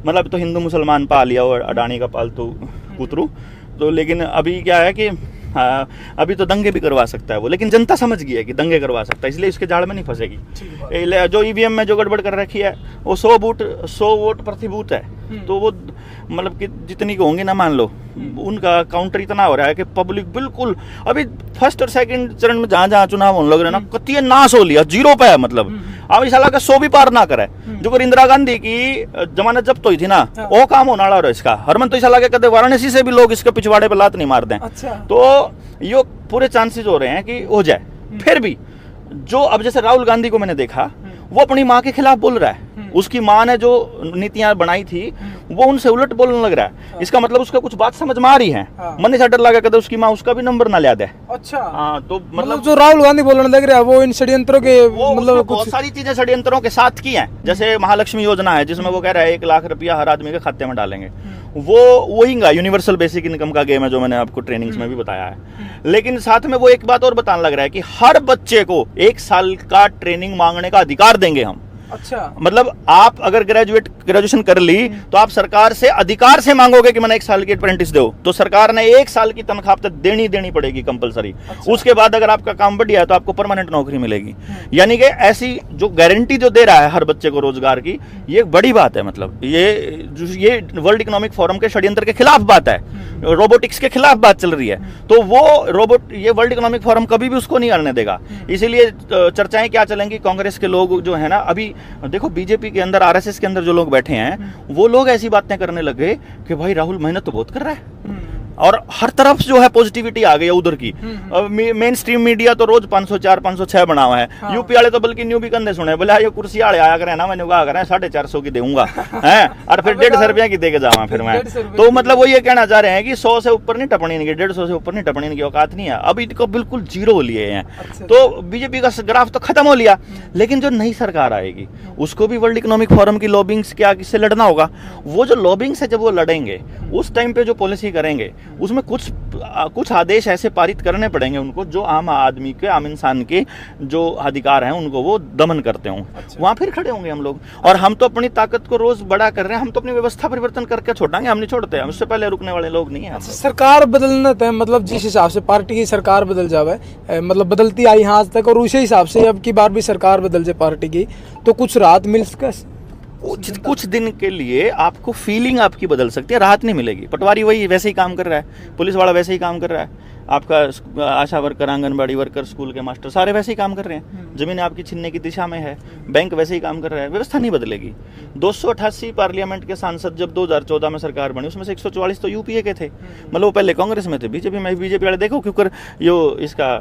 मतलब तो हिंदू मुसलमान पा लिया और अडानी का पालतू कुतरू। तो लेकिन अभी क्या है कि अभी तो दंगे भी करवा सकता है वो, लेकिन जनता समझ गई है कि दंगे करवा सकता है, इसलिए इसके जाल में नहीं फंसेगी। जो ईवीएम में जो गड़बड़ कर रखी है वो 100 वोट प्रति बूथ है, तो वो मतलब कि जितनी को होंगे ना मान लो, उनका काउंटर इतना हो रहा है कि पब्लिक बिल्कुल अभी फर्स्ट और सेकंड चरण में जहां जहां चुनाव होने लग रहे ना, कतिये नाश हो लिया, 0 पे है। मतलब अब इस हाल का 100 भी पार ना करे। जो कर इंदिरा गांधी की जमानत जब्त हुई थी ना, वो काम होने वाला इसका। हरमन तो इस हाल के कदे वाराणसी से भी लोग इसके पिछवाड़े पे लात नहीं मार दें। अच्छा। तो ये पूरे चांसेस हो रहे हैं कि हो जाए। फिर भी जो अब जैसे राहुल गांधी को मैंने देखा, वो अपनी माँ के खिलाफ बोल रहा है। उसकी माँ ने जो नीतियां बनाई थी वो उनसे उलट बोलने लग रहा है। इसका मतलब उसका कुछ बात समझ में आ रही है। मन से डर लगा कहते उसकी माँ उसका भी नंबर ना लिया दे। अच्छा। हाँ, तो मतलब जो राहुल गांधी बोलने लग रहा है वो इन षड्यंत्रों के मतलब बहुत सारी चीजें षड्यंत्रों के साथ की हैं। जैसे महालक्ष्मी योजना है जिसमें वो कह रहा है 1 लाख रुपया हर आदमी के खाते में डालेंगे। वो वही यूनिवर्सल बेसिक इनकम का गेम है जो मैंने आपको ट्रेनिंग्स में भी बताया है। लेकिन साथ में वो एक बात और बताने लग रहा है कि हर बच्चे को 1 साल का ट्रेनिंग मांगने का अधिकार देंगे हम। अच्छा। मतलब आप अगर ग्रेजुएशन कर ली तो आप सरकार से अधिकार से मांगोगे कि मैंने 1 साल की अप्रेंटिस दो, तो सरकार ने 1 साल की तनख्वाह तक देनी पड़ेगी कंपलसरी। अच्छा। उसके बाद अगर आपका काम बढ़िया है तो आपको परमानेंट नौकरी मिलेगी। यानी कि ऐसी जो गारंटी जो दे रहा है हर बच्चे को रोजगार की, ये बड़ी बात है। मतलब ये वर्ल्ड इकोनॉमिक फोरम के षड्यंत्र के खिलाफ बात है, रोबोटिक्स के खिलाफ बात चल रही है। तो वो ये वर्ल्ड इकोनॉमिक फोरम कभी भी उसको नहीं करने देगा। इसीलिए चर्चाएं क्या चलेंगी, कांग्रेस के लोग जो है ना, अभी देखो बीजेपी के अंदर, आरएसएस के अंदर जो लोग बैठे हैं वो लोग ऐसी बातें करने लगे कि भाई राहुल मेहनत तो बहुत कर रहा है, और हर तरफ जो है पॉजिटिविटी आ गई है उधर की। मेन स्ट्रीम मीडिया तो रोज 504 506 बना हुआ है। हाँ। यूपी वाले तो बल्कि न्यू भी कंधे सुने, बोले ये कुर्सी वाले आया करे ना, मैंने कहा करें 450 की दूंगा है, और फिर 150 रुपया की दे के जावा फिर मैं। तो मतलब वो ये कहना चाह रहे हैं कि 100 से ऊपर नहीं टपनी इनकी, 150 से ऊपर नहीं टपनी इनकी औकात नहीं है। अब इनको बिल्कुल 0 लिए हैं। अच्छा। तो बीजेपी का ग्राफ तो खत्म हो लिया। लेकिन जो नई सरकार आएगी उसको भी वर्ल्ड इकोनॉमिक फोरम की लॉबिंग से लड़ना होगा। वो जो लॉबिंग से जब वो लड़ेंगे उस टाइम पे जो पॉलिसी करेंगे उसमें कुछ आदेश ऐसे पारित करने पड़ेंगे उनको जो आम आदमी के, आम इंसान के जो अधिकार हैं उनको वो दमन करते हों। अच्छा। वहां फिर खड़े होंगे हम लोग। और हम तो अपनी ताकत को रोज बड़ा कर रहे हैं, हम तो अपनी व्यवस्था परिवर्तन करके छोड़ेंगे, हम नहीं छोड़ते, हम उससे पहले रुकने वाले लोग नहीं है। अच्छा, सरकार बदलना तय, मतलब जिस हिसाब से पार्टी की सरकार बदल जावे, मतलब बदलती आई आज तक, और उसी हिसाब से अब की बार भी सरकार बदल जाए पार्टी की, तो कुछ राहत मिल सके? कुछ दिन के लिए आपको फीलिंग आपकी बदल सकती है, राहत नहीं मिलेगी। पटवारी वही वैसे ही काम कर रहा है, पुलिस वाला वैसे ही काम कर रहा है, आपका आशा वर्कर, आंगनबाड़ी वर्कर, स्कूल के मास्टर सारे वैसे ही काम कर रहे हैं, जमीन आपकी छीनने की दिशा में है, बैंक वैसे ही काम कर रहा है, व्यवस्था नहीं बदलेगी। 288 पार्लियामेंट के सांसद जब 2014 में सरकार बनी, उसमें से 144 तो यूपीए के थे, मतलब वो पहले कांग्रेस में थे, बीजेपी में। बीजेपी वाले देखो क्योंकि यो इसका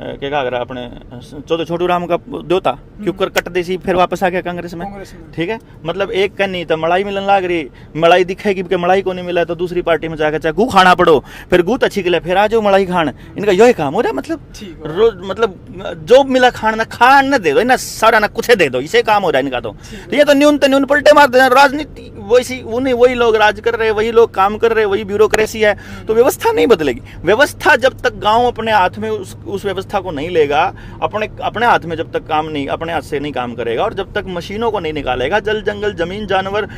क्या कहा अपने चौधरी छोटू राम का देवता क्योंकि कट देसी फिर वापस आ गया कांग्रेस में, ठीक है। मतलब एक कन्नी तो मलाई मिलन लाग रही, मलाई दिखेगी कि मलाई को नहीं मिला तो दूसरी पार्टी में जाकर चाहे गू खाना पड़ो, फिर गू अच्छी के लिए फिर आ जाओ मलाई खान। इनका यही काम हो रहा है, मतलब रोज मतलब जो मिला खाना खान न दे दो, ना सारा ना कुछ दे दो, इसे काम हो रहा है इनका। तो ये तो न्यून पलटे मार दे, राजनीति वैसी उन्हें वही लोग राज कर रहे, वही लोग काम कर रहे, वही ब्यूरोक्रेसी है, तो व्यवस्था नहीं बदलेगी। व्यवस्था जब तक गाँव अपने हाथ में उस व्यवस्था को नहीं लेगा, अपने हाथ में जब तक काम नहीं, अपने हाथ से नहीं काम करेगा, और जब तक मशीनों को नहीं निकालेगा, जल जंगल जमीन जानवर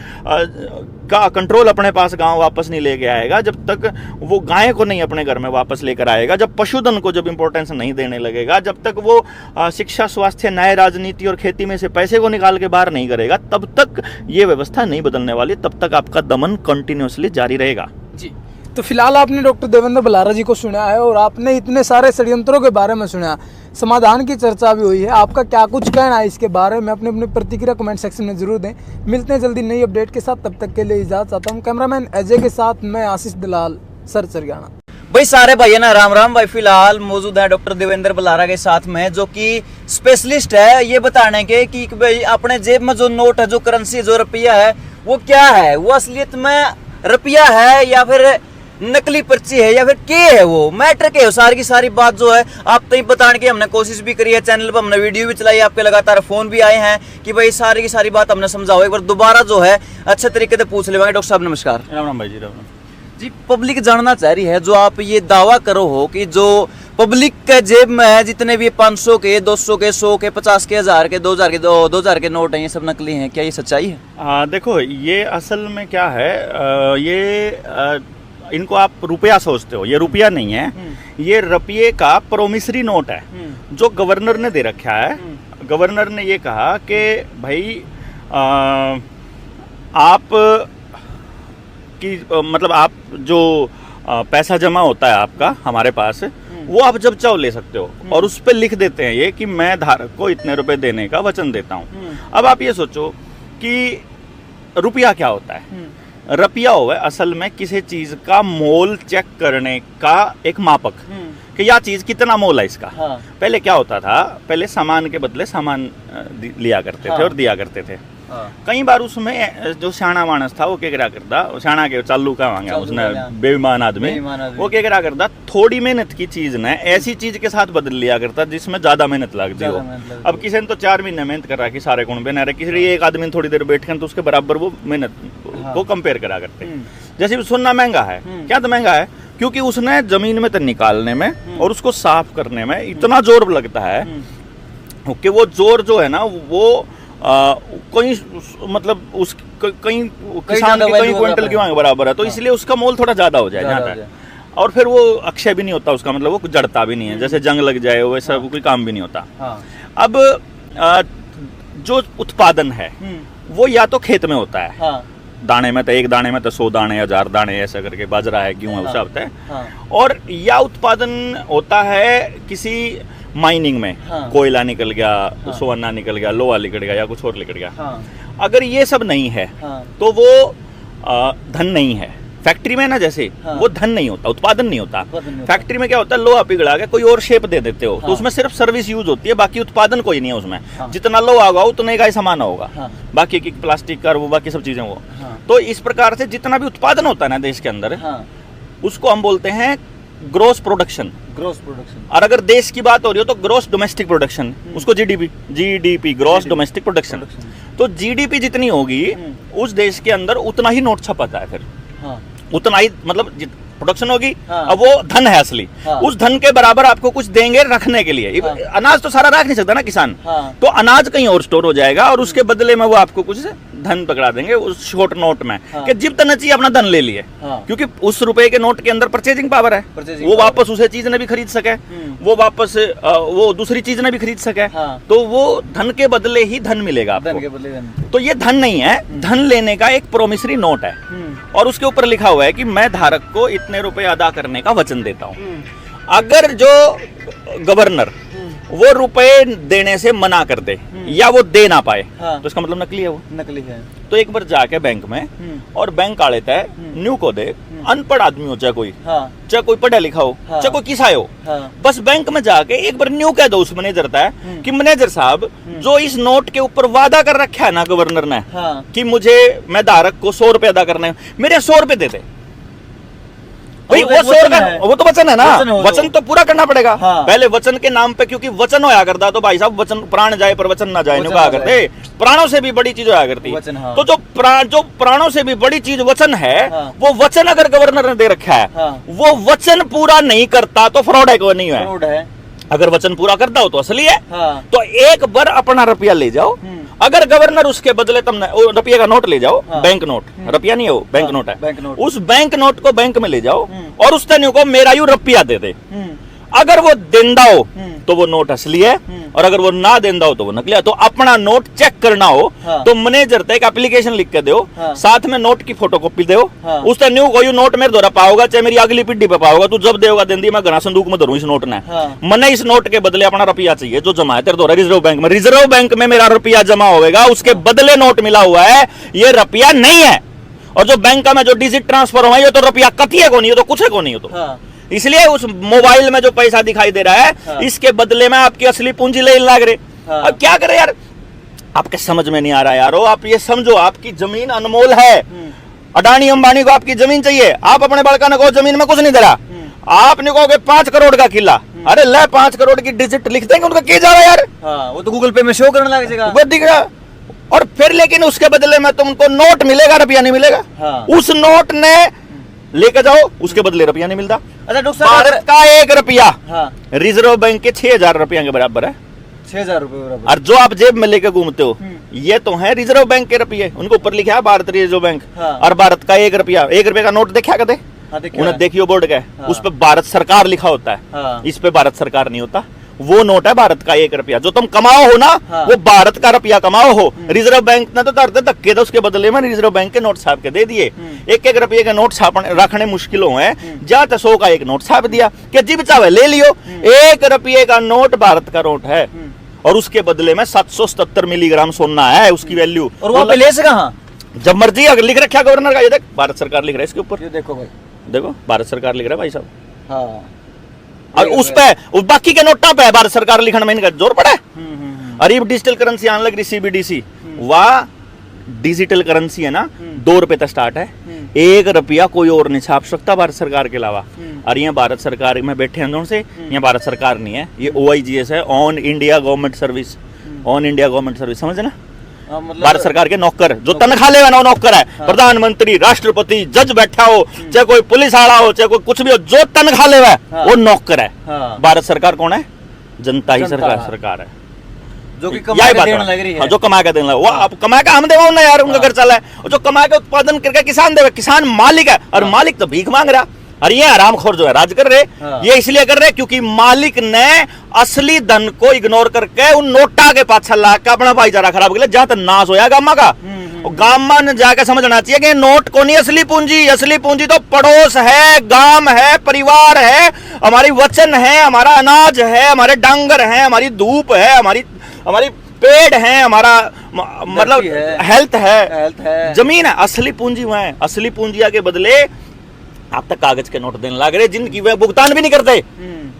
का कंट्रोल अपने पास गांव वापस नहीं लेके आएगा, जब तक वो गाय को नहीं अपने घर में वापस लेकर आएगा, जब पशुधन को जब इंपॉर्टेंस नहीं देने लगेगा, जब तक वो शिक्षा, स्वास्थ्य, न्याय, राजनीति और खेती में से पैसे को निकाल के बाहर नहीं करेगा, तब तक ये व्यवस्था नहीं बदलने वाली, तब तक आपका दमन कंटिन्यूअसली जारी रहेगा। जी, तो फिलहाल आपने डॉक्टर देवेंद्र बलारा जी को सुना है और आपने इतने सारे षड्यंत्रों के बारे में सुना, समाधान की चर्चा भी हुई है। आपका क्या कुछ कहना है इसके बारे में? अपने अपने प्रतिक्रिया कमेंट सेक्शन में जरूर दें। मिलते हैं जल्दी नई अपडेट के साथ, तब तक के लिए इजाजत चाहता हूँ। कैमरामैन अजय के साथ मैं आशीष दलाल, सर हरियाणा। भाई सारे भाई ना राम राम भाई। फिलहाल मौजूद है डॉक्टर देवेंद्र बलारा के साथ में, जो कि स्पेशलिस्ट है ये बताने के कि भाई अपने जेब में जो नोट है, जो करेंसी है, जो रुपया है, वो क्या है, वो असलियत में रुपया है या फिर नकली पर्ची है या फिर क्या है, वो मैटर के सारी की सारी बात जो है आप तक बताने की हमने कोशिश भी करी है। चैनल पर हमने वीडियो भी चलाई, आपके लगातार फोन भी आए हैं कि भाई सारी की सारी बात हमने समझाओ, एक बार दोबारा जो है अच्छे तरीके से पूछ लेंगे। डॉक्टर साहब नमस्कार। राम राम भाई जी, राम राम जी। पब्लिक जानना चाह रही है, जो आप ये दावा करो हो कि जो पब्लिक के जेब में है जितने भी 500 के, 200 के, 100 के, 50 के, 1000 के, 2000 के नोट हैं, ये सब नकली हैं, क्या ये सच्चाई है? देखो ये असल में क्या है, इनको आप रुपया सोचते हो, ये रुपया नहीं है, ये रुपये का प्रोमिसरी नोट है जो गवर्नर ने दे रखा है। गवर्नर ने ये कहा कि भाई आप की मतलब आप जो पैसा जमा होता है आपका हमारे पास, वो आप जब चाहो ले सकते हो, और उस पर लिख देते हैं ये कि मैं धारक को इतने रुपए देने का वचन देता हूँ। अब आप ये सोचो कि रुपया क्या होता है। रुपया हुआ असल में किसी चीज का मोल चेक करने का एक मापक, कि यह चीज कितना मोल है इसका। हाँ। पहले क्या होता था, पहले सामान के बदले सामान लिया करते थे और दिया करते थे। कई बार उसमें जो सियाना मानस था वो क्या करा करता, सियाना के चालू का मांगा उसने, बेईमान आदमी वो क्या करा करता, थोड़ी मेहनत की चीज ने ऐसी चीज के साथ बदल लिया करता जिसमें ज्यादा मेहनत लगती हो। अब किसी ने तो 4 महीने मेहनत कर रहा है कि सारे गुण बना रहे, किसी एक आदमी थोड़ी देर बैठ कर तो उसके बराबर वो मेहनत को कंपेयर करा करते। जैसे सोना महंगा है, क्या तो महंगा है क्योंकि उसने जमीन में तो निकालने में और उसको साफ करने में इतना जोर लगता है कि वो जोर जो है ना वो कहीं मतलब उस कहीं किसान की कहीं क्विंटल की मांग बराबर है, तो इसलिए उसका मोल थोड़ा ज्यादा हो जाए जहाँ तक। और फिर वो अक्षय भी नहीं होता उसका, मतलब वो जड़ता भी नहीं है, जैसे जंग लग जाए वैसा कोई काम भी नहीं होता। अब जो उत्पादन है वो या तो खेत में होता है, दाने में तो एक दाने में तो 100 दाने, 1000 दाने ऐसा करके, बाजरा है, गेहूं है, उसका होता है। और या उत्पादन होता है किसी माइनिंग में, कोयला निकल गया, सोना निकल गया, लोहा निकल गया या कुछ और निकल गया। अगर ये सब नहीं है तो वो धन नहीं है। फैक्ट्री में ना जैसे वो धन नहीं होता, उत्पादन नहीं होता। फैक्ट्री में क्या होता है, लोहा पिघला के कोई और शेप दे देते हो तो उसमें सिर्फ सर्विस यूज होती है, बाकी उत्पादन कोई नहीं है उसमें। जितना लोहा होगा उतने का ही सामान होगा, बाकी की प्लास्टिक का वो बाकी सब चीजें वो। तो इस प्रकार से जितना भी उत्पादन होता है ना देश के अंदर, उसको हम बोलते हैं ग्रोस प्रोडक्शन। और अगर देश की बात हो रही हो तो ग्रोस डोमेस्टिक प्रोडक्शन, उसको जीडीपी ग्रोस डोमेस्टिक प्रोडक्शन। तो जीडीपी जितनी होगी उस देश के अंदर उतना ही नोट छपाता है, फिर उतना ही मतलब प्रोडक्शन होगी, हाँ। अब वो धन है असली, हाँ। उस धन के बराबर आपको कुछ देंगे रखने के लिए। हाँ। अनाज तो सारा रख नहीं सकता ना किसान, हाँ। तो अनाज कहीं और स्टोर हो जाएगा और उसके बदले में वो आपको कुछ धन पकड़ा देंगे उस शॉर्ट नोट में, हाँ। कि जितना चाहिए अपना धन ले लिए, हाँ। क्योंकि उस रुपए के नोट के अंदर परचेजिंग पावर है, Purchasing वो power। वापस उसे चीज ने भी खरीद सके, वो वापस वो दूसरी चीज ने भी खरीद सके, हाँ। तो वो धन के बदले ही धन मिलेगा धन के आपको। बदले धन। तो ये धन नहीं है, धन लेने का एक प्रोमिसरी नोट है, और उसके ऊपर लिखा हुआ है कि मैं धारक को इतने रुपए अदा करने का वचन देता हूँ। अगर जो गवर्नर वो रुपए देने से मना कर दे या वो दे ना पाए, हाँ। तो इसका मतलब नकली है वो। नकली है। तो एक बार जाके बैंक में, और बैंक आ लेता है न्यू को दे, अनपढ़ आदमी हो चाहे कोई, हाँ। चाहे कोई पढ़ा लिखा हो, हाँ। चाहे कोई किसाई हो, हाँ। बस बैंक में जाके एक बार न्यू कह दो उस मैनेजर कि मैनेजर साहब, जो इस नोट के ऊपर वादा कर रखा है ना गवर्नर ने, हाँ। कि मुझे मैं धारक को 100 रुपए अदा करने हैं, मेरे 100 रुपए दे दे भाई। वो वो एक 100 वचन रुपए, है। वो तो वचन है ना, वचन हो वचन तो पूरा करना पड़ेगा। हाँ। पहले वचन के नाम पे, क्योंकि वचन होया करता तो भाई साहब, वचन प्राण जाए पर वचन ना जाए, वचन न्यू कहा ना करते, प्राणों से भी बड़ी चीज होया करती। वचन, हाँ। तो जो प्राणों से भी बड़ी चीज वचन है, हाँ। वो वचन अगर गवर्नर ने दे रखा है, हाँ। वो वचन पूरा नहीं करता तो फ्रॉड है, कोई नहीं है। फ्रॉड है। अगर वचन पूरा करता हो तो असली है। हाँ। तो एक बार अपना रुपया ले जाओ, अगर गवर्नर उसके बदले तुमने रुपये का नोट ले जाओ, हाँ। बैंक नोट, रुपया नहीं है वो, बैंक हाँ, नोट है, बैंक नोट। उस बैंक नोट को बैंक में ले जाओ और उस तनु को मेरा यू रुपया दे दे। अगर वो देंदा हो तो वो नोट असली है, और अगर वो ना देंदा हो तो वो नकली है। तो अपना नोट चेक करना हो, हाँ। तो मैनेजर तक एप्लीकेशन लिख के दो, हाँ। साथ में नोट की फोटोकॉपी दो, हाँ। उस तनु को यू नोट मेरे द्वारा पाओगा, चाहे मेरी अगली पीढ़ी पे पाओगा, तू जब देगा देंदी, मैं घना संदूक में धरूं इस नोट ने। हाँ। मने इस नोट के बदले अपना रुपया चाहिए जो जमा है तेरे द्वारा रिजर्व बैंक में। रिजर्व बैंक में मेरा रुपया जमा होगा, उसके बदले नोट मिला हुआ है, ये रुपया नहीं है। और जो बैंक में जो डिजिट ट्रांसफर हुआ है, ये तो रुपया कतिये को नहीं, ये तो कुछ है को नहीं, हो तो हाँ। इसलिए उस मोबाइल में जो पैसा दिखाई दे रहा है, हाँ। इसके बदले में आपकी असली पूंजी ले लाग रहे। हाँ। अब क्या करे यार, आपके समझ में नहीं आ रहा यारो। आप ये समझो, आपकी जमीन अनमोल है, अडानी अंबानी को आपकी जमीन चाहिए, आप अपने बड़का ने कहो जमीन में कुछ नहीं दे रहा, आपने कहोगे 5 करोड़ का किला, अरे ले 5 करोड़ की डिजिट लिख देंगे, उनका क्या जा रहा है यार, हाँ। वो तो गूगल पे में शो करने लग जाएगा। वो दिख रहा। और फिर लेकिन उसके बदले में तुमको नोट मिलेगा, रुपया नहीं मिलेगा। हाँ। उस नोट ने लेके जाओ, उसके बदले रुपया नहीं मिलता। अच्छा डॉक्टर साहब, भारत का 1 रुपया हाँ, रिजर्व बैंक के 6000 रुपया के बराबर है। 6000 रुपए बराबर। और जो आप जेब में लेके घूमते हो, ये तो है रिजर्व बैंक के रुपये, उनके ऊपर लिखा है भारत रिजर्व बैंक। हाँ। और भारत का 1 रुपया, 1 रुपये का नोट देखा कदे? हाँ, देखिए उन्हें है। देखियो बोर्ड का, हाँ। उस पे भारत सरकार लिखा होता है, हाँ। इस पे भारत सरकार नहीं होता। वो नोट है भारत का 1 रुपया, जो तुम कमाओ हो ना, हाँ। वो भारत का रुपया कमाओ हो। रिजर्व बैंक ने तो धरते धक्के था, उसके बदले में रिजर्व बैंक के नोट छाप के दे दिए। 1-1 रुपये के नोट छापने रखने मुश्किल है, जा तो 100 का एक नोट छाप दिया कि जिब चाहे ले लियो। 1 रुपये का नोट भारत का नोट है, और उसके बदले में 777 मिलीग्राम सोना है उसकी वैल्यू। और वहाँ पे ले से कहाँ? जब मर्जी अगर लिख रखा गवर्नर का, ये देख भारत सरकार लिख रहा है इसके ऊपर, ये देखो भाई। देखो भारत सरकार लिख रहा है भाई साहब। हाँ। और उस पे बाकी के नोटा पे भारत सरकार लिखने में इनका जोर पड़ा है। और ये डिजिटल करेंसी आने लग रही, CBDC, वाह डिजिटल करेंसी है ना, 2 रुपए तक स्टार्ट है। 1 रुपया कोई और नहीं छाप सकता भारत सरकार के अलावा। और ये भारत सरकार में बैठे हैं से, ये भारत सरकार नहीं है, ये OIGS है, on India government service, on India government service, समझे ना। मतलब भारत सरकार के नौकर जो तनख्वाह लेगा ना, वो नौकर है। प्रधानमंत्री, राष्ट्रपति, जज बैठा हो, चाहे कोई पुलिस आला हो, चाहे कोई कुछ भी हो, जो तनख्वाह लेगा वो नौकर है। हाँ। भारत सरकार कौन है? जनता ही जनता। सरकार है, जो कि यही कमा के बात देने है। लग रही है। हाँ, जो कमा के देने लगा, वो आप कमा के हम देवा ना यार, उनका घर चला है। और जो कमा के उत्पादन करके किसान देवे, किसान मालिक है, और मालिक तो भीख मांग रहा। और ये हरामखोर जो है राज कर रहे, हाँ। ये इसलिए कर रहे क्योंकि मालिक ने असली धन को इग्नोर करके उन नोटा के पाछा ला के अपना भाईचारा खराब कर, जहां तक नाश होया गामा का। गामा ने जाके समझना चाहिए कि नोट को नहीं असली पूंजी, असली पूंजी तो पड़ोस है, गांव है, परिवार है, हमारी वचन है, हमारा अनाज है, हमारे डांगर है, हमारी धूप है, हमारी पेड़ है, हमारा मतलब हेल्थ है, जमीन है। असली पूंजी वह है। असली पूंजिया के बदले आप तक कागज के नोट देने लग रहे, जिनकी वे भुगतान भी नहीं करते।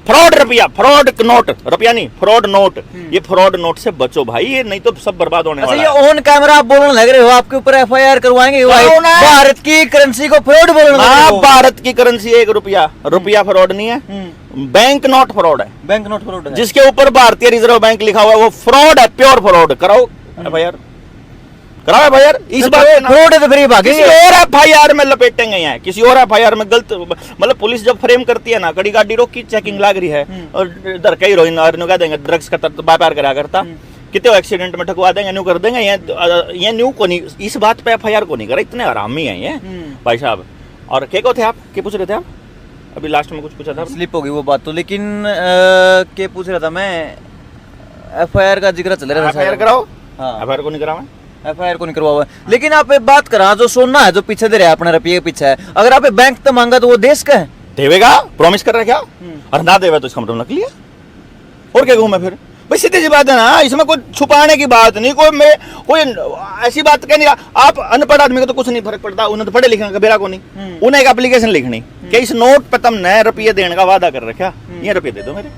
फ्रॉड रुपया, फ्रॉड नोट, रुपया नहीं, फ्रॉड नोट। ये फ्रॉड नोट से बचो भाई, ये नहीं तो सब बर्बाद होने वाला है। ये ऑन कैमरा आप बोलने लग रहे हो, आपके ऊपर FIR करवाएंगे, भारत की करेंसी को फ्रॉड बोलने लग रहे हो। भारत की करेंसी 1 रुपया, रुपया फ्रॉड नहीं है, बैंक नोट फ्रॉड है। बैंक नोट फ्रॉड है, जिसके ऊपर भारतीय रिजर्व बैंक लिखा हुआ है वो फ्रॉड है, प्योर फ्रॉड। कराओ FIR, कराओ FIR इस बात पे ना। फ्रॉड है तो फिर ये भागेंगे। किसी और FIR में लपेटेंगे यहाँ, किसी और FIR में गलत, मतलब पुलिस जब फ्रेम करती है ना, कड़ी गाड़ी रोकी, चेकिंग लाग रही है और इधर कई हीरोइन और न्यू कह देंगे ड्रग्स का व्यापार करा करता, कितने एक्सीडेंट में ठकवा देंगे, न्यू कर देंगे। ये न्यू को नहीं, इस बात पे FIR को नहीं करा, इतने हरामी है ये भाई साहब। और क्या को थे आप, क्या पूछ रहे थे आप अभी लास्ट में? कुछ पूछा था, स्लिप हो गई वो बात तो, लेकिन क्या पूछ रहा था मैं, FIR का जिक्र चल रहा था। FIR कराओ। हाँ। FIR को नहीं करावा, FIR को नहीं करवा हुआ। लेकिन आप एक बात करा, जो सोना है जो पीछे दे रहा है अपने रुपये के पीछे है, अगर आप बैंक तो मांगा तो वो देश का है, देवेगा, प्रॉमिस कर रहा है क्या? और ना देवे तो इसका मतलब नकली है। और क्या कहूँ मैं फिर भाई, सीधी सी बात है ना, इसमें कोई छुपाने की बात नहीं, कोई ऐसी बात कह नहीं रहा। आप अनपढ़ आदमी को तो कुछ नहीं फर्क पड़ता, उन्हें तो पढ़े लिखने का बेरा को नहीं, उन्हें एक एप्लीकेशन लिखनी कि इस नोट पे तुमने रुपये देने का वादा कर रखा, ये रुपये दे दो मेरे,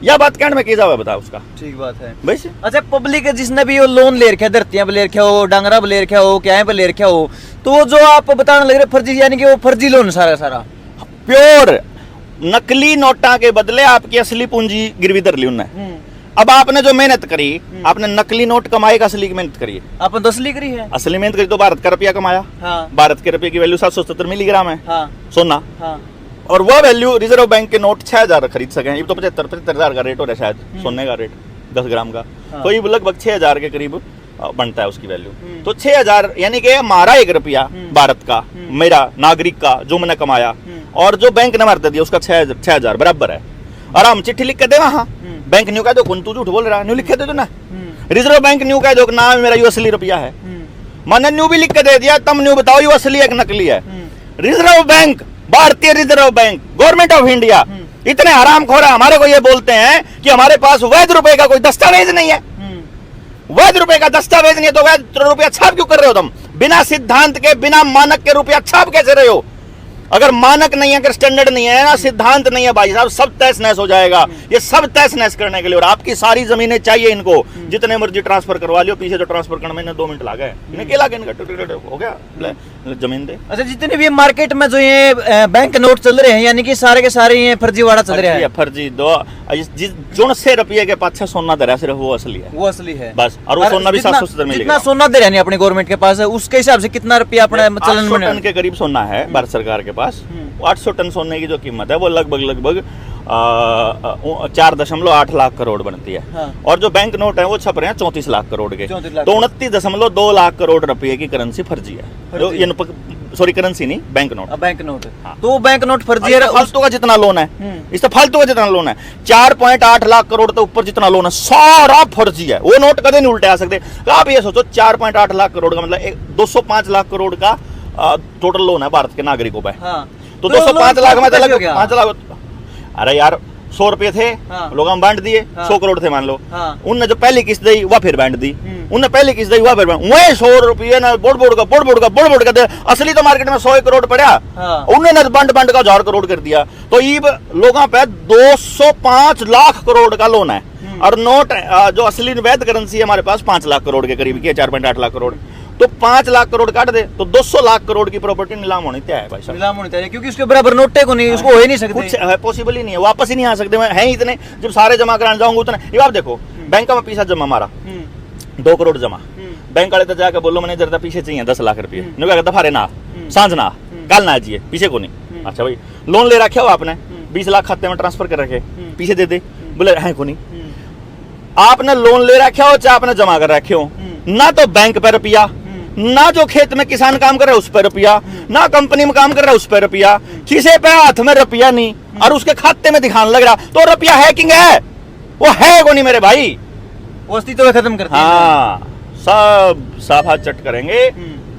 या बात कहने में की जावे बताओ उसका। ठीक बात है वैसे अच्छा, पब्लिक जिसने भी वो लोन ले रखा है, धरतियां पे ले रखा हो, डांगरा पे ले रखा हो, क्या पे ले रखा हो, तो वो जो आप बताने लग रहे फर्जी, यानी कि वो फर्जी लोन सारा प्योर नकली नोटा के बदले आपकी असली पूंजी गिरवी धर ली उन्हें। अब आपने जो मेहनत करी, आपने नकली नोट कमाए का असली की मेहनत करी, आपने तो असली करी है, असली मेहनत करी तो भारत का रुपया कमाया। हाँ। भारत के रुपये की वैल्यू 770 मिलीग्राम है। हाँ। सोना। हाँ। और वो वैल्यू रिजर्व बैंक के नोट 6000 खरीद सके, ये तो 75,000 का रेट हो रहा है शायद, सोने का रेट 10 ग्राम का। हाँ। तो ये लगभग 6000 के करीब बनता है उसकी वैल्यू। तो 6000 यानी कि हमारा 1 रुपया भारत का, मेरा नागरिक का जो मैंने कमाया, और जो बैंक ने मारते दिया उसका 6000 बराबर है। और हम चिट्ठी लिख के दे वहां, बैंक न्यू कह दो कौन तू झूठ बोल रहा, न्यू लिख के दे दो ना, रिजर्व बैंक न्यू कह दो ना मेरा यू असली रुपया है, मैंने न्यू भी लिख के दे दिया, तुम न्यू बताओ यू असली है कि नकली है। रिजर्व बैंक, भारतीय reserve bank, government of India इतने हरामखोर है, हमारे को ये बोलते हैं कि हमारे पास वैध रुपए का कोई दस्तावेज नहीं है। वैध रुपए का दस्तावेज नहीं है तो वैध रुपया छाप क्यों कर रहे हो तुम? बिना सिद्धांत के, बिना मानक के रुपया छाप कैसे रहे हो? अगर मानक नहीं है, अगर स्टैंडर्ड नहीं है ना, सिद्धांत नहीं है भाई साहब, सब तहस नहस हो जाएगा। ये सब तहस नहस करने के लिए, और आपकी सारी जमीनें चाहिए इनको, जितने मर्जी ट्रांसफर करवा लियो, पीछे तो ट्रांसफर करने में 2 मिनट लगा है, इन्हें क्या लगे, इनका हो गया, जमीन दे। अच्छा, जितने भी मार्केट में जो ये बैंक नोट चल रहे हैं, यानी कि सारे के सारे ये फर्जीवाड़ा चल रहा है, फर्जी दो जो से रुपये के पाछे सोना दे रहा है, सिर्फ वो असली है, वो असली है बस। और वो सोना भी 770 मिलेगा। जितना सोना दे रहे हैं अपनी गवर्नमेंट के पास है, उसके हिसाब से कितना रुपया अपने चलन 800 टन के करीब सोना है भारत सरकार के पास। 800 टन सोने की जो कीमत है वो लगभग 4.8 लाख करोड़ बनती है। हाँ। और जो बैंक नोट है वो छप रहे हैं 34 लाख करोड़ के, 34 लाख। तो 29.2 लाख करोड़ रुपए की करेंसी फर्जी है। सॉरी, करेंसी नहीं, बैंक नोट। बैंक नोट हाँ। तो बैंक नोट फर्जी है। फालतू का जितना लोन है, इस फालतू का जितना लोन है, 4.8 लाख करोड़ के ऊपर जितना लोन है सारा फर्जी है। वो नोट कदे नहीं उल्टे आ सकते। आप ये सोचो 4.8 लाख करोड़ का मतलब 205 लाख करोड़ का टोटल लोन है भारत के नागरिकों पर। हाँ। तो 205 लाख में 5 लाख, अरे यार 100 रुपए थे, हाँ। लोग हम बांट दिए, हाँ। 100 करोड़ थे मान लो, हाँ। उनने जो पहली किस्त दी वह फिर बांट दी, उनने पहली किस्त दी वह फिर बांट, वही 100 रुपये ना बोर्ड का दे, असली तो मार्केट में 100 करोड़ पड़ा, हाँ। उन्होंने बांट का 1000 करोड़ कर दिया। तो ये लोगों पे 205 लाख करोड़ का लोन है, और नोट जो असली वैध करेंसी है हमारे पास 5 लाख करोड़ के करीब की है, 4.8 लाख करोड़। तो 5 लाख करोड़ काट दे तो 200 लाख करोड़ की प्रॉपर्टी नीलाम होनी तय है भाई साहब। नीलाम होनी चाहिए, क्योंकि उसके बराबर नोटे को नहीं, उसको हो ही नहीं सकते, कुछ है पॉसिबल ही नहीं है, वापस ही नहीं आ सकते हैं इतने। जब सारे जमा कराने जाऊंगा उतने, ये आप देखो बैंक में पैसा जमा हमारा 2 करोड़ जमा, बैंक वाले तो जाकर बोलो मैनेजर पीछे चाहिए 10 लाख रुपये, दफारे ना सांझ ना कल ना आजिए, पीछे को नहीं। अच्छा भाई, लोन ले रखे हो आपने, 20 लाख खाते में ट्रांसफर कर रखे, पीछे दे दे, बोले है को नहीं। आपने लोन ले रखे हो चाहे आपने जमा कर रखे हो, ना तो बैंक पे रुपया, ना जो खेत में किसान काम कर रहा है उस पर रुपया, ना कंपनी में काम कर रहा है उस पर रुपया, किसी पे हाथ में रुपया नहीं, और उसके खाते में दिखाने लग रहा, तो रुपया हैकिंग है, वो है को नहीं मेरे भाई, वो अस्तित्व खत्म करती है। हाँ, सब साफा चट करेंगे,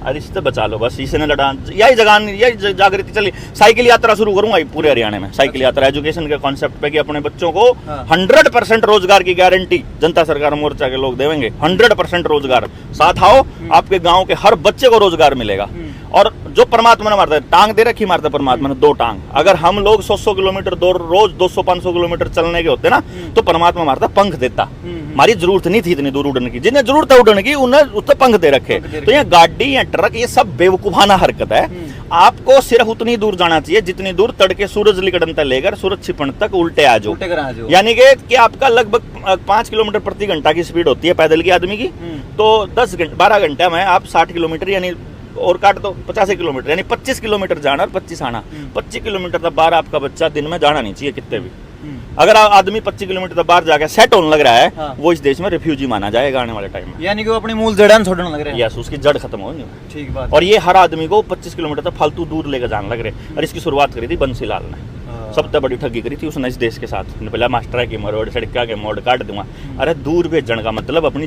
और इससे बचा लो बस, इसे न लड़ा, यही जगान, यही जागृति चली। साइकिल यात्रा शुरू करूंगा पूरे हरियाणा में, साइकिल यात्रा एजुकेशन के कॉन्सेप्ट पे कि अपने बच्चों को 100% रोजगार की गारंटी जनता सरकार मोर्चा के लोग देंगे, 100% रोजगार। साथ आओ, आपके गांव के हर बच्चे को रोजगार मिलेगा। और जो परमात्मा ने मारता है, टांग दे रखी मारता है परमात्मा ने 2 टांग। अगर हम लोग 100 किलोमीटर रोज 200-500 किलोमीटर चलने के होते ना, तो परमात्मा मारता पंख देता। हमारी जरूरत नहीं थी इतनी दूर उड़ने की, जिन्हें जरूरत है उड़ने की उन्हें उससे पंख दे रखे। तो ये गाड़ी या ट्रक, ये सब बेवकूफाना हरकत है। आपको सिर्फ उतनी दूर जाना चाहिए जितनी दूर तड़के सूरज लिकड़न तक लेकर सूरज छिपन तक उल्टे आ जाओ। उल्टे कर आ जाओ। यानी कि आपका लगभग 5 किलोमीटर प्रति घंटा की स्पीड होती है पैदल की आदमी की, तो 12 घंटे में आप 60 किलोमीटर यानी और काट दो 85 किलोमीटर यानी 25 किलोमीटर जाना और 25 आना। 25 किलोमीटर तक बाहर आपका बच्चा दिन में जाना नहीं चाहिए कितने भी। अगर आदमी 25 किलोमीटर तक बाहर जाकर सेट होने लग रहा है, हाँ। वो इस देश में रिफ्यूजी माना जाएगा आने वाले टाइम में। यानी कि वो अपनी मूल जड़ें छोड़ने लग रहे हैं। यस, उसकी जड़ खत्म होगी। ठीक बात। और ये हर आदमी को 25 किलोमीटर तक फालतू दूर लेकर जाने लग रहे। और इसकी शुरुआत करी थी बंसीलाल ने, सबसे बड़ी ठगी करी थी उसने इस देश के साथ। पहले मास्टर की मरोड़ सड़का के मोड़ काट दूंगा। अरे दूर भेजने का मतलब अपनी